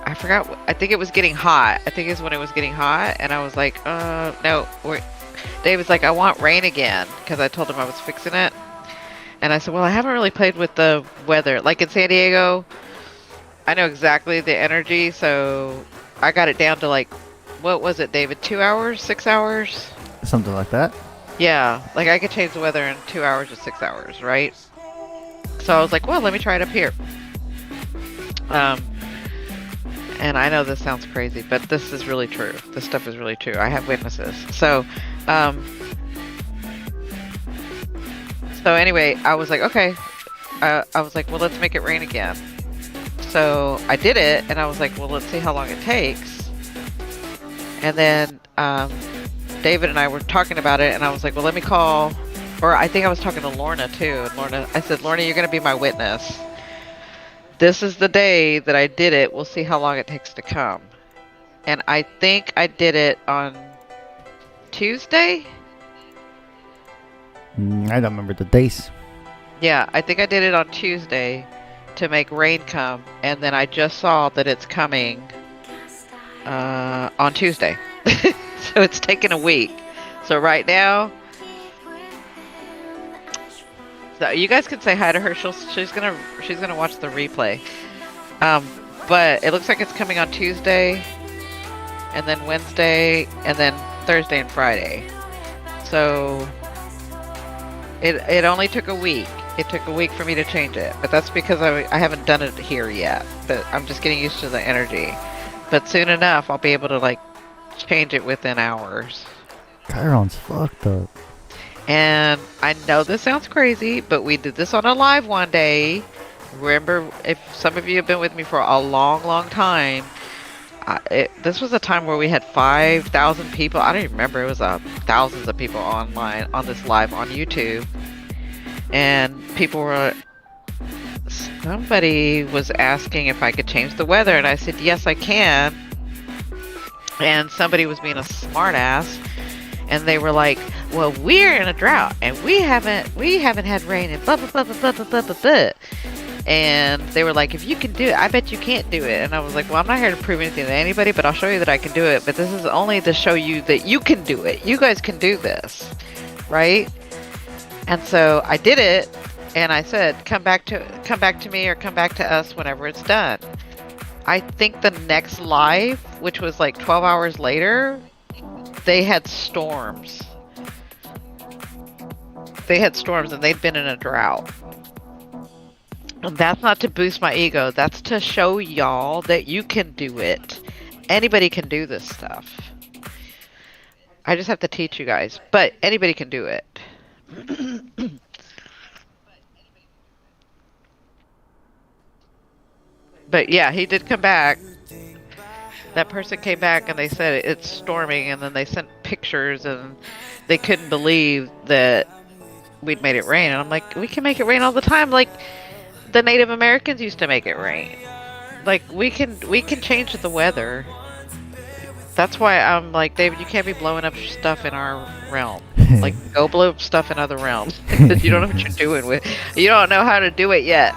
S1: I forgot. I think it was getting hot. I think it's when it was getting hot. And I was like, no. David's like, I want rain again. Because I told him I was fixing it. And I said, well, I haven't really played with the weather. Like in San Diego, I know exactly the energy. So I got it down to like, what was it, David? 2 hours? 6 hours?
S2: Something like that.
S1: Yeah. Like I could change the weather in 2 hours or 6 hours, right? So I was like, well, let me try it up here. And I know this sounds crazy, but this is really true. This stuff is really true. I have witnesses. So anyway, I was like, okay. I was like, well, let's make it rain again. So I did it, and I was like, well, let's see how long it takes. And then David and I were talking about it, and I was like, well, let me call, or I think I was talking to Lorna too. And I said, Lorna, you're going to be my witness. This is the day that I did it. We'll see how long it takes to come. And I think I did it on Tuesday.
S2: I don't remember the days.
S1: Yeah, I think I did it on Tuesday to make rain come. And then I just saw that it's coming on Tuesday. So it's taken a week. So right now, so you guys can say hi to her. She's gonna watch the replay. But it looks like it's coming on Tuesday, and then Wednesday, and then Thursday and Friday. So it only took a week. It took a week for me to change it, but that's because I haven't done it here yet. But I'm just getting used to the energy. But soon enough, I'll be able to like change it within hours.
S2: Chiron's fucked up.
S1: And I know this sounds crazy, but we did this on a live one day. Remember, if some of you have been with me for a long, long time, this was a time where we had 5,000 people. I don't even remember. It was thousands of people online on this live on YouTube. And somebody was asking if I could change the weather. And I said, yes, I can. And somebody was being a smart ass. And they were like, well, we're in a drought and we haven't had rain and blah, blah, blah, blah, blah, blah, blah, blah. And they were like, if you can do it, I bet you can't do it. And I was like, well, I'm not here to prove anything to anybody, but I'll show you that I can do it. But this is only to show you that you can do it. You guys can do this, right? And so I did it, and I said, come back to me or come back to us whenever it's done. I think the next live, which was like 12 hours later, they had storms. They had storms, and they'd been in a drought. And that's not to boost my ego. That's to show y'all that you can do it. Anybody can do this stuff. I just have to teach you guys. But anybody can do it. But yeah, he did come back. That person came back and they said it's storming, and then they sent pictures, and they couldn't believe that we'd made it rain. And I'm like, we can make it rain all the time. Like the Native Americans used to make it rain. Like we can change the weather. That's why I'm like, David, you can't be blowing up stuff in our realm. Like, go blow up stuff in other realms. Because you don't know what you're doing with. You don't know how to do it yet.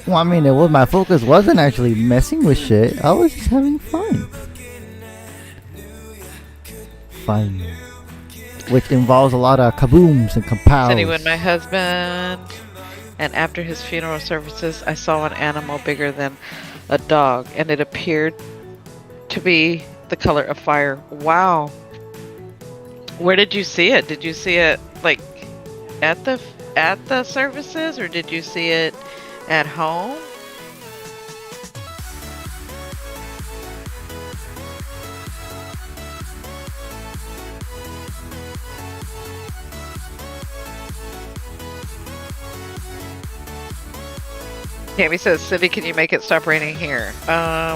S2: Well, I mean, my focus wasn't actually messing with shit. I was just having fun. Fun. Which involves a lot of kabooms and kapows.
S1: Cindy, when my husband, and after his funeral services, I saw an animal bigger than a dog, and it appeared to be the color of fire. Wow. Where did you see it? Did you see it like at the services, or did you see it at home? Tammy says, Cindy, can you make it stop raining here?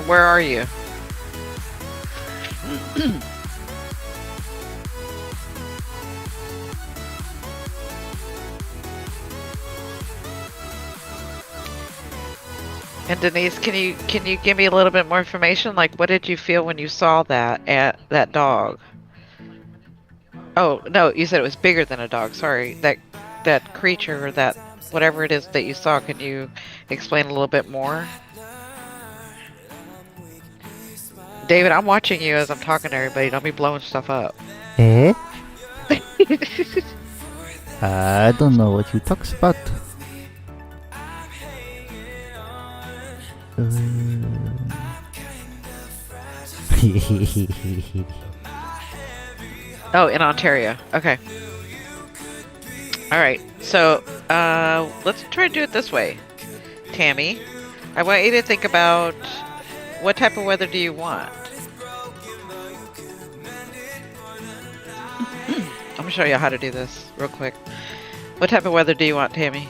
S1: Where are you? And Denise, can you give me a little bit more information? Like, what did you feel when you saw that dog? Oh no, you said it was bigger than a dog. Sorry, that creature, or that whatever it is that you saw. Can you explain a little bit more? David, I'm watching you as I'm talking to everybody. Don't be blowing stuff up.
S2: Eh? I don't know what you talks about.
S1: Oh, in Ontario. Okay. All right. So, let's try to do it this way. Tammy, I want you to think about what type of weather do you want? I'm gonna show you how to do this real quick. What type of weather do you want, Tammy?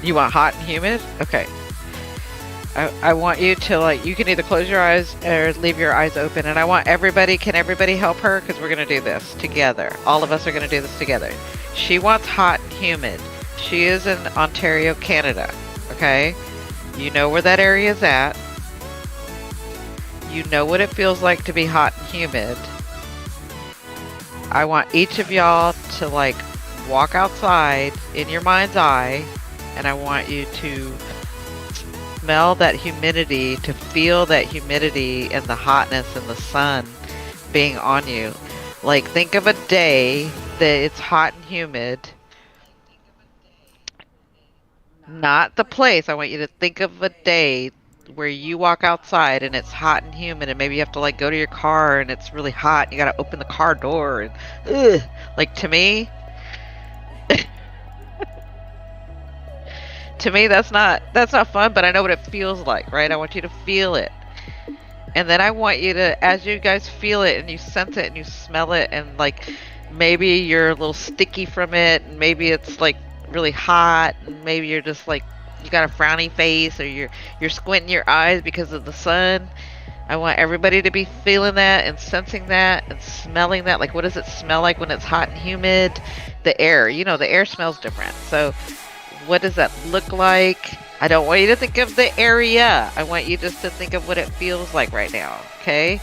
S1: You want hot and humid? Okay. I want you to, like, you can either close your eyes or leave your eyes open. And I want everybody, can everybody help her? Because we're going to do this together. All of us are going to do this together. She wants hot and humid. She is in Ontario, Canada. Okay? You know where that area is at. You know what it feels like to be hot and humid. I want each of y'all to, like, walk outside in your mind's eye. And I want you to smell that humidity, to feel that humidity and the hotness and the sun being on you. Like, think of a day that it's hot and humid. Not the place. I want you to think of a day where you walk outside and it's hot and humid, and maybe you have to, like, go to your car and it's really hot and you gotta open the car door and ugh. Like, to me, that's not fun, but I know what it feels like, right? I want you to feel it. And then I want you to, as you guys feel it and you sense it and you smell it, and, like, maybe you're a little sticky from it, and maybe it's, like, really hot, and maybe you're just, like, you got a frowny face, or you're squinting your eyes because of the sun. I want everybody to be feeling that and sensing that and smelling that. Like, what does it smell like when it's hot and humid? The air, the air smells different. So What does that look like? I don't want you to think of the area. I want you just to think of what it feels like right now, okay?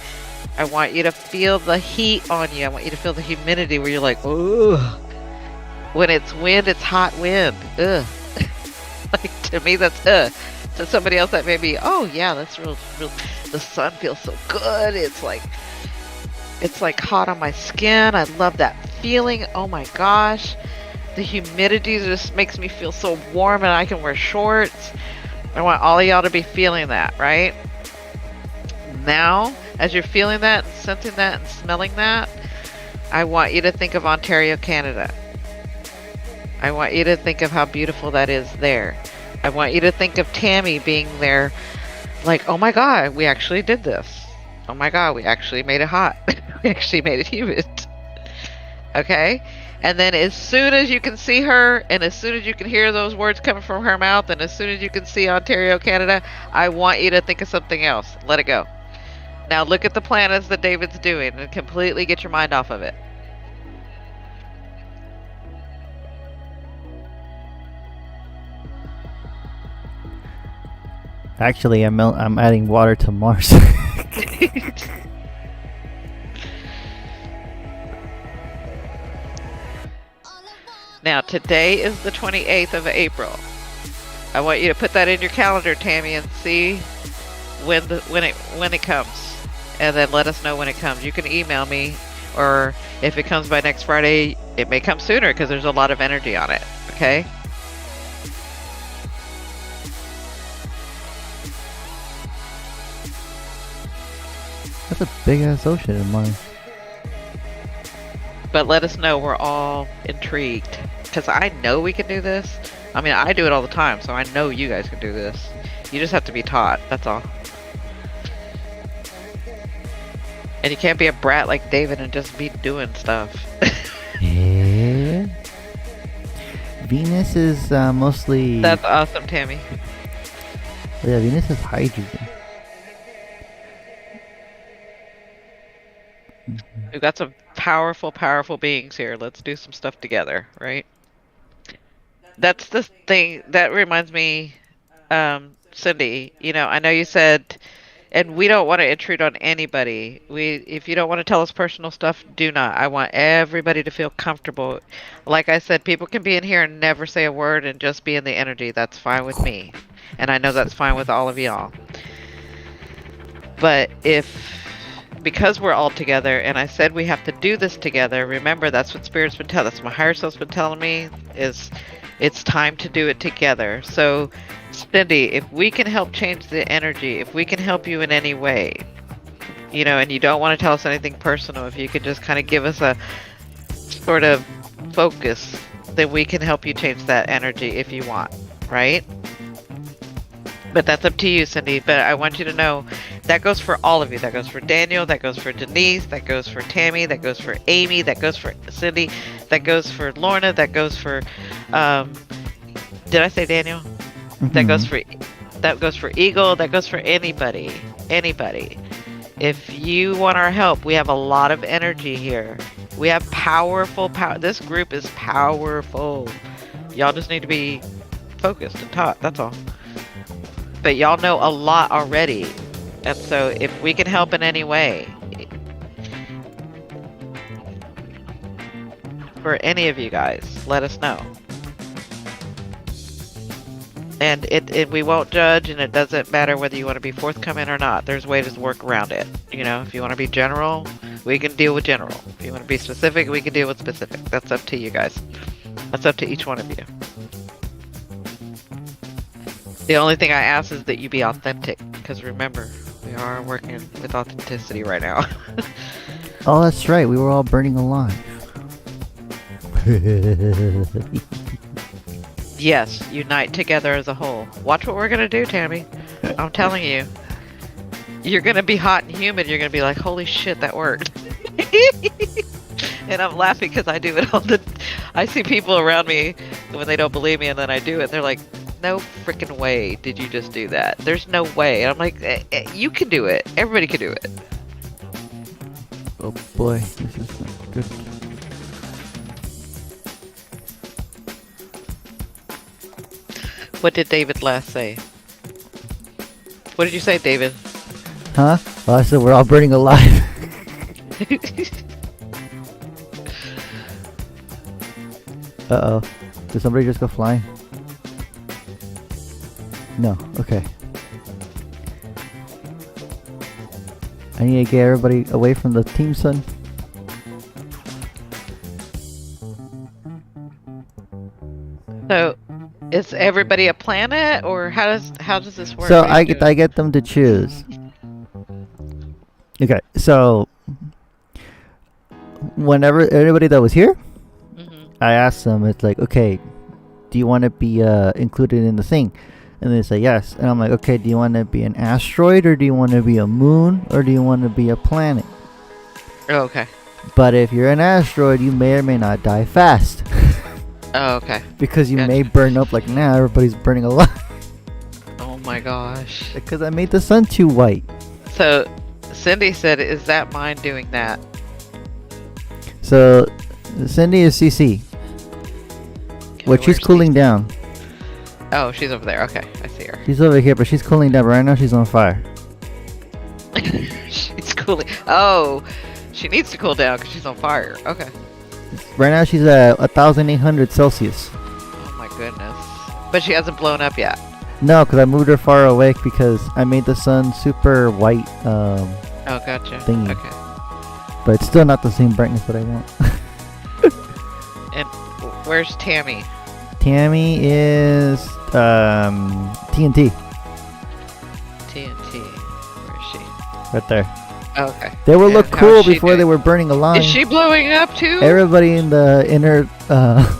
S1: I want you to feel the heat on you. I want you to feel the humidity where you're like, ugh. When it's wind, it's hot wind. Ugh. Like, to me, that's ugh. To somebody else, that may be, oh yeah, that's real. The sun feels so good. It's like hot on my skin. I love that feeling. Oh my gosh. The humidity just makes me feel so warm and I can wear shorts. I want all of y'all to be feeling that, right? Now, as you're feeling that, and sensing that, and smelling that, I want you to think of Ontario, Canada. I want you to think of how beautiful that is there. I want you to think of Tammy being there, like, oh my God, we actually did this. Oh my God, we actually made it hot. We actually made it humid. Okay? And then as soon as you can see her, and as soon as you can hear those words coming from her mouth, and as soon as you can see Ontario, Canada, I want you to think of something else. Let it go. Now look at the planets that David's doing and completely get your mind off of it.
S2: Actually, I'm adding water to Mars.
S1: Now today is the 28th of April. I want you to put that in your calendar, Tammy, and see when it comes, and then let us know when it comes. You can email me, or if it comes by next Friday, it may come sooner because there's a lot of energy on it. Okay.
S2: That's a big ass ocean in Mars.
S1: But let us know. We're all intrigued because I know we can do this. I mean, I do it all the time, so I know you guys can do this. You just have to be taught. That's all. And you can't be a brat like David and just be doing stuff.
S2: Yeah. Venus is mostly.
S1: That's awesome, Tammy.
S2: Yeah, Venus is hydrogen.
S1: We've got some powerful, powerful beings here. Let's do some stuff together, right? That's the thing that reminds me, Cindy. You know, I know you said, and we don't want to intrude on anybody. If you don't want to tell us personal stuff, do not. I want everybody to feel comfortable. Like I said, people can be in here and never say a word and just be in the energy. That's fine with me, and I know that's fine with all of y'all. But because we're all together, and I said we have to do this together, remember, that's what Spirit's been telling us. My higher self's been telling me is it's time to do it together. So, Cindy, if we can help change the energy, if we can help you in any way, you know, and you don't want to tell us anything personal, if you could just kind of give us a sort of focus, then we can help you change that energy if you want, right? But that's up to you, Cindy. But I want you to know that goes for all of you. That goes for Daniel. That goes for Denise. That goes for Tammy. That goes for Amy. That goes for Cindy. That goes for Lorna. That goes for, did I say Daniel?
S2: Mm-hmm.
S1: That goes for Eagle. That goes for anybody. Anybody. If you want our help, we have a lot of energy here. We have powerful power. This group is powerful. Y'all just need to be focused and taught. That's all. But y'all know a lot already. And so if we can help in any way, for any of you guys, let us know. And we won't judge, and it doesn't matter whether you want to be forthcoming or not. There's ways to work around it. You know, if you want to be general, we can deal with general. If you want to be specific, we can deal with specific. That's up to you guys. That's up to each one of you. The only thing I ask is that you be authentic, because remember, we are working with authenticity right now.
S2: Oh, that's right. We were all burning alive.
S1: Yes, unite together as a whole. Watch what we're going to do, Tammy. I'm telling you. You're going to be hot and humid. You're going to be like, holy shit, that worked. And I'm laughing because I do it I see people around me when they don't believe me, and then I do it. They're like, no freaking way did you just do that. There's no way. And I'm like, you can do it. Everybody can do it.
S2: Oh boy, this is not good.
S1: What did David last say? What did you say, David?
S2: Huh? Well, I said we're all burning alive. Uh-oh. Did somebody just go flying? No. Okay. I need to get everybody away from the team, son.
S1: So, is everybody a planet, or how does this work?
S2: So
S1: What are you
S2: I get them to choose. Okay. So whenever anybody that was here,
S1: doing?
S2: I asked them. It's like, okay, do you want to be included in the thing? And they say yes. And I'm like, okay, do you want to be an asteroid, or do you want to be a moon, or do you want to be a planet?
S1: Oh, okay.
S2: But if you're an asteroid, you may or may not die fast.
S1: Oh, okay.
S2: Because you
S1: Gotcha.
S2: may burn up like now. Everybody's burning alive.
S1: Oh my gosh.
S2: Because I made the sun too white.
S1: So, Cindy said, "Is that mine doing that?"
S2: So, Cindy is CC.
S1: Okay,
S2: But she's
S1: where's
S2: cooling down.
S1: Oh, she's over there. Okay, I see her.
S2: She's over here, but she's cooling down. But right now, she's on fire.
S1: She's cooling. Oh, she needs to cool down because she's on fire. Okay.
S2: Right now, she's at 1,800 Celsius.
S1: Oh my goodness. But she hasn't blown up yet.
S2: No, because I moved her far away because I made the sun super white.
S1: Oh, gotcha.
S2: Thingy.
S1: Okay.
S2: But it's still not the same brightness that I want.
S1: And where's Tammy?
S2: Tammy is TNT
S1: TNT. Where is she?
S2: right there.
S1: Oh, okay.
S2: They would
S1: And
S2: look
S1: how
S2: cool
S1: is she
S2: before they
S1: doing?
S2: were burning alive.
S1: Is she blowing up too?
S2: Everybody in the inner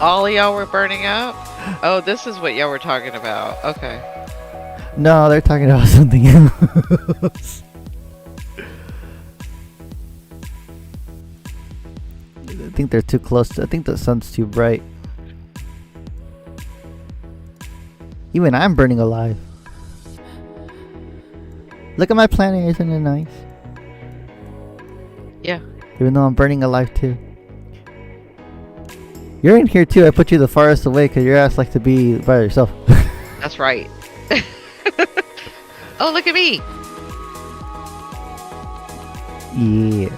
S1: All of y'all were burning up? Oh, this is what y'all were talking about. Okay.
S2: no, they're talking about something else. I think they're too close to, I think the sun's too bright. Even I'm burning alive. Look at my planet, isn't it nice?
S1: Yeah.
S2: Even though I'm burning alive too. You're in here too. I put you the farthest away because your ass likes to be by yourself.
S1: That's right. Oh, look at me.
S2: Yeah.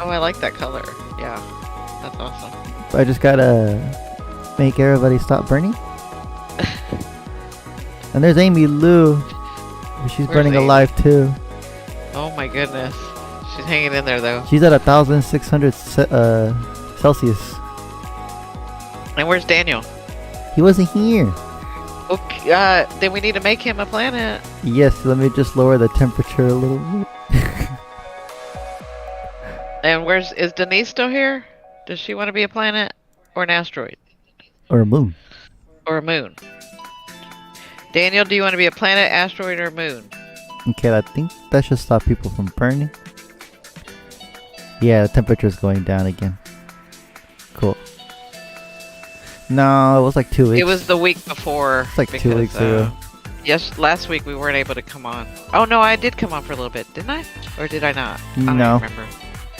S1: Oh, I like that color. Yeah. That's awesome.
S2: I just gotta make everybody stop burning. And there's Amy Lou. She's
S1: Where's
S2: burning
S1: Amy?
S2: alive too.
S1: Oh my goodness. She's hanging in there though.
S2: She's at 1,600 Celsius.
S1: And where's Daniel?
S2: He wasn't here.
S1: Okay, then we need to make him a planet.
S2: Yes, let me just lower the temperature a little bit.
S1: And is Denise still here? Does she want to be a planet or an asteroid
S2: Or a moon.
S1: or a moon? Daniel, do you want to be a planet, asteroid, or moon?
S2: Okay, I think that should stop people from burning. Yeah, the temperature's going down again. Cool. No, it was like 2 weeks.
S1: It was the week before.
S2: It's like 2 weeks ago.
S1: Yes, last week we weren't able to come on. Oh no, I did come on for a little bit, didn't I? Or did I not? I don't
S2: No.
S1: remember.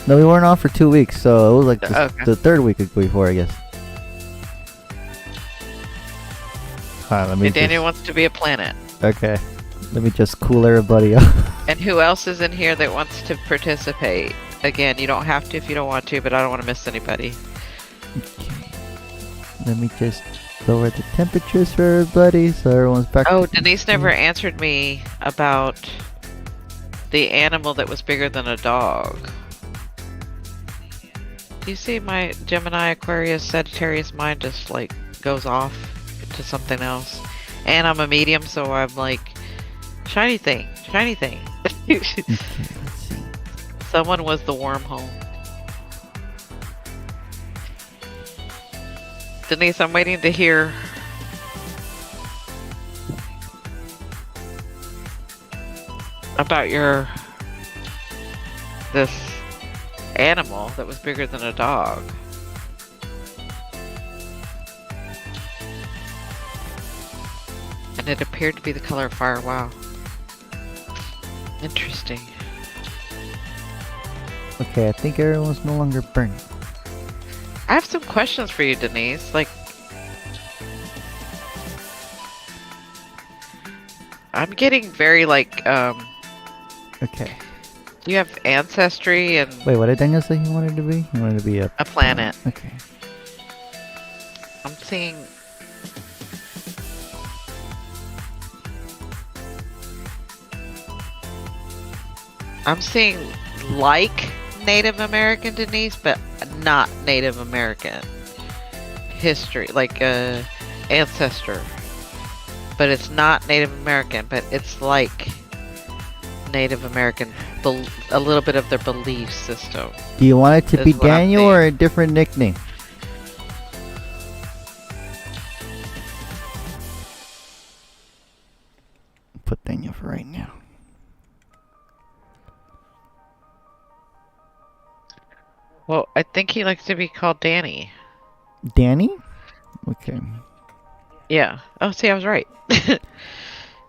S2: No, we weren't on for 2 weeks, so it was like
S1: Okay.
S2: the third week before, I guess. Alright, let me
S1: And Daniel wants to be a planet.
S2: Okay. Let me just cool everybody off.
S1: And who else is in here that wants to participate? Again, you don't have to if you don't want to, but I don't want to miss anybody.
S2: Let me just lower the temperatures for everybody so everyone's back.
S1: Oh,
S2: to-
S1: Denise never answered me about the animal that was bigger than a dog. Do you see my Gemini, Aquarius, Sagittarius mind just like goes off to something else? And I'm a medium, so I'm like, shiny thing, shiny thing.
S2: Okay, let's see.
S1: Someone was the wormhole. Denise, I'm waiting to hear. About this animal that was bigger than a dog. And it appeared to be the color of fire. Wow. Interesting.
S2: Okay, I think everyone's no longer burning.
S1: I have some questions for you, Denise. Like, I'm getting very like
S2: Okay.
S1: do you have ancestry and
S2: Wait, what did Daniel say he wanted to be? He wanted to be a
S1: planet?
S2: Okay.
S1: I'm seeing like Native American Denise, but not Native American history, like ancestor. But it's not Native American, but it's like Native American, a little bit of their belief system.
S2: Do you want it to
S1: Is
S2: be
S1: what I'm
S2: Daniel or a different nickname? Put Daniel for right now.
S1: Well, I think he likes to be called Danny.
S2: Danny? Okay.
S1: Yeah. Oh, see, I was right.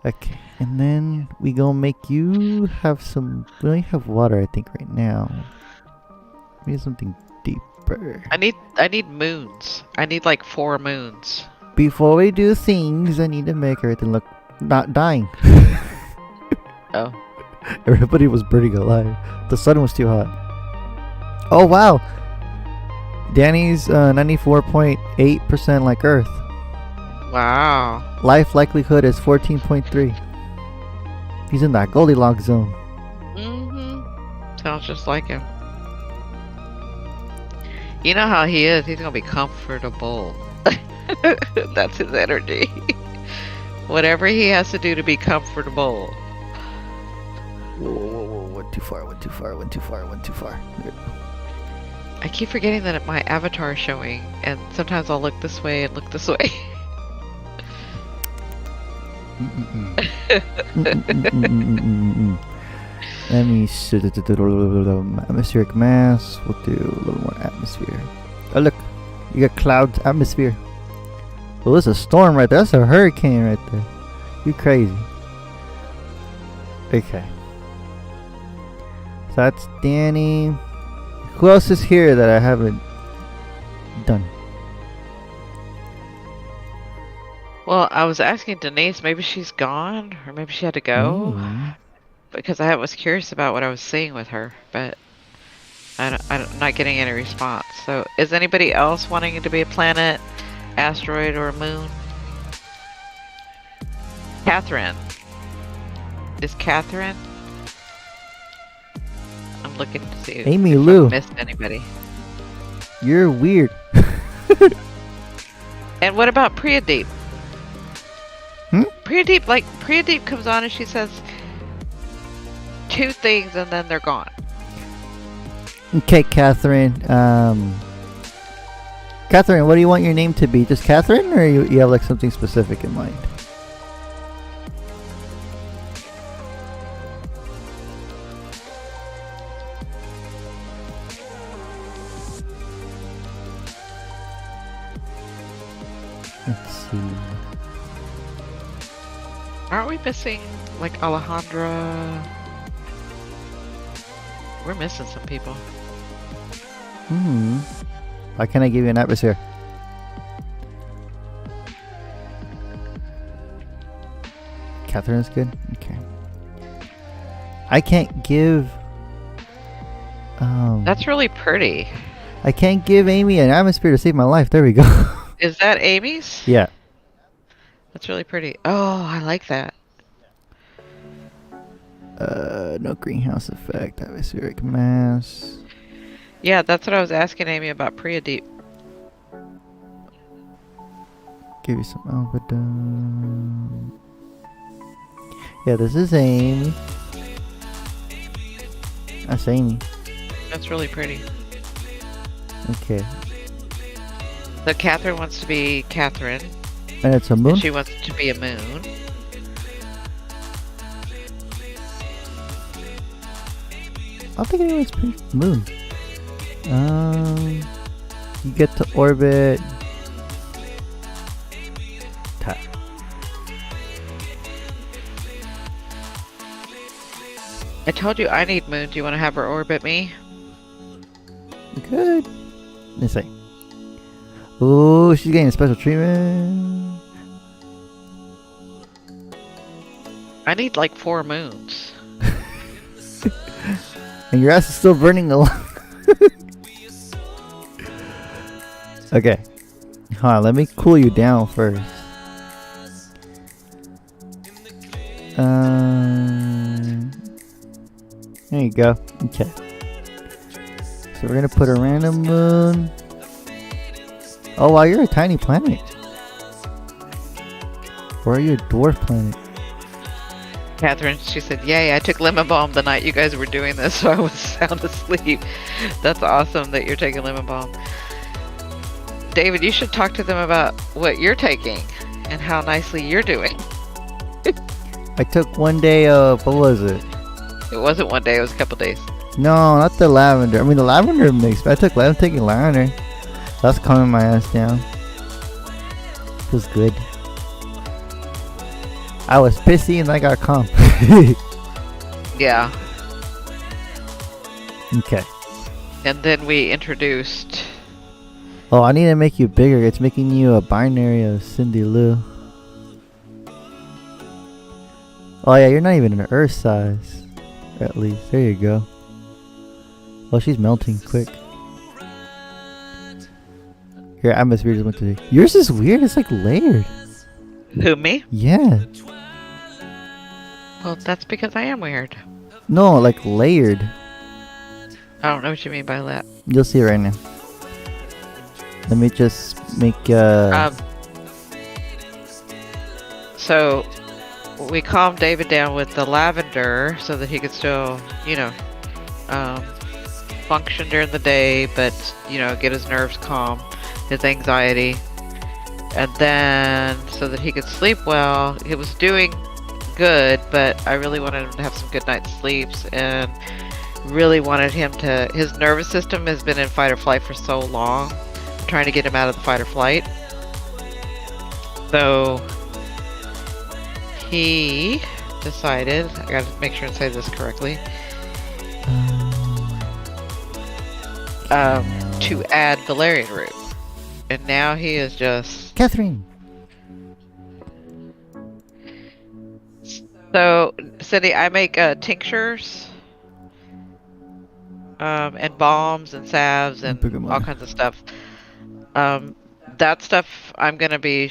S2: Okay. And then we gonna make you have some. We only have water, I think, right now. We need something deeper.
S1: I need moons. I need like 4 moons.
S2: Before we do things, I need to make everything look not dying.
S1: Oh.
S2: Everybody was burning alive. The sun was too hot. Oh wow! Danny's 94.8% like Earth.
S1: Wow.
S2: Life likelihood is 14.3. He's in that Goldilocks zone.
S1: Sounds just like him. You know how he is. He's gonna be comfortable. That's his energy. Whatever he has to do to be comfortable.
S2: Whoa, whoa, whoa, whoa. Went too far, went too far, went too far, went too far.
S1: I keep forgetting that my avatar is showing, and sometimes I'll look this way and look this way.
S2: Let me see. Atmospheric mass. We'll do a little more atmosphere. Oh, look. You got clouds, atmosphere. Well, there's a storm right there. That's a hurricane right there. You crazy. Okay. So that's Danny. Who else is here that I haven't done?
S1: Well, I was asking Denise, maybe she's gone, or maybe she had to go,
S2: Ooh.
S1: because I was curious about what I was seeing with her, but I'm not getting any response. So, is anybody else wanting it to be a planet, asteroid, or a moon? Catherine. Is Catherine? I'm looking to see
S2: Amy
S1: if
S2: Lou.
S1: I missed anybody.
S2: You're weird.
S1: And what about Priyadeep?
S2: Hmm?
S1: Priyadeep comes on and she says 2 things and then they're gone.
S2: Okay, Catherine. Catherine, what do you want your name to be? Just Catherine, or you have like something specific in mind? Let's see.
S1: Aren't we missing like Alejandra? We're missing some people.
S2: Why can't I give you an atmosphere? Catherine's good? Okay. I can't give...
S1: That's really pretty.
S2: I can't give Amy an atmosphere to save my life. There we go.
S1: Is that Amy's?
S2: Yeah.
S1: That's really pretty. Oh, I like that.
S2: No greenhouse effect. Atmospheric mass.
S1: Yeah, that's what I was asking Amy about Priyadeep.
S2: Give you some albedo. Yeah, this is Amy. That's Amy.
S1: That's really pretty.
S2: Okay.
S1: So Catherine wants to be Catherine.
S2: And it's a moon?
S1: And she wants to be a moon.
S2: I don't think anyone's picked moon. You get to orbit. Ta.
S1: I told you I need moon. Do you want to have her orbit me?
S2: Good. Let's see. Ooh, she's getting special treatment.
S1: I need like 4 moons.
S2: And your ass is still burning along. Okay. Hold on, let me cool you down first. There you go. Okay. So we're gonna put a random moon. Oh wow, you're a tiny planet. Or are you a dwarf planet?
S1: Catherine, she said, "Yay! I took lemon balm the night you guys were doing this, so I was sound asleep." That's awesome that you're taking lemon balm. David, you should talk to them about what you're taking and how nicely you're doing.
S2: I took one day of, what was it?
S1: It wasn't one day; it was a couple days.
S2: No, not the lavender. I mean, the lavender mix. But I'm taking lavender. That's calming my ass down. Feels good. I was pissy and I got calm.
S1: Yeah.
S2: Okay.
S1: And then we introduced.
S2: Oh, I need to make you bigger. It's making you a binary of Cindy Lou. Oh yeah, you're not even an Earth size. Or at least. There you go. Oh, she's melting quick. Your atmosphere just went to... Yours is weird. It's like layered.
S1: Who, me?
S2: Yeah.
S1: Well, that's because I am weird.
S2: No, like layered.
S1: I don't know what you mean by that.
S2: You'll see it right now. Let me just make
S1: So we calmed David down with the lavender so that he could still, function during the day, but get his nerves calm, his anxiety, and then so that he could sleep well. He was doing good, but I really wanted him to have some good night's sleeps, and really wanted him to. His nervous system has been in fight or flight for so long. I'm trying to get him out of the fight or flight. So he decided. I gotta make sure and say this correctly. To add valerian root, and now he is just
S2: Catherine.
S1: So, Cindy, I make tinctures, and balms and salves and all kinds of stuff. That stuff I'm gonna be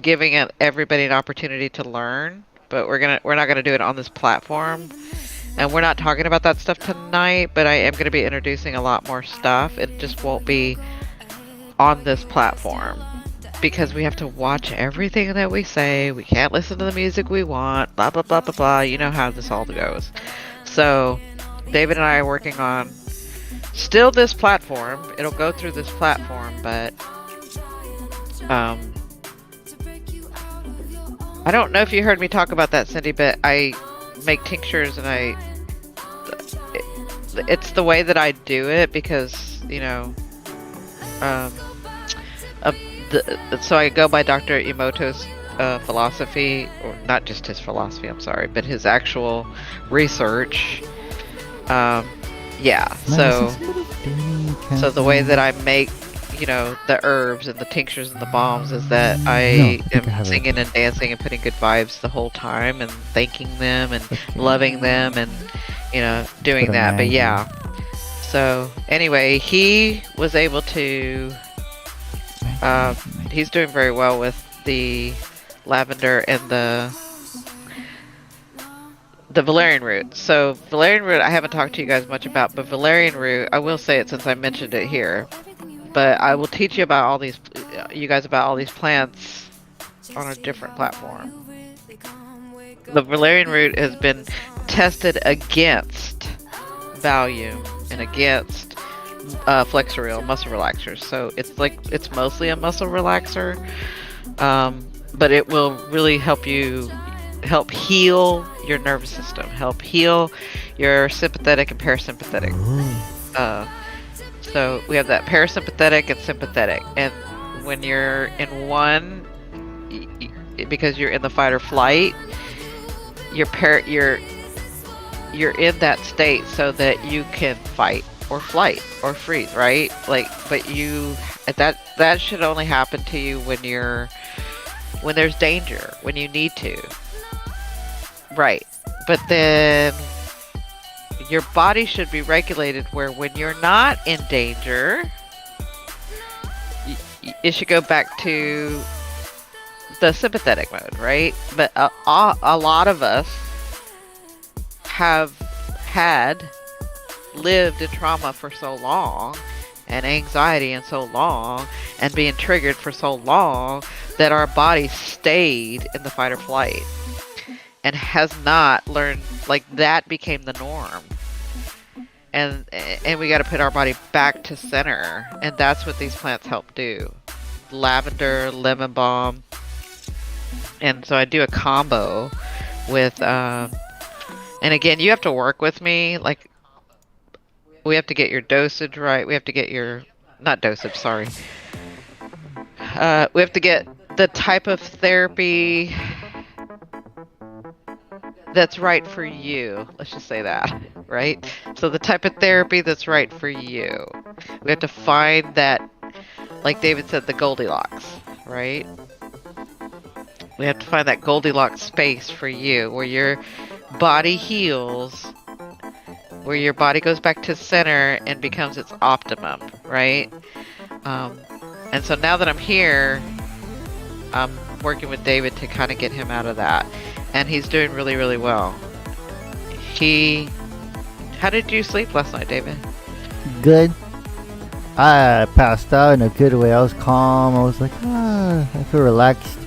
S1: giving everybody an opportunity to learn, but we're not gonna do it on this platform. And we're not talking about that stuff tonight, but I am going to be introducing a lot more stuff. It just won't be on this platform because we have to watch everything that we say. We can't listen to the music we want, blah, blah, blah, blah, blah. You know how this all goes. So David and I are working on still this platform. It'll go through this platform, but I don't know if you heard me talk about that, Cindy, but I make tinctures, and it's the way that I do it because so I go by Dr. Emoto's philosophy, or not just his philosophy, I'm sorry, but his actual research. So the way that I make the herbs and the tinctures and the balms is that I am singing and dancing and putting good vibes the whole time and thanking them and loving them and doing that. But yeah, so anyway, he was able to he's doing very well with the lavender and the valerian root. So valerian root I haven't talked to you guys much about, but valerian root, I will say it since I mentioned it here. But I will teach you about all these plants on a different platform. The valerian root has been tested against Valium and against Flexeril, muscle relaxers. So it's mostly a muscle relaxer, but it will really help heal your nervous system, help heal your sympathetic and parasympathetic. So we have that parasympathetic and sympathetic, and when you're in one, because you're in the fight or flight, you're in that state so that you can fight or flight or freeze, right? But that should only happen to you when there's danger, when you need to. Right. But then your body should be regulated where when you're not in danger, it should go back to the sympathetic mode, right? But a lot of us have lived in trauma for so long, and anxiety and so long, and being triggered for so long, that our body stayed in the fight or flight and has not learned, like, that became the norm. And we got to put our body back to center, and that's what these plants help do. Lavender, lemon balm, and so I do a combo with and again, you have to work with me. Like, we have to get your dosage right. We have to get your, not dosage, sorry. We have to get the type of therapy that's right for you. Let's just say that, right? So the type of therapy that's right for you. We have to find that, like David said, the Goldilocks, right? We have to find that Goldilocks space for you, where your body heals, where your body goes back to center and becomes its optimum, right? And so now that I'm here, I'm working with David to kind of get him out of that. And he's doing really, really well. How did you sleep last night, David?
S2: Good. I passed out in a good way. I was calm. I was like, I feel relaxed.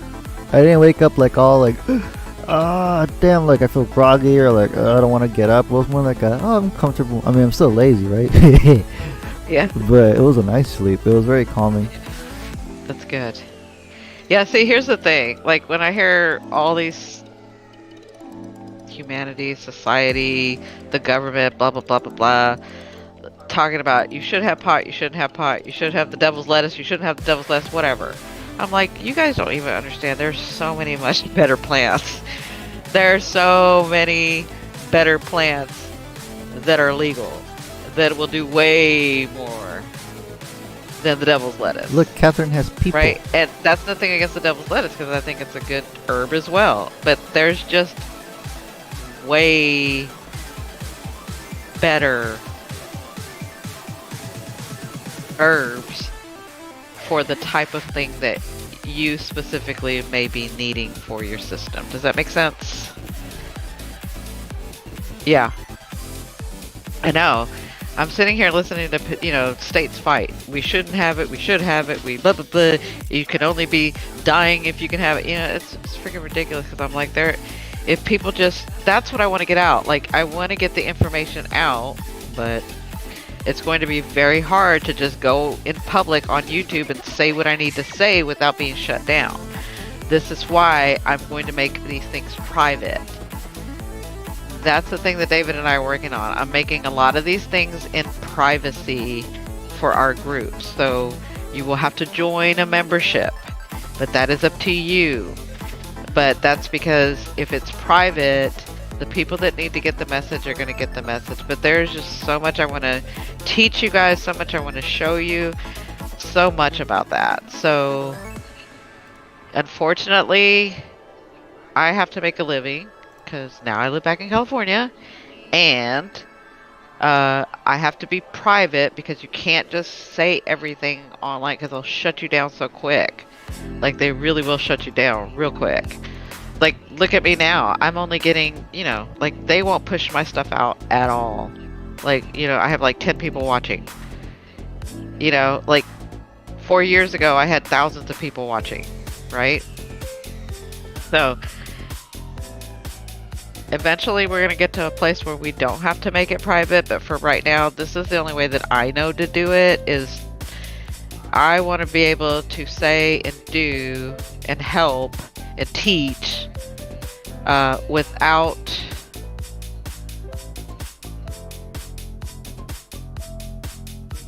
S2: I didn't wake up like all like, damn, like I feel groggy or like I don't want to get up. It was more like I'm comfortable. I mean, I'm still lazy, right?
S1: Yeah.
S2: But it was a nice sleep. It was very calming.
S1: That's good. Yeah, see, here's the thing. Like, when I hear all these humanity, society, the government, blah, blah, blah, blah, blah, talking about you should have pot, you shouldn't have pot, you should have the devil's lettuce, you shouldn't have the devil's lettuce, whatever. I'm like, you guys don't even understand. There's so many much better plants. There's so many better plants that are legal that will do way more than the devil's lettuce.
S2: Look, Catherine has people.
S1: Right, and that's nothing against the devil's lettuce, because I think it's a good herb as well. But there's just way better herbs for the type of thing that you specifically may be needing for your system. Does that make sense? Yeah. I know. I'm sitting here listening to, states fight. We shouldn't have it. We should have it. We blah, blah, blah. You can only be dying if you can have it. It's freaking ridiculous, because I'm like, if people just, that's what I want to get out. Like, I want to get the information out, but it's going to be very hard to just go in public on YouTube and say what I need to say without being shut down. This is why I'm going to make these things private. That's the thing that David and I are working on. I'm making a lot of these things in privacy for our group. So you will have to join a membership, but that is up to you. But that's because if it's private, the people that need to get the message are going to get the message. But there's just so much I want to teach you guys, so much I want to show you, so much about that. So unfortunately, I have to make a living, because now I live back in California, and I have to be private, because you can't just say everything online, because they'll shut you down so quick. Like, they really will shut you down real quick. Like, look at me now. I'm only getting, like, they won't push my stuff out at all. Like, I have like 10 people watching. Like 4 years ago, I had thousands of people watching, right? So eventually we're going to get to a place where we don't have to make it private, but for right now, this is the only way that I know to do it. Is I want to be able to say and do and help and teach without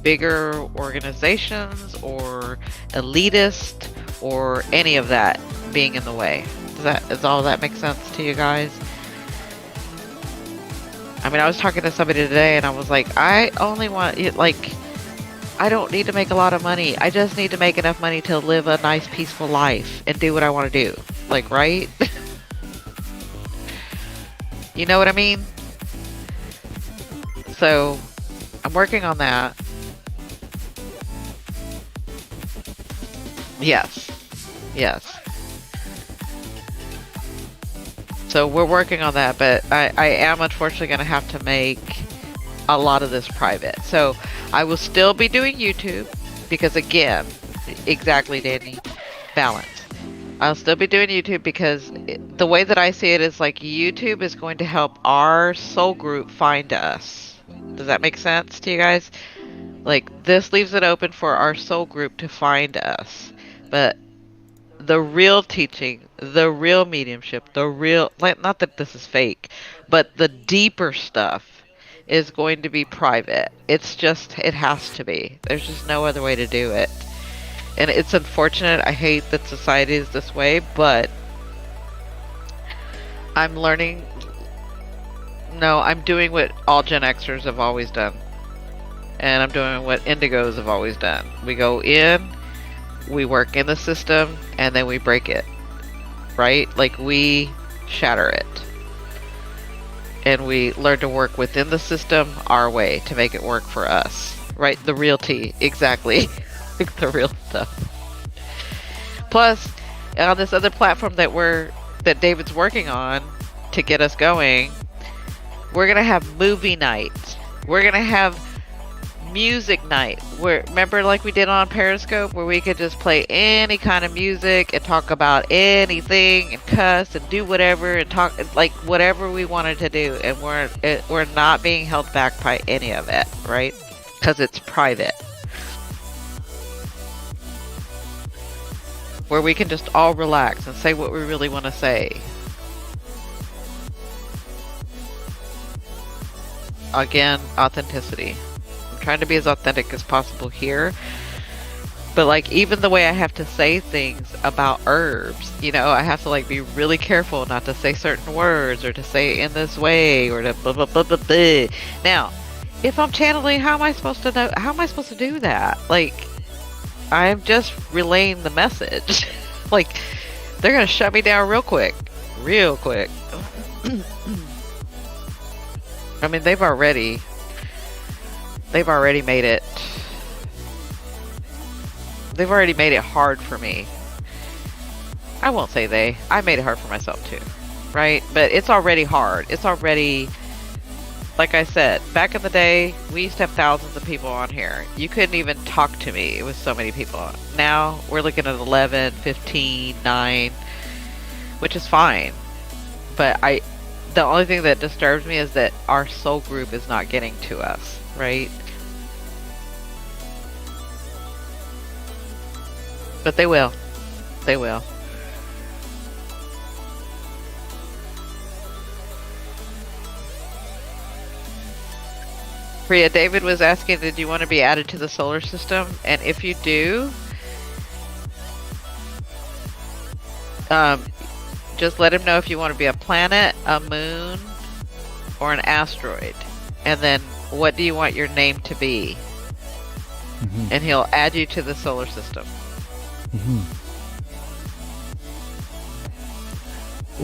S1: bigger organizations or elitist or any of that being in the way. Does all that make sense to you guys? I mean, I was talking to somebody today and I was like, I only want it, like, I don't need to make a lot of money. I just need to make enough money to live a nice, peaceful life and do what I want to do. Like, right? You know what I mean? So I'm working on that. Yes. Yes. So we're working on that, but I am unfortunately going to have to make a lot of this private. So I will still be doing YouTube because, again, exactly, Danny, balance. I'll still be doing YouTube because the way that I see it is like YouTube is going to help our soul group find us. Does that make sense to you guys? Like, this leaves it open for our soul group to find us. But the real teaching, the real mediumship, the real, like, not that this is fake, but the deeper stuff is going to be private. It's just, it has to be. There's just no other way to do it. And it's unfortunate. I hate that society is this way, but I'm learning. No, I'm doing what all Gen Xers have always done. And I'm doing what Indigos have always done. We go in, we work in the system, and then we break it. Right? Like, we shatter it. And we learn to work within the system our way to make it work for us. Right? The real tea. Exactly. Like the real stuff. Plus, on this other platform that David's working on to get us going, we're gonna have movie night. We're gonna have music night. Remember, like we did on Periscope, where we could just play any kind of music and talk about anything and cuss and do whatever and talk like whatever we wanted to do, and we're not being held back by any of it, right? Because it's private. Where we can just all relax and say what we really want to say. Again, authenticity. I'm trying to be as authentic as possible here. But like, even the way I have to say things about herbs, you know, I have to like be really careful not to say certain words or to say it in this way or to blah blah blah blah blah. Now, if I'm channeling, how am I supposed to know? How am I supposed to do that? Like, I'm just relaying the message. Like, they're gonna shut me down real quick. Real quick. I mean, they've already made it. They've already made it hard for me. I won't say I made it hard for myself too. Right? But it's already hard. It's already, like I said, back in the day, we used to have thousands of people on here. You couldn't even talk to me with so many people on. Now, we're looking at 11, 15, 9, which is fine. But the only thing that disturbs me is that our soul group is not getting to us, right? But they will. They will. Priya, David was asking, did you want to be added to the solar system? And if you do, just let him know if you want to be a planet, a moon, or an asteroid. And then what do you want your name to be? Mm-hmm. And he'll add you to the solar system.
S2: Mm-hmm.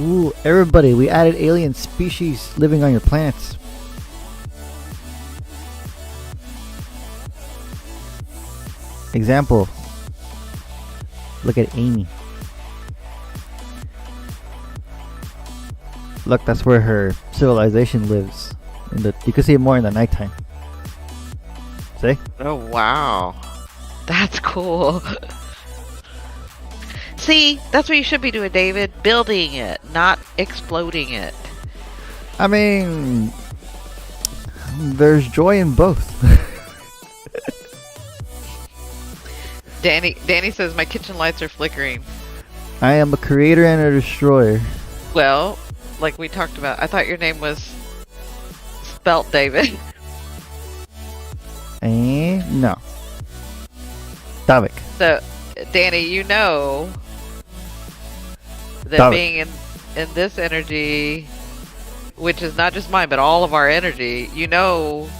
S2: Ooh, everybody, we added alien species living on your planets. Example. Look at Amy. Look, that's where her civilization lives. You can see it more in the nighttime. See?
S1: Oh, wow. That's cool. See, that's what you should be doing, David. Building it, not exploding it.
S2: I mean, there's joy in both.
S1: Danny says my kitchen lights are flickering.
S2: I am a creator and a destroyer.
S1: Well, like we talked about, I thought your name was spelt David.
S2: No. Davik.
S1: So, Danny, you know that
S2: Davik.
S1: being in this energy, which is not just mine, but all of our energy, you know,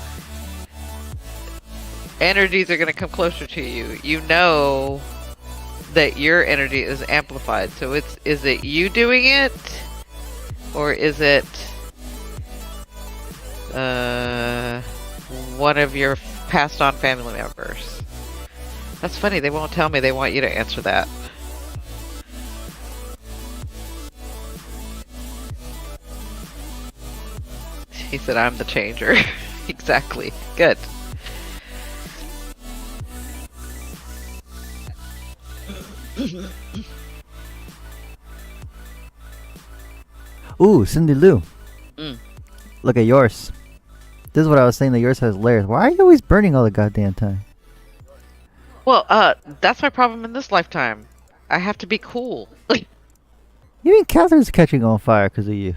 S1: energies are going to come closer to you. You know that your energy is amplified. So is it you doing it? Or is it One of your passed on family members. That's funny. They won't tell me. They want you to answer that. He said, I'm the changer. Exactly. Good.
S2: Ooh, Cindy Lou.
S1: Mm.
S2: Look at yours. This is what I was saying, that yours has layers. Why are you always burning all the goddamn time?
S1: Well, that's my problem in this lifetime. I have to be cool.
S2: You mean Catherine's catching on fire because of you?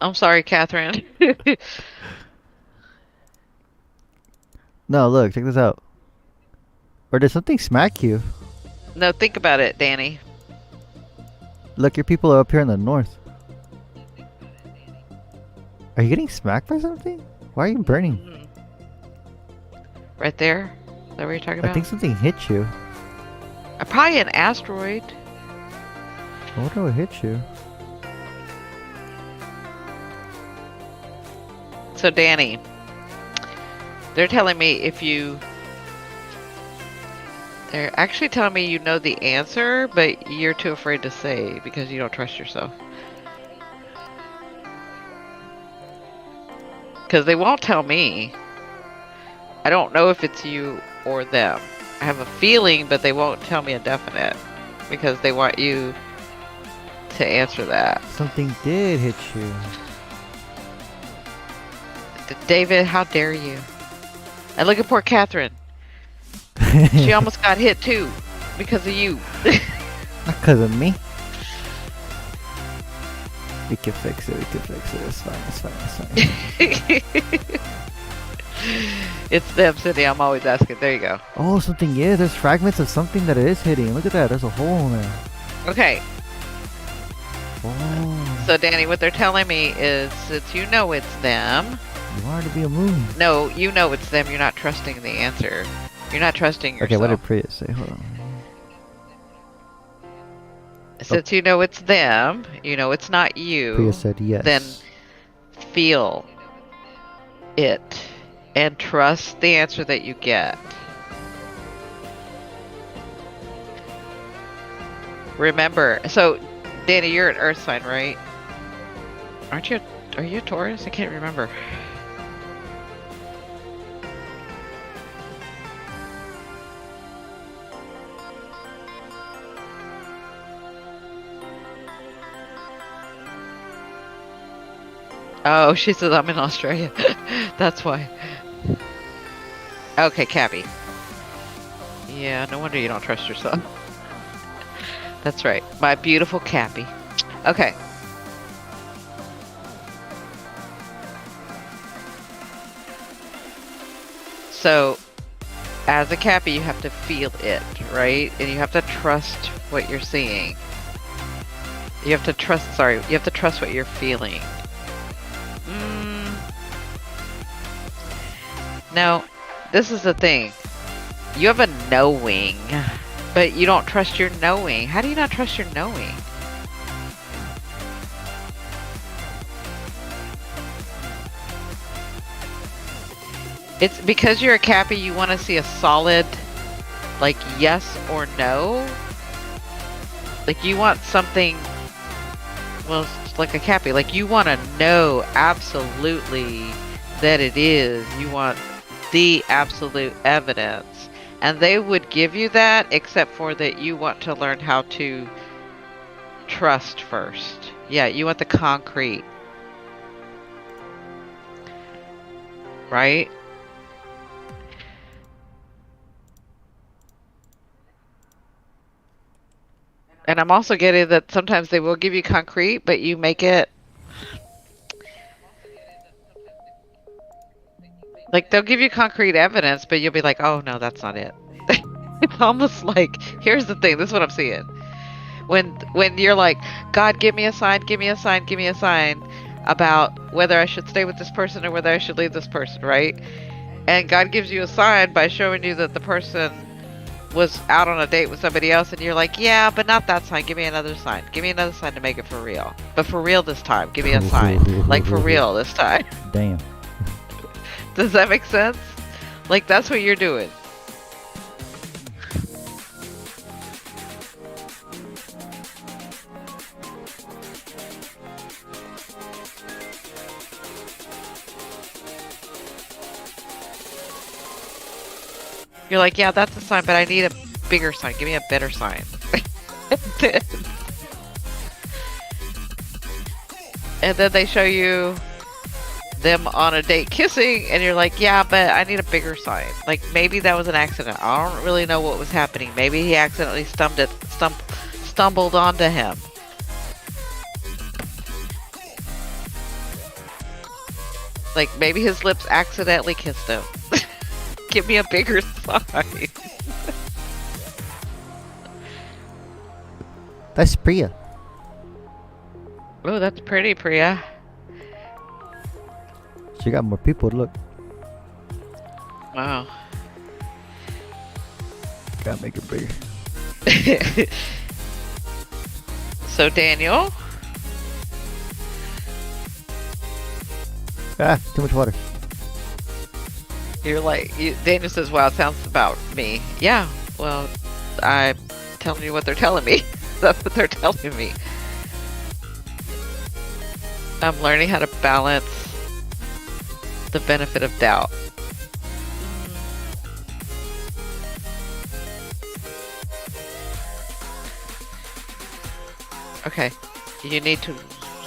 S1: I'm sorry, Catherine.
S2: No, look, check this out. Or did something smack you?
S1: No, think about it, Danny.
S2: Look, your people are up here in the north. Are you getting smacked by something? Why are you burning?
S1: Right there? Is that what you're talking about?
S2: I think something hit you.
S1: Probably an asteroid.
S2: I wonder what hit you.
S1: So, Danny, they're telling me if you... They're actually telling me you know the answer, but you're too afraid to say because you don't trust yourself. Because they won't tell me. I don't know if it's you or them. I have a feeling, but they won't tell me a definite. Because they want you to answer that.
S2: Something did hit you.
S1: David, how dare you? And look at poor Catherine. She almost got hit too. Because of you.
S2: Not because of me. We can fix it, we can fix it. It's fine, it's fine, it's fine.
S1: It's them, Cindy. I'm always asking. There you go.
S2: Oh, something is. There's fragments of something that it is hitting. Look at that. There's a hole in there.
S1: Okay.
S2: Oh.
S1: So, Danny, what they're telling me is, since you know it's them...
S2: You wanted to be a moon.
S1: No, you know it's them. You're not trusting the answer. You're not trusting yourself.
S2: Okay, what did Priya say? Hold on.
S1: Since you know it's them, you know it's not you.
S2: Priya said yes.
S1: Then feel it and trust the answer that you get. Remember, so Danny, you're an Earth sign, right? Aren't you? Are you a Taurus? I can't remember. Oh, she says I'm in Australia. That's why. Okay, Cappy. Yeah, no wonder you don't trust yourself. That's right. My beautiful Cappy. Okay. So, as a Cappy, you have to feel it, right? And you have to trust what you're seeing. You have to trust, you have to trust what you're feeling. Now, this is the thing. You have a knowing, but you don't trust your knowing. How do you not trust your knowing? It's because you're a Cappy, you want to see a solid, like, yes or no. Like, you want something, well, it's like a Cappy. Like, you want to know absolutely that it is. You want the absolute evidence. And they would give you that, except for that you want to learn how to trust first. Yeah, you want the concrete. Right? And I'm also getting that sometimes they will give you concrete, but you make it... Like, they'll give you concrete evidence, but you'll be like, oh, no, that's not it. It's almost like, here's the thing, this is what I'm seeing. When you're like, God, give me a sign, give me a sign, give me a sign about whether I should stay with this person or whether I should leave this person, right? And God gives you a sign by showing you that the person was out on a date with somebody else, and you're like, yeah, but not that sign, give me another sign. Give me another sign to make it for real. But for real this time, give me a sign. Like, for real this time.
S2: Damn.
S1: Does that make sense? Like, that's what you're doing. You're like, yeah, that's a sign, but I need a bigger sign. Give me a better sign. And then they show you them on a date kissing, and you're like, yeah, but I need a bigger sign. Like, maybe that was an accident. I don't really know what was happening. Maybe he accidentally stumbled onto him. Like, maybe his lips accidentally kissed him. Give me a bigger sign.
S2: That's Priya.
S1: Oh, that's pretty, Priya.
S2: She got more people to look.
S1: Wow.
S2: Gotta make it bigger.
S1: So, Daniel,
S2: Ah, too much water.
S1: you're like, Daniel says, wow, it sounds about me. Yeah, well, I'm telling you what they're telling me. That's what they're telling me. I'm learning how to balance the benefit of doubt. Okay, you need to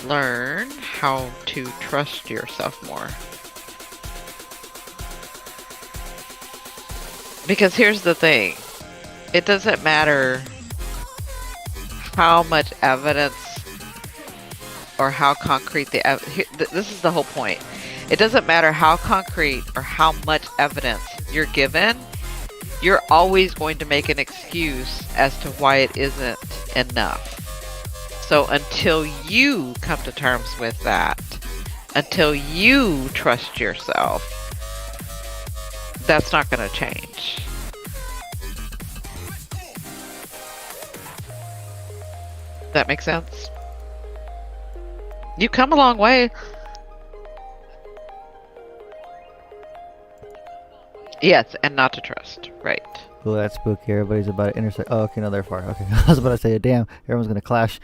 S1: learn how to trust yourself more. Because here's the thing. It doesn't matter how much evidence or how concrete this is the whole point. It doesn't matter how concrete or how much evidence you're given, you're always going to make an excuse as to why it isn't enough. So until you come to terms with that, until you trust yourself, that's not going to change. That makes sense? You've come a long way. Yes, and not to trust. Right.
S2: Oh, that's spooky. Everybody's about to intersect. Oh, okay, no, they're far. Okay, I was about to say, damn, everyone's gonna clash.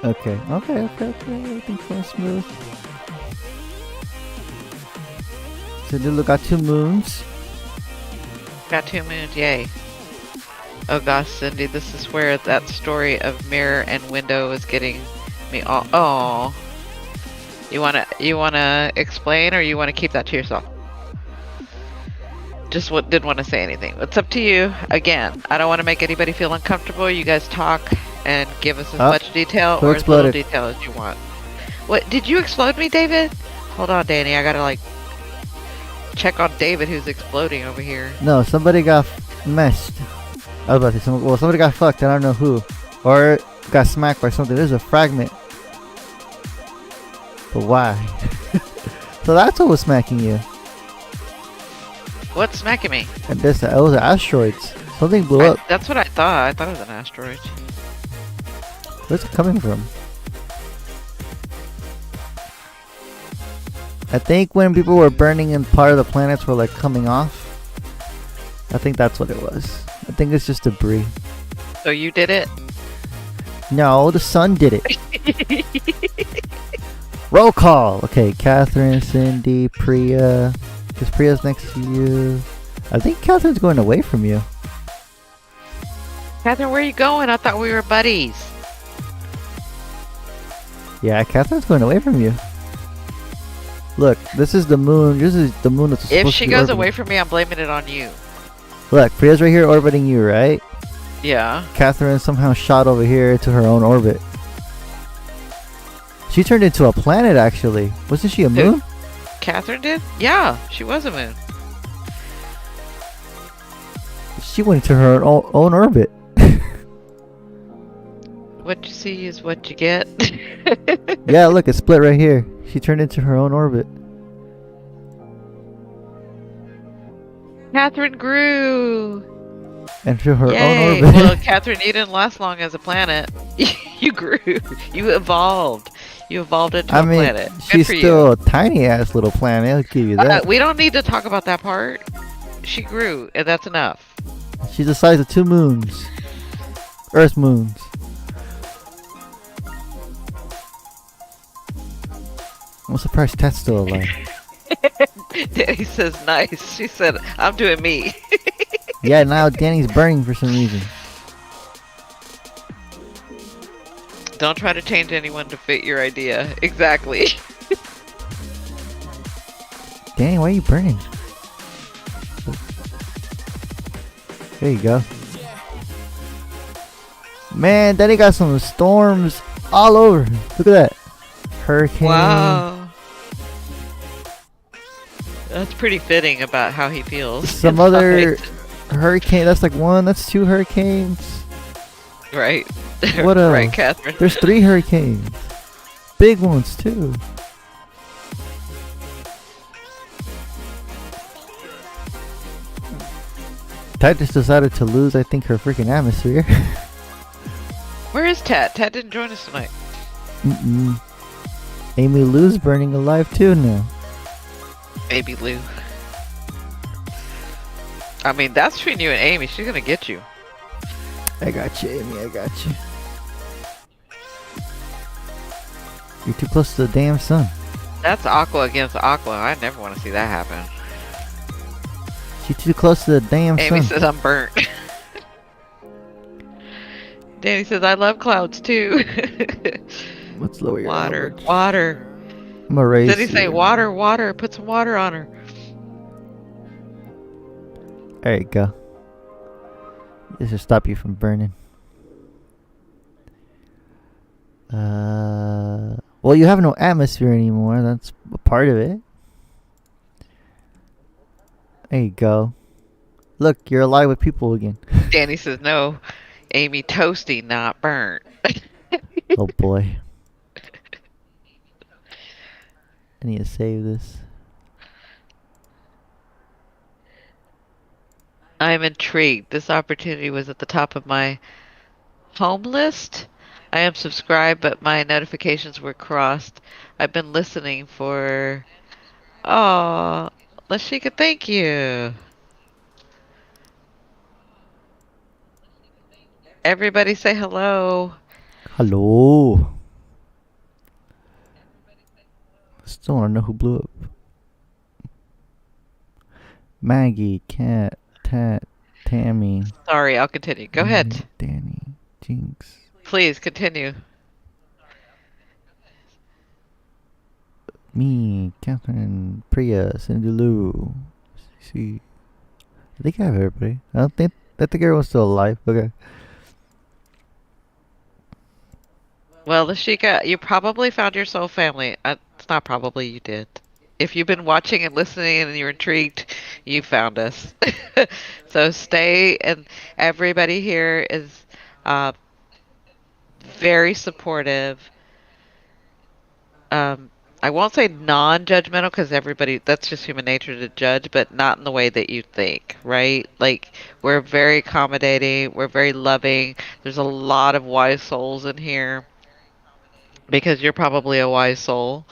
S2: Okay, everything's going smooth. So Lulu got 2 moons.
S1: Got 2 moons, yay. Oh gosh, Cindy, this is where that story of mirror and window is getting me all. Oh. You wanna explain, or you wanna keep that to yourself? Just didn't want to say anything. It's up to you. Again, I don't want to make anybody feel uncomfortable. You guys talk and give us as much detail or as little detail as you want. What, did you explode me, David? Hold on, Danny. I gotta like check on David, who's exploding over here.
S2: No, somebody got meshed. I was about to say, somebody got fucked. I don't know who, or got smacked by something. There's a fragment. But why? So that's what was smacking you.
S1: What's smacking me?
S2: And this, it was asteroids. Something blew up.
S1: That's what I thought. I thought it was an asteroid.
S2: Where's it coming from? I think when people were burning and part of the planets were like coming off. I think that's what it was. I think it's just debris.
S1: So you did it?
S2: No, the sun did it. Roll call. Okay, Catherine, Cindy, Priya. Because Priya's next to you. I think Catherine's going away from you.
S1: Catherine, where are you going? I thought we were buddies.
S2: Yeah, Catherine's going away from you. Look, this is the moon. This is the moon that's supposed
S1: If she
S2: to be
S1: goes
S2: orbiting.
S1: away from me, I'm blaming it on you.
S2: Look, Priya's right here orbiting you, right?
S1: Yeah.
S2: Catherine somehow shot over here to her own orbit. She turned into a planet, actually. Wasn't she a moon?
S1: Catherine did? Yeah, she was a moon.
S2: She went into her own orbit.
S1: What you see is what you get.
S2: Yeah, look, it's split right here. She turned into her own orbit.
S1: Catherine grew.
S2: into her
S1: Yay!
S2: own orbit.
S1: Well, Catherine, you didn't last long as a planet. You grew. You evolved. You evolved into
S2: I
S1: a
S2: mean,
S1: planet. Good
S2: she's
S1: for
S2: still a tiny ass little planet. I'll give you
S1: you.
S2: that.
S1: We don't need to talk about that part. She grew, and that's enough.
S2: She's the size of 2 moons. Earth moons. I'm surprised Tat's still alive.
S1: Danny says nice. She said, I'm doing me.
S2: Yeah, now Danny's burning for some reason.
S1: Don't try to change anyone to fit your idea. Exactly.
S2: Danny, why are you burning? There you go. Man, Danny got some storms all over. Look at that. Hurricane.
S1: Wow. That's pretty fitting about how he feels.
S2: Some
S1: inside.
S2: other hurricane. That's like 1. That's 2 hurricanes.
S1: Right.
S2: What else?
S1: Right, Catherine.
S2: There's 3 hurricanes. Big ones too. Tat just decided to lose, I think, her freaking atmosphere.
S1: Where is Tat? Tat didn't join us tonight.
S2: Mm-mm. Amy Lou's burning alive too now.
S1: Baby Lou. I mean, that's between you and Amy. She's gonna get you.
S2: I got you, Amy. I got you. You're too close to the damn sun.
S1: That's Aqua against Aqua. I never want to see that happen.
S2: She's too close to the damn
S1: Amy
S2: sun.
S1: says I'm burnt. Danny says I love clouds too.
S2: Let's lower your
S1: Water,
S2: leverage.
S1: water.
S2: I'm gonna raise
S1: Did he say
S2: you.
S1: water, water? Put some water on her.
S2: There you go. This will stop you from burning. Well, you have no atmosphere anymore. That's a part of it. There you go. Look, you're alive with people again.
S1: Danny says no. Amy toasty, not burnt.
S2: Oh boy. I need to save this.
S1: I'm intrigued. This opportunity was at the top of my home list. I am subscribed, but my notifications were crossed. I've been listening for... Oh, Lashika, thank you. Everybody say hello.
S2: Hello. Still want to know who blew up. Maggie, Cat, Tat, Tammy.
S1: Sorry, I'll continue. Go ahead.
S2: Danny, Jinx.
S1: Please continue.
S2: Me, Catherine, Priya, Cindy Lou. See, I think I have everybody. I think everyone's still alive. Okay.
S1: Well, Lashika, you probably found your soul family. It's not probably, you did. If you've been watching and listening and you're intrigued, you found us. So stay, and everybody here is very supportive. I won't say non-judgmental because everybody, that's just human nature to judge, but not in the way that you think, right? Like, we're very accommodating, we're very loving. There's a lot of wise souls in here because you're probably a wise soul,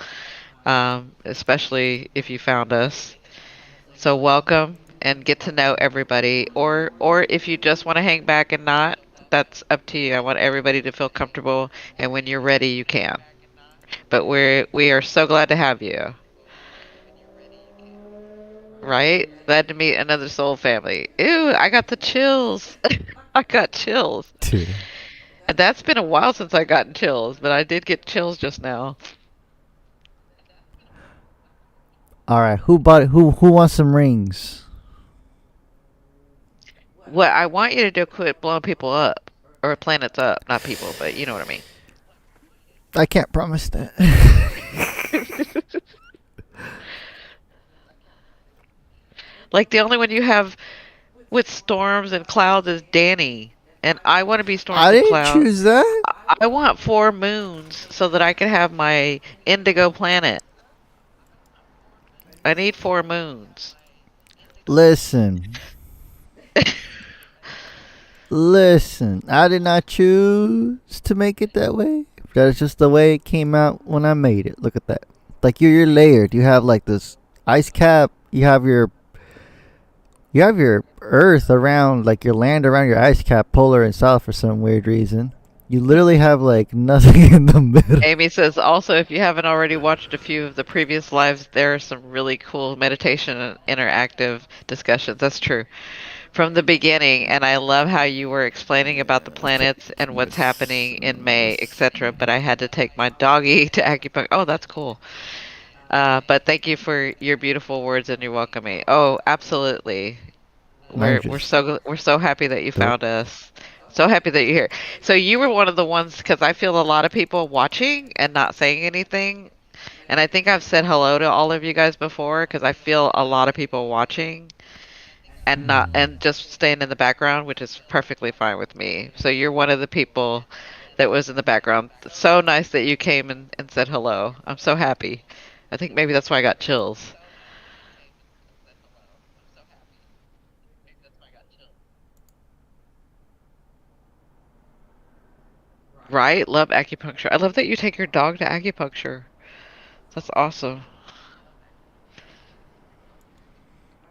S1: especially if you found us. So welcome and get to know everybody, or if you just want to hang back and not, that's up to you. I want everybody to feel comfortable, and when you're ready, you can. But we are so glad to have you. Right? Glad to meet another soul family. Ew, I got the chills. I got chills.
S2: Dude.
S1: And that's been a while since I gotten chills, but I did get chills just now.
S2: All right, who bought it? Who wants some rings?
S1: What I want you to do, quit blowing people up. Or planets up. Not people, but you know what I mean.
S2: I can't promise that.
S1: Like, the only one you have with storms and clouds is Danny. And I want to be storms
S2: I
S1: and
S2: didn't
S1: clouds.
S2: choose that.
S1: I want 4 moons so that I can have my indigo planet. I need 4 moons.
S2: Listen. Listen, I did not choose to make it that way. That's just the way it came out when I made it. Look at that. Like you're layered. You have like this ice cap. You have your Earth around, like your land around your ice cap, polar and south for some weird reason. You literally have like nothing in the middle.
S1: Amy says also, if you haven't already watched a few of the previous lives, there are some really cool meditation and interactive discussions. That's true. From the beginning, and I love how you were explaining about the planets and what's happening in May, etc. But I had to take my doggy to acupuncture. Oh, that's cool. But thank you for your beautiful words and your welcoming. Oh, absolutely.
S2: Mine are just
S1: We're so happy that you
S2: dope.
S1: found us. So happy that you're here. So you were one of the ones because I feel a lot of people watching and not saying anything. And I think I've said hello to all of you guys before because I feel a lot of people watching and not and just staying in the background, which is perfectly fine with me. So you're one of the people that was in the background. So nice that you came and said hello. I'm so happy. I think maybe that's why I got chills. Right? Love acupuncture. I love that you take your dog to acupuncture. That's awesome.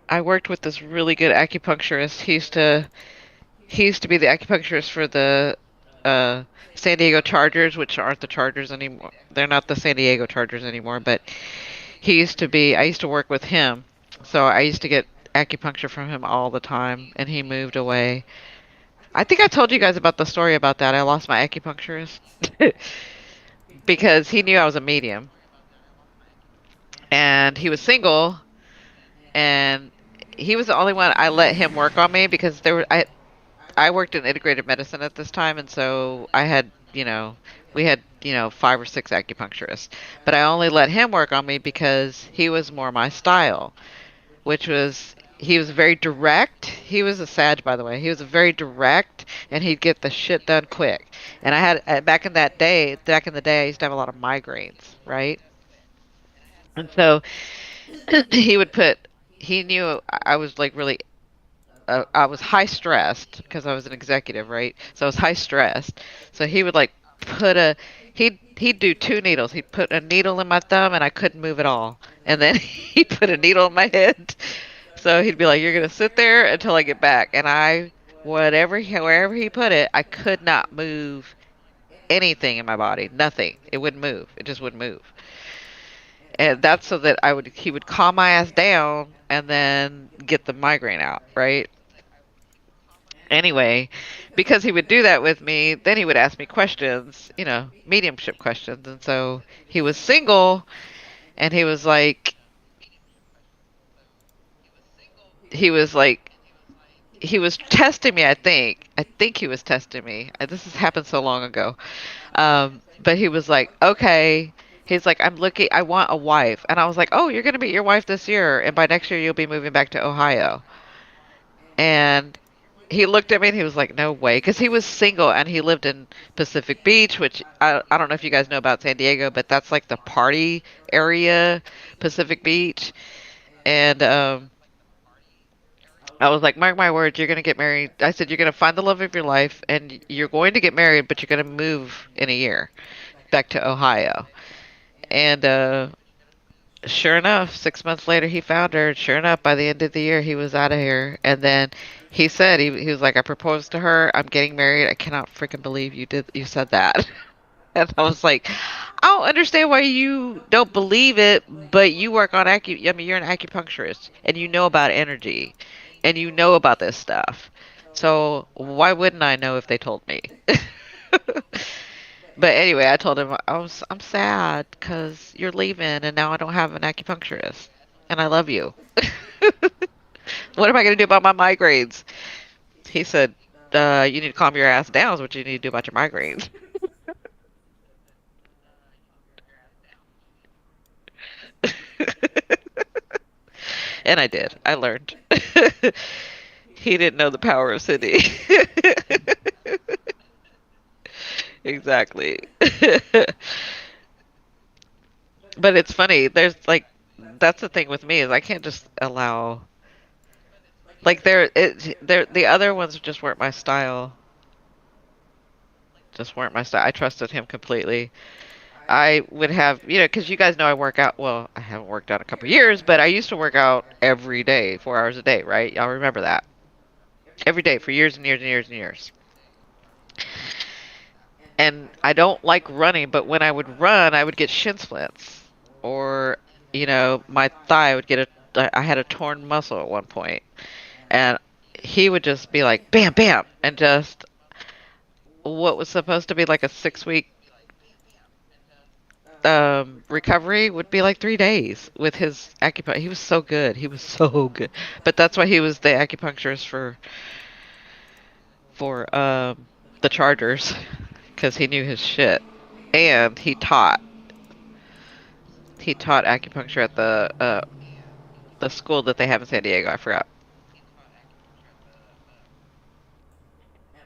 S1: I worked with this really good acupuncturist. He used to be the acupuncturist for the uh, San Diego Chargers, which aren't the Chargers anymore. They're not the San Diego Chargers anymore, but he used to be. I used to work with him, so I used to get acupuncture from him all the time, and he moved away. I think I told you guys about the story about that. I lost my acupuncturist because he knew I was a medium, and he was single, and he was the only one I let him work on me because I worked in integrated medicine at this time, and so I had, we had, 5 or 6 acupuncturists. But I only let him work on me because he was more my style, which was he was very direct. He was a Sag, by the way. He was very direct, and he'd get the shit done quick. And I had back in the day, I used to have a lot of migraines, right? And so he would put. He knew I was like really I was high stressed because I was an executive, right? So I was high stressed. So he would like put a he'd do 2 needles. He'd put a needle in my thumb and I couldn't move at all. And then he put a needle in my head. So he'd be like, "You're gonna sit there until I get back." And wherever he put it, I could not move anything in my body. Nothing. It wouldn't move. It just wouldn't move. And that's so that he would calm my ass down and then get the migraine out, right? Anyway, because he would do that with me, then he would ask me questions, mediumship questions. And so he was single and he was like, he was testing me, I think. I think he was testing me. This has happened so long ago. But he was like, okay. He's like, I want a wife. And I was like, oh, you're going to meet your wife this year. And by next year, you'll be moving back to Ohio. And he looked at me and he was like, "No way," because he was single and he lived in Pacific Beach, which I don't know if you guys know about San Diego, but that's like the party area, Pacific Beach. And I was like, "Mark my words, you're gonna get married." I said, "You're gonna find the love of your life, and you're going to get married, but you're gonna move in a year back to Ohio." And sure enough, 6 months later, he found her. Sure enough, by the end of the year, he was out of here. And then he said, he was like, "I proposed to her. I'm getting married. I cannot freaking believe you said that." And I was like, "I don't understand why you don't believe it, but you work on I mean, you're an acupuncturist and you know about energy and you know about this stuff. So why wouldn't I know if they told me?" But anyway, I told him I'm sad because you're leaving and now I don't have an acupuncturist, and I love you. What am I going to do about my migraines? He said, "You need to calm your ass down. Is what you need to do about your migraines." And I did. I learned. He didn't know the power of Cindy. Exactly. But it's funny. That's the thing with me is I can't just allow Like the other ones just weren't my style. Just weren't my style. I trusted him completely. I would have, because you guys know I work out. Well, I haven't worked out in a couple of years, but I used to work out every day, 4 hours a day, right? Y'all remember that? Every day for years and years and years and years. And I don't like running, but when I would run, I would get shin splints, or my thigh would get a. I had a torn muscle at one point, and he would just be like, "Bam, bam," and just what was supposed to be like a 6 week recovery would be like 3 days with his acupuncture. He was so good. He was so good. But that's why he was the acupuncturist for the Chargers, because he knew his shit, and he taught acupuncture at the school that they have in San Diego. I forgot.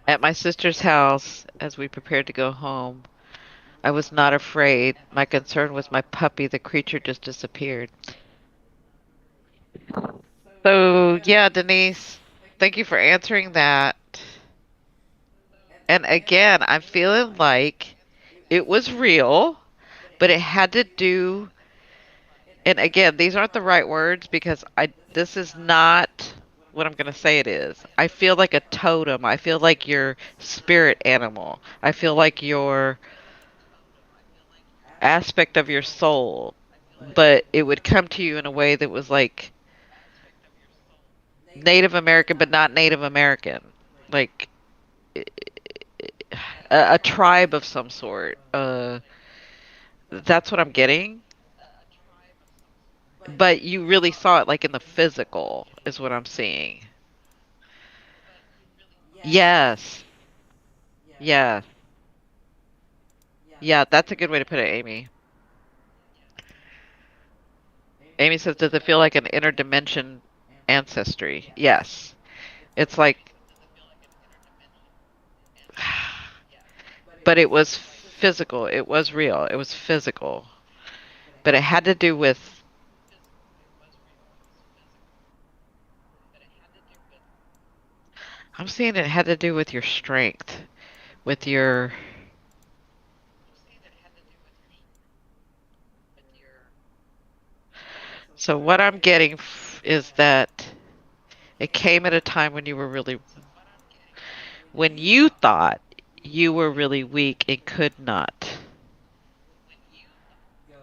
S1: At my sister's house, as we prepared to go home, I was not afraid. My concern was my puppy. The creature just disappeared. So, yeah, Denise, thank you for answering that. And again, I'm feeling like it was real, but it had to do, and again, these aren't the right words because this is not what I'm going to say it is. I feel like a totem. I feel like your spirit animal. I feel like your aspect of your soul, but it would come to you in a way that was like Native American, but not Native American. Like a tribe of some sort. That's what I'm getting. But you really saw it like in the physical, is what I'm seeing. Yes. Yeah. Yeah, that's a good way to put it, Amy. Amy says, does it feel like an interdimension ancestry? Yes. It's like, but it was physical. It was real. It was physical. But it had to do with, I'm seeing it had to do with your strength, with your, so what I'm getting is that it came at a time when you were really, when you thought you were really weak and could not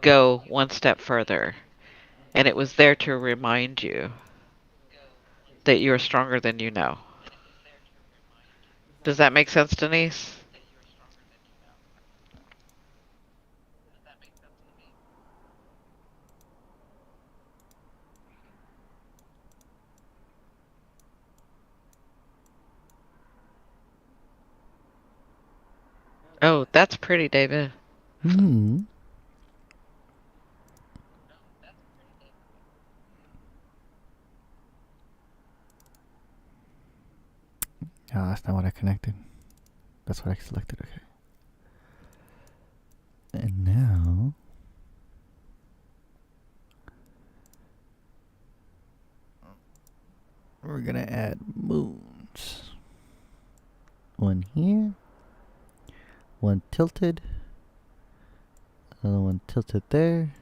S1: go one step further. And it was there to remind you that you're stronger than you know. Does that make sense, Denise? Oh, that's pretty, David.
S2: Hmm. Oh, that's not what I connected. That's what I selected. Okay. And now we're gonna add moons. One here. One tilted. Another one tilted there.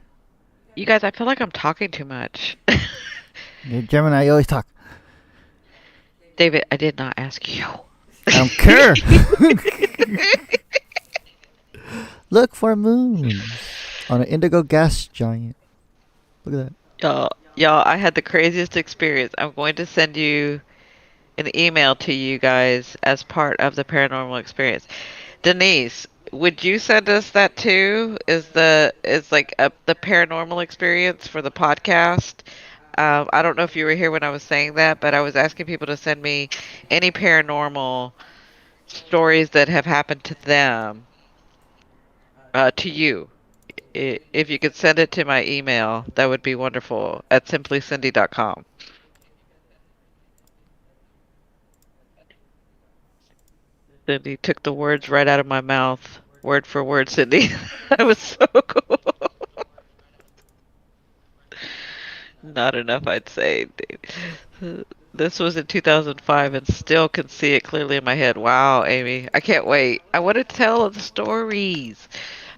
S1: You guys, I feel like I'm talking too much.
S2: You're Gemini, you always talk.
S1: David, I did not ask you.
S2: I don't care. Look for moons on an indigo gas giant. Look at that.
S1: Y'all, I had the craziest experience. I'm going to send you an email to you guys as part of the paranormal experience. Denise, would you send us that too? Is like the paranormal experience for the podcast? I don't know if you were here when I was saying that, but I was asking people to send me any paranormal stories that have happened to them, to you. If you could send it to my email, that would be wonderful, at simplycindy.com. Cindy took the words right out of my mouth, word for word, Cindy. That was so cool. Not enough, I'd say. This was in 2005 and still can see it clearly in my head. Wow, Amy. I can't wait. I want to tell the stories.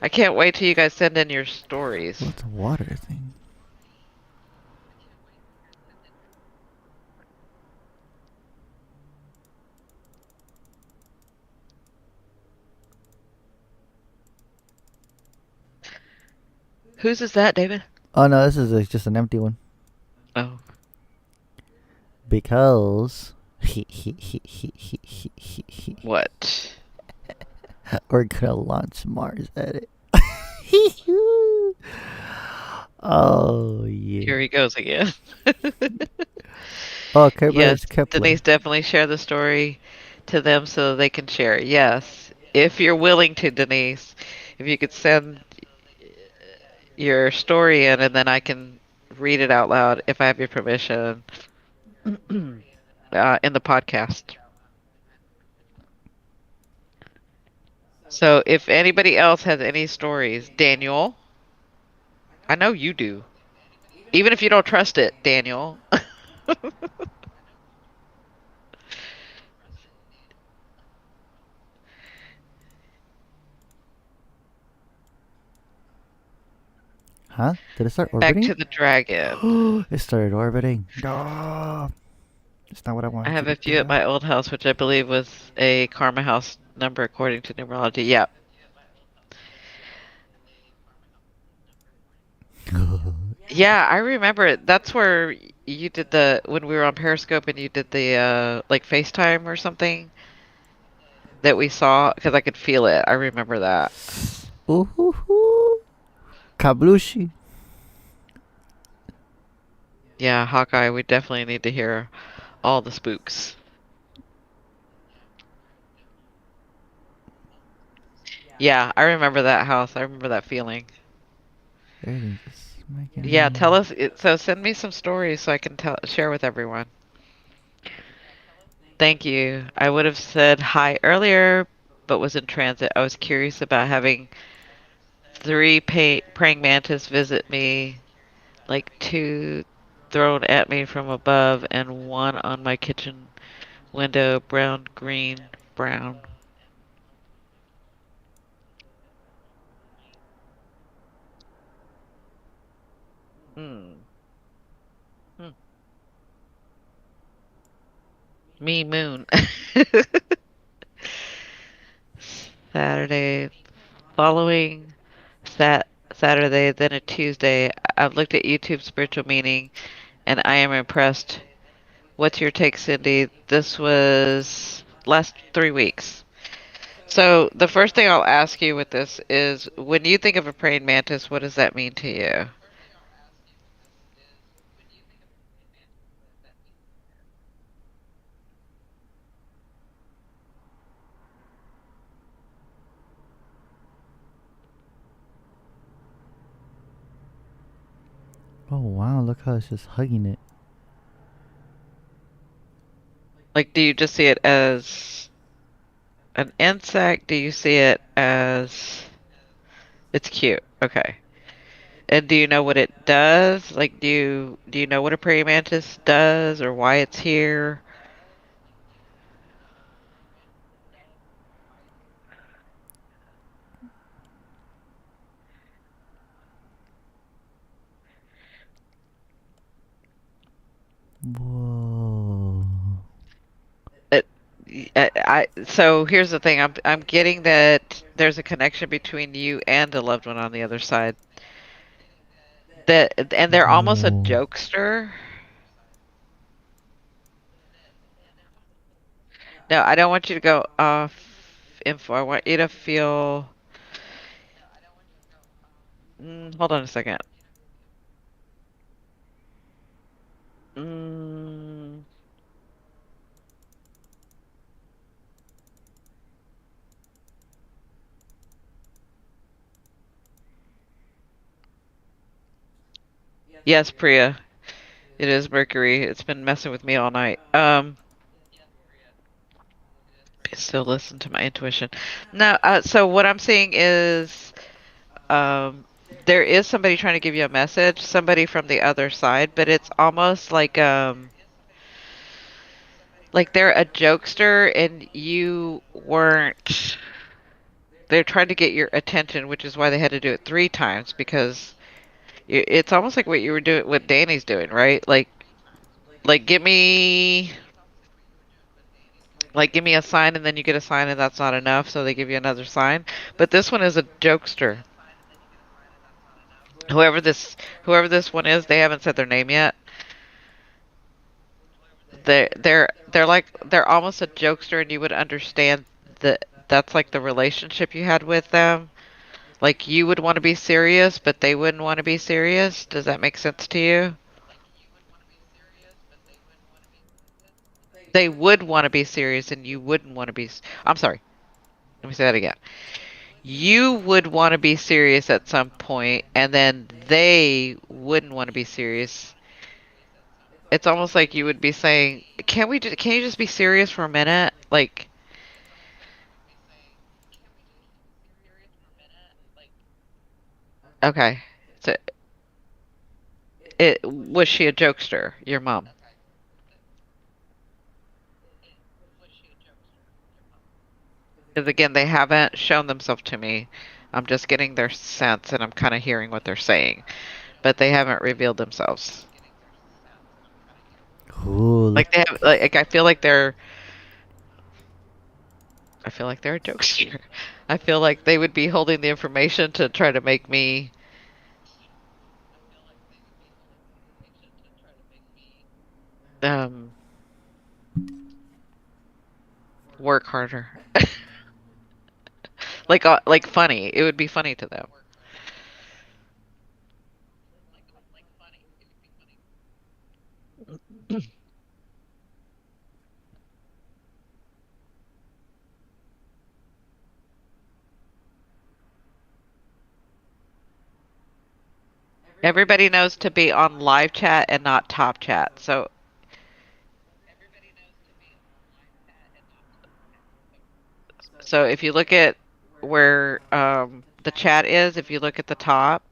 S1: I can't wait till you guys send in your stories.
S2: What's a water thing?
S1: Whose is that, David?
S2: Oh no, this is just an empty one.
S1: Oh.
S2: Because
S1: What?
S2: we're gonna launch Mars at it. Oh yeah.
S1: Here he goes again.
S2: Oh, Kuiper
S1: Yes,
S2: is Kepler.
S1: Denise, definitely share the story to them so they can share. Yes, if you're willing to, Denise. If you could send your story in and then I can read it out loud if I have your permission in the podcast. So if anybody else has any stories, Daniel, I know you do. Even if you don't trust it, Daniel.
S2: Huh? Did it start
S1: Back
S2: orbiting?
S1: to the dragon.
S2: It started orbiting. No. It's not what I
S1: I
S2: wanted
S1: have
S2: to
S1: a few at my old house, which I believe was a karma house number according to numerology. Yeah.
S2: do.
S1: Yeah, I remember it. That's where you did when we were on Periscope and you did the like FaceTime or something that we saw because I could feel it. I remember that.
S2: Ooh hoo hoo. Kablushi.
S1: Yeah, Hawkeye, we definitely need to hear all the spooks. Yeah, I remember that house. I remember that feeling.
S2: Everything's just making
S1: Yeah,
S2: me-
S1: tell us. So send me some stories so I can share with everyone. Thank you. I would have said hi earlier, but was in transit. I was curious about having three praying mantis visit me, like two thrown at me from above and one on my kitchen window, brown, green, brown. Hmm. Hmm. Me moon. Saturday, following Saturday, then a Tuesday. I've looked at YouTube spiritual meaning, and I am impressed. What's your take, Cindy? This was last 3 weeks. So the first thing I'll ask you with this is, when you think of a praying mantis, what does that mean to you?
S2: Oh wow, look how it's just hugging it.
S1: Like, do you just see it as an insect? Do you see it as it's cute? Okay. And do you know what it does? Like, do you know what a praying mantis does or why it's here?
S2: Whoa.
S1: It, so here's the thing. I'm getting that there's a connection between you and a loved one on the other side. And they're almost a
S2: Whoa.
S1: jokester. No, I don't want you to go off info. I want you to feel. Hold on a second. Mm, yes, Priya. It is Mercury. It's been messing with me all night. Still listen to my intuition. No, so what I'm seeing is um, there is somebody trying to give you a message, somebody from the other side, but it's almost like like they're a jokester and you weren't. They're trying to get your attention, which is why they had to do it 3 times because it's almost like what you were doing, what Danny's doing, right? Like give me, give me a sign and then you get a sign and that's not enough, so they give you another sign. But this one is a jokester. Whoever this one is, they haven't said their name yet. They're almost a jokester, and you would understand that that's like the relationship you had with them. Like you would want to be serious, but they wouldn't want to be serious. Does that make sense to you? They would want to be serious, and you wouldn't want to be. I'm sorry. Let me say that again. You would want to be serious at some point, and then they wouldn't want to be serious. It's almost like you would be saying, can you just be serious for a minute?" Like, okay. So it was she a jokester, your mom? Because again, they haven't shown themselves to me. I'm just getting their sense and I'm kind of hearing what they're saying, but they haven't revealed themselves.
S2: Ooh, look.
S1: Like they have, I feel like they're a jokester. I feel like they would be holding the information to try to make me um work harder. Like funny. It would be funny to them. Everybody knows to be on live chat and not top chat. So if you look at where the chat is, if you look at the top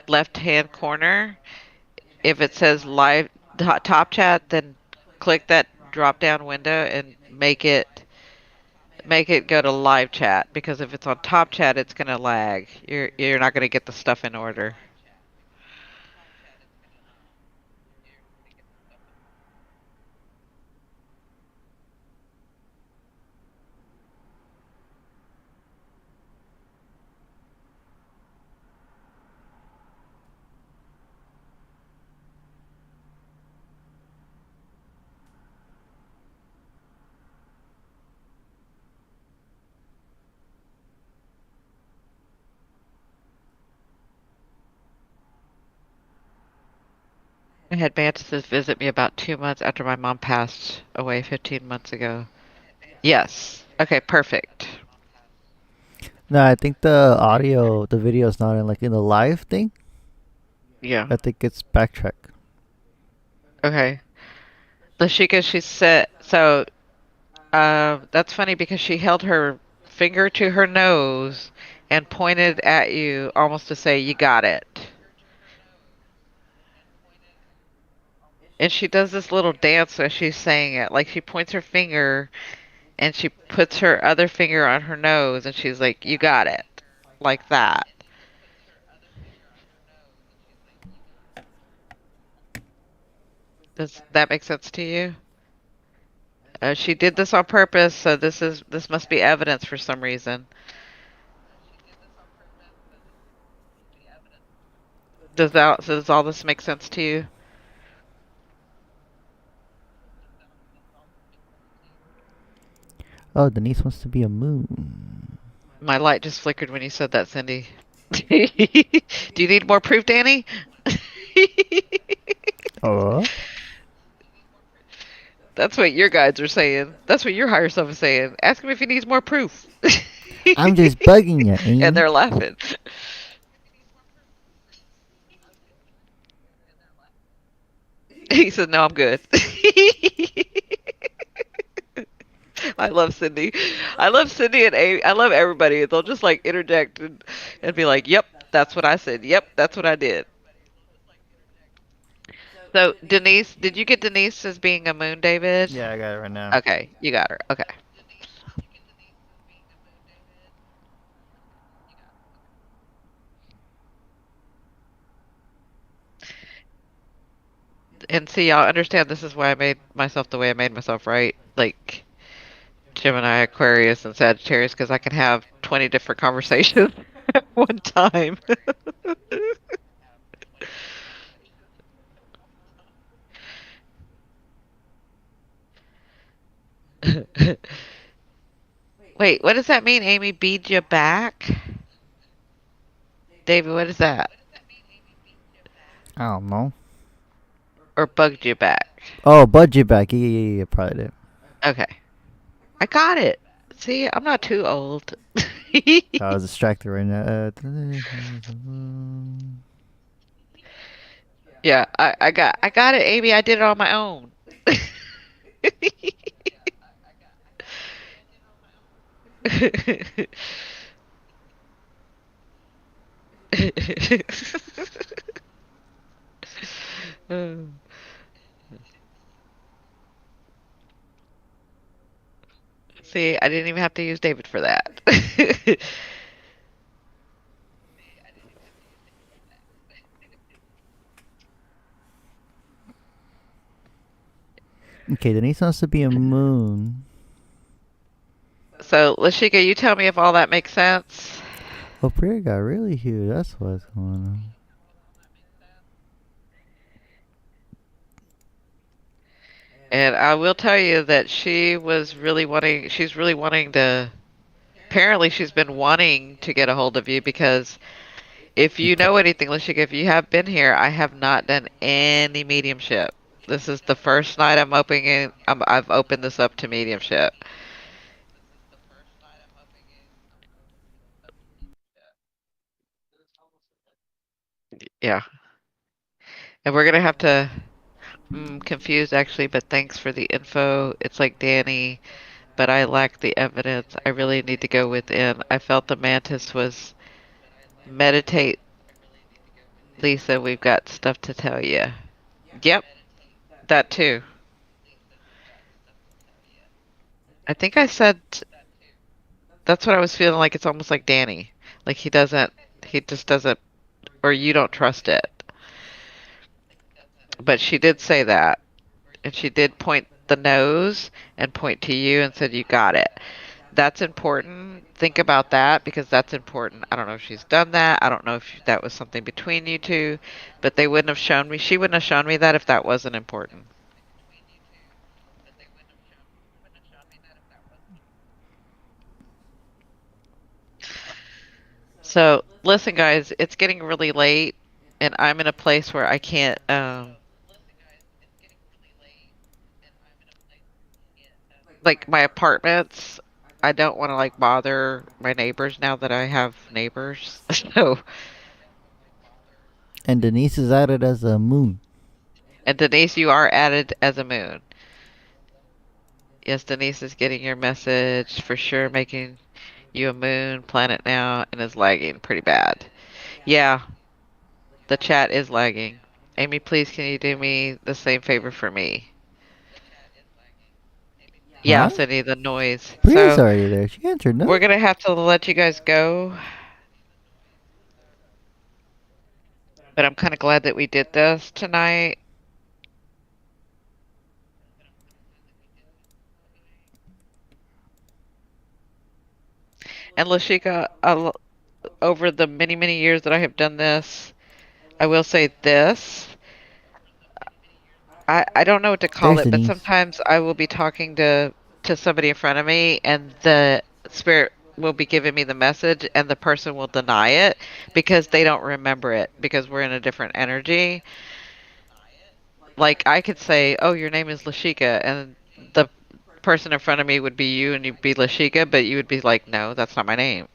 S1: left hand corner, if it says live top chat, then click that drop down window and make it go to live chat, because if it's on top chat it's gonna lag. You're not gonna get the stuff in order. I had Mantis visit me about 2 months after my mom passed away 15 months ago. Yes. Okay, perfect.
S2: No, I think the audio, the video is not in like in the live thing.
S1: Yeah.
S2: I think it's backtrack.
S1: Okay. Lashika, she said, so that's funny because she held her finger to her nose and pointed at you almost to say, "You got it." And she does this little dance as she's saying it. Like she points her finger and she puts her other finger on her nose and she's like, "You got it." Like that. Does that make sense to you? She did this on purpose, so this must be evidence for some reason. Does all this make sense to you?
S2: Oh, Denise wants to be a moon.
S1: My light just flickered when you said that, Cindy. Do you need more proof, Danny?
S2: Oh.
S1: That's what your guides are saying. That's what your higher self is saying. Ask him if he needs more proof.
S2: I'm just bugging you,
S1: And
S2: Amy.
S1: they're laughing. He said, "No, I'm good." I love Cindy. I love Cindy and Amy. I love everybody. They'll just like interject and be like, "Yep, that's what I said. Yep, that's what I did." So Denise, did you get Denise as being a moon, David?
S2: Yeah, I got it right now.
S1: Okay, you got her. Okay. And see, y'all understand this is why I made myself the way I made myself, right? Like Gemini, Aquarius, and Sagittarius, because I can have 20 different conversations at one time. Wait, what does that mean, Amy? Bead you back? David, what is that?
S2: I don't know.
S1: Or bugged you back?
S2: Oh, budget back. Yeah, probably did.
S1: Okay. I got it. See, I'm not too old.
S2: I was distracted right now.
S1: Yeah, I got it, Amy. I did it on my own. See, I didn't even have to use David for that.
S2: Okay, Denise wants to be a moon.
S1: So, Lashika, you tell me if all that makes sense.
S2: Oh, Priya got really huge. That's what's going on.
S1: And I will tell you that she's really wanting to, apparently she's been wanting to get a hold of you because if you
S2: Okay.
S1: know anything, Lashika, if you have been here, I have not done any mediumship. This is the first night I've opened this up to mediumship. Yeah. And we're gonna have to, confused actually, but thanks for the info. It's like Danny, but I lack the evidence. I really need to go within. I felt the mantis was meditate, Lisa. We've got stuff to tell you. Yep, that too. I think I said that's what I was feeling like. It's almost like Danny. Like he just doesn't, or you don't trust it. But she did say that. And she did point the nose and point to you and said, "You got it." That's important. Think about that because that's important. I don't know if she's done that. I don't know if that was something between you two, but they wouldn't have shown me. She wouldn't have shown me that if that wasn't important. So, listen, guys, it's getting really late, and I'm in a place where I can't, like my apartments. I don't want to like bother my neighbors now that I have neighbors. So,
S2: And Denise is added as a moon.
S1: and Denise, you are added as a moon. Yes, Denise is getting your message for sure, making you a moon planet now and is lagging pretty bad. Yeah, the chat is lagging. Amy, please can you do me the same favor for me? Yeah,
S2: Huh?
S1: Cindy, the noise.
S2: Priya's
S1: So
S2: already there. She answered
S1: we're
S2: no.
S1: gonna have to let you guys go, but I'm kind of glad that we did this tonight. And Lashika, over the many, many years that I have done this, I will say this. I don't know what to call
S2: There's
S1: it, but
S2: Denise.
S1: sometimes I will be talking to somebody in front of me and the spirit will be giving me the message and the person will deny it because they don't remember it because we're in a different energy. Like I could say, "Oh, your name is Lashika," and the person in front of me would be you and you'd be Lashika, but you would be like, "No, that's not my name."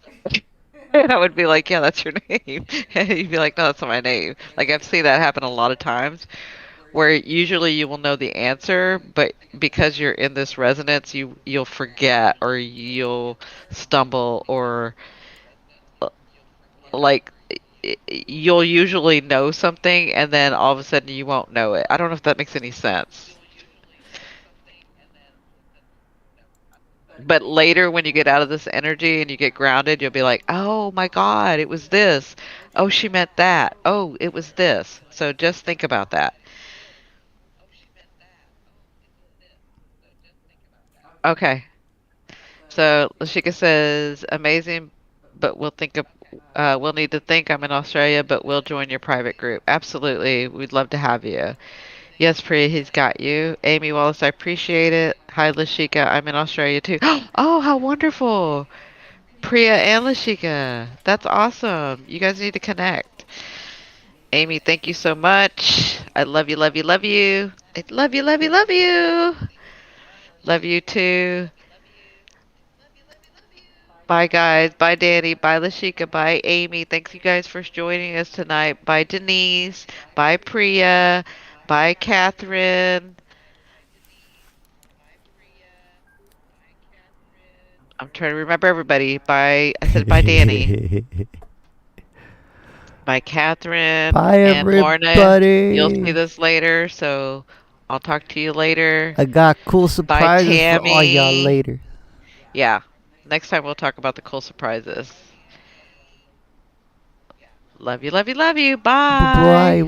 S1: And I would be like, "Yeah, that's your name." And you'd be like, "No, that's not my name." Like I've seen that happen a lot of times where usually you will know the answer, but because you're in this resonance, you'll forget or you'll stumble or like you'll usually know something and then all of a sudden you won't know it. I don't know if that makes any sense. But later when you get out of this energy and you get grounded, you'll be like, "Oh my God, it was this. Oh, she meant that. Oh, it was this." So just think about that. Okay. So Lashika says, "Amazing, but we'll need to think. I'm in Australia, but we'll join your private group. Absolutely. We'd love to have you." Yes, Priya, he's got you. Amy Wallace, I appreciate it. Hi, Lashika. I'm in Australia too. Oh, how wonderful. Priya and Lashika. That's awesome. You guys need to connect. Amy, thank you so much. I love you, love you, love you. I love you, love you, love you. Love you too. Bye, guys. Bye, Danny. Bye, Lashika. Bye, Amy. Thanks, you guys, for joining us tonight. Bye, Denise. Bye, Priya. Bye, Catherine. I'm trying to remember everybody. Bye. I said bye, Danny. Bye, Catherine
S2: Bye,
S1: and Lorna. You'll see
S2: everybody.
S1: this later, so I'll talk to you later.
S2: I got cool
S1: Bye,
S2: surprises for all y'all
S1: Tammy.
S2: later.
S1: Yeah. Next time we'll talk about the cool surprises. Love you, love you, love you.
S2: Bye bye.
S1: Bye.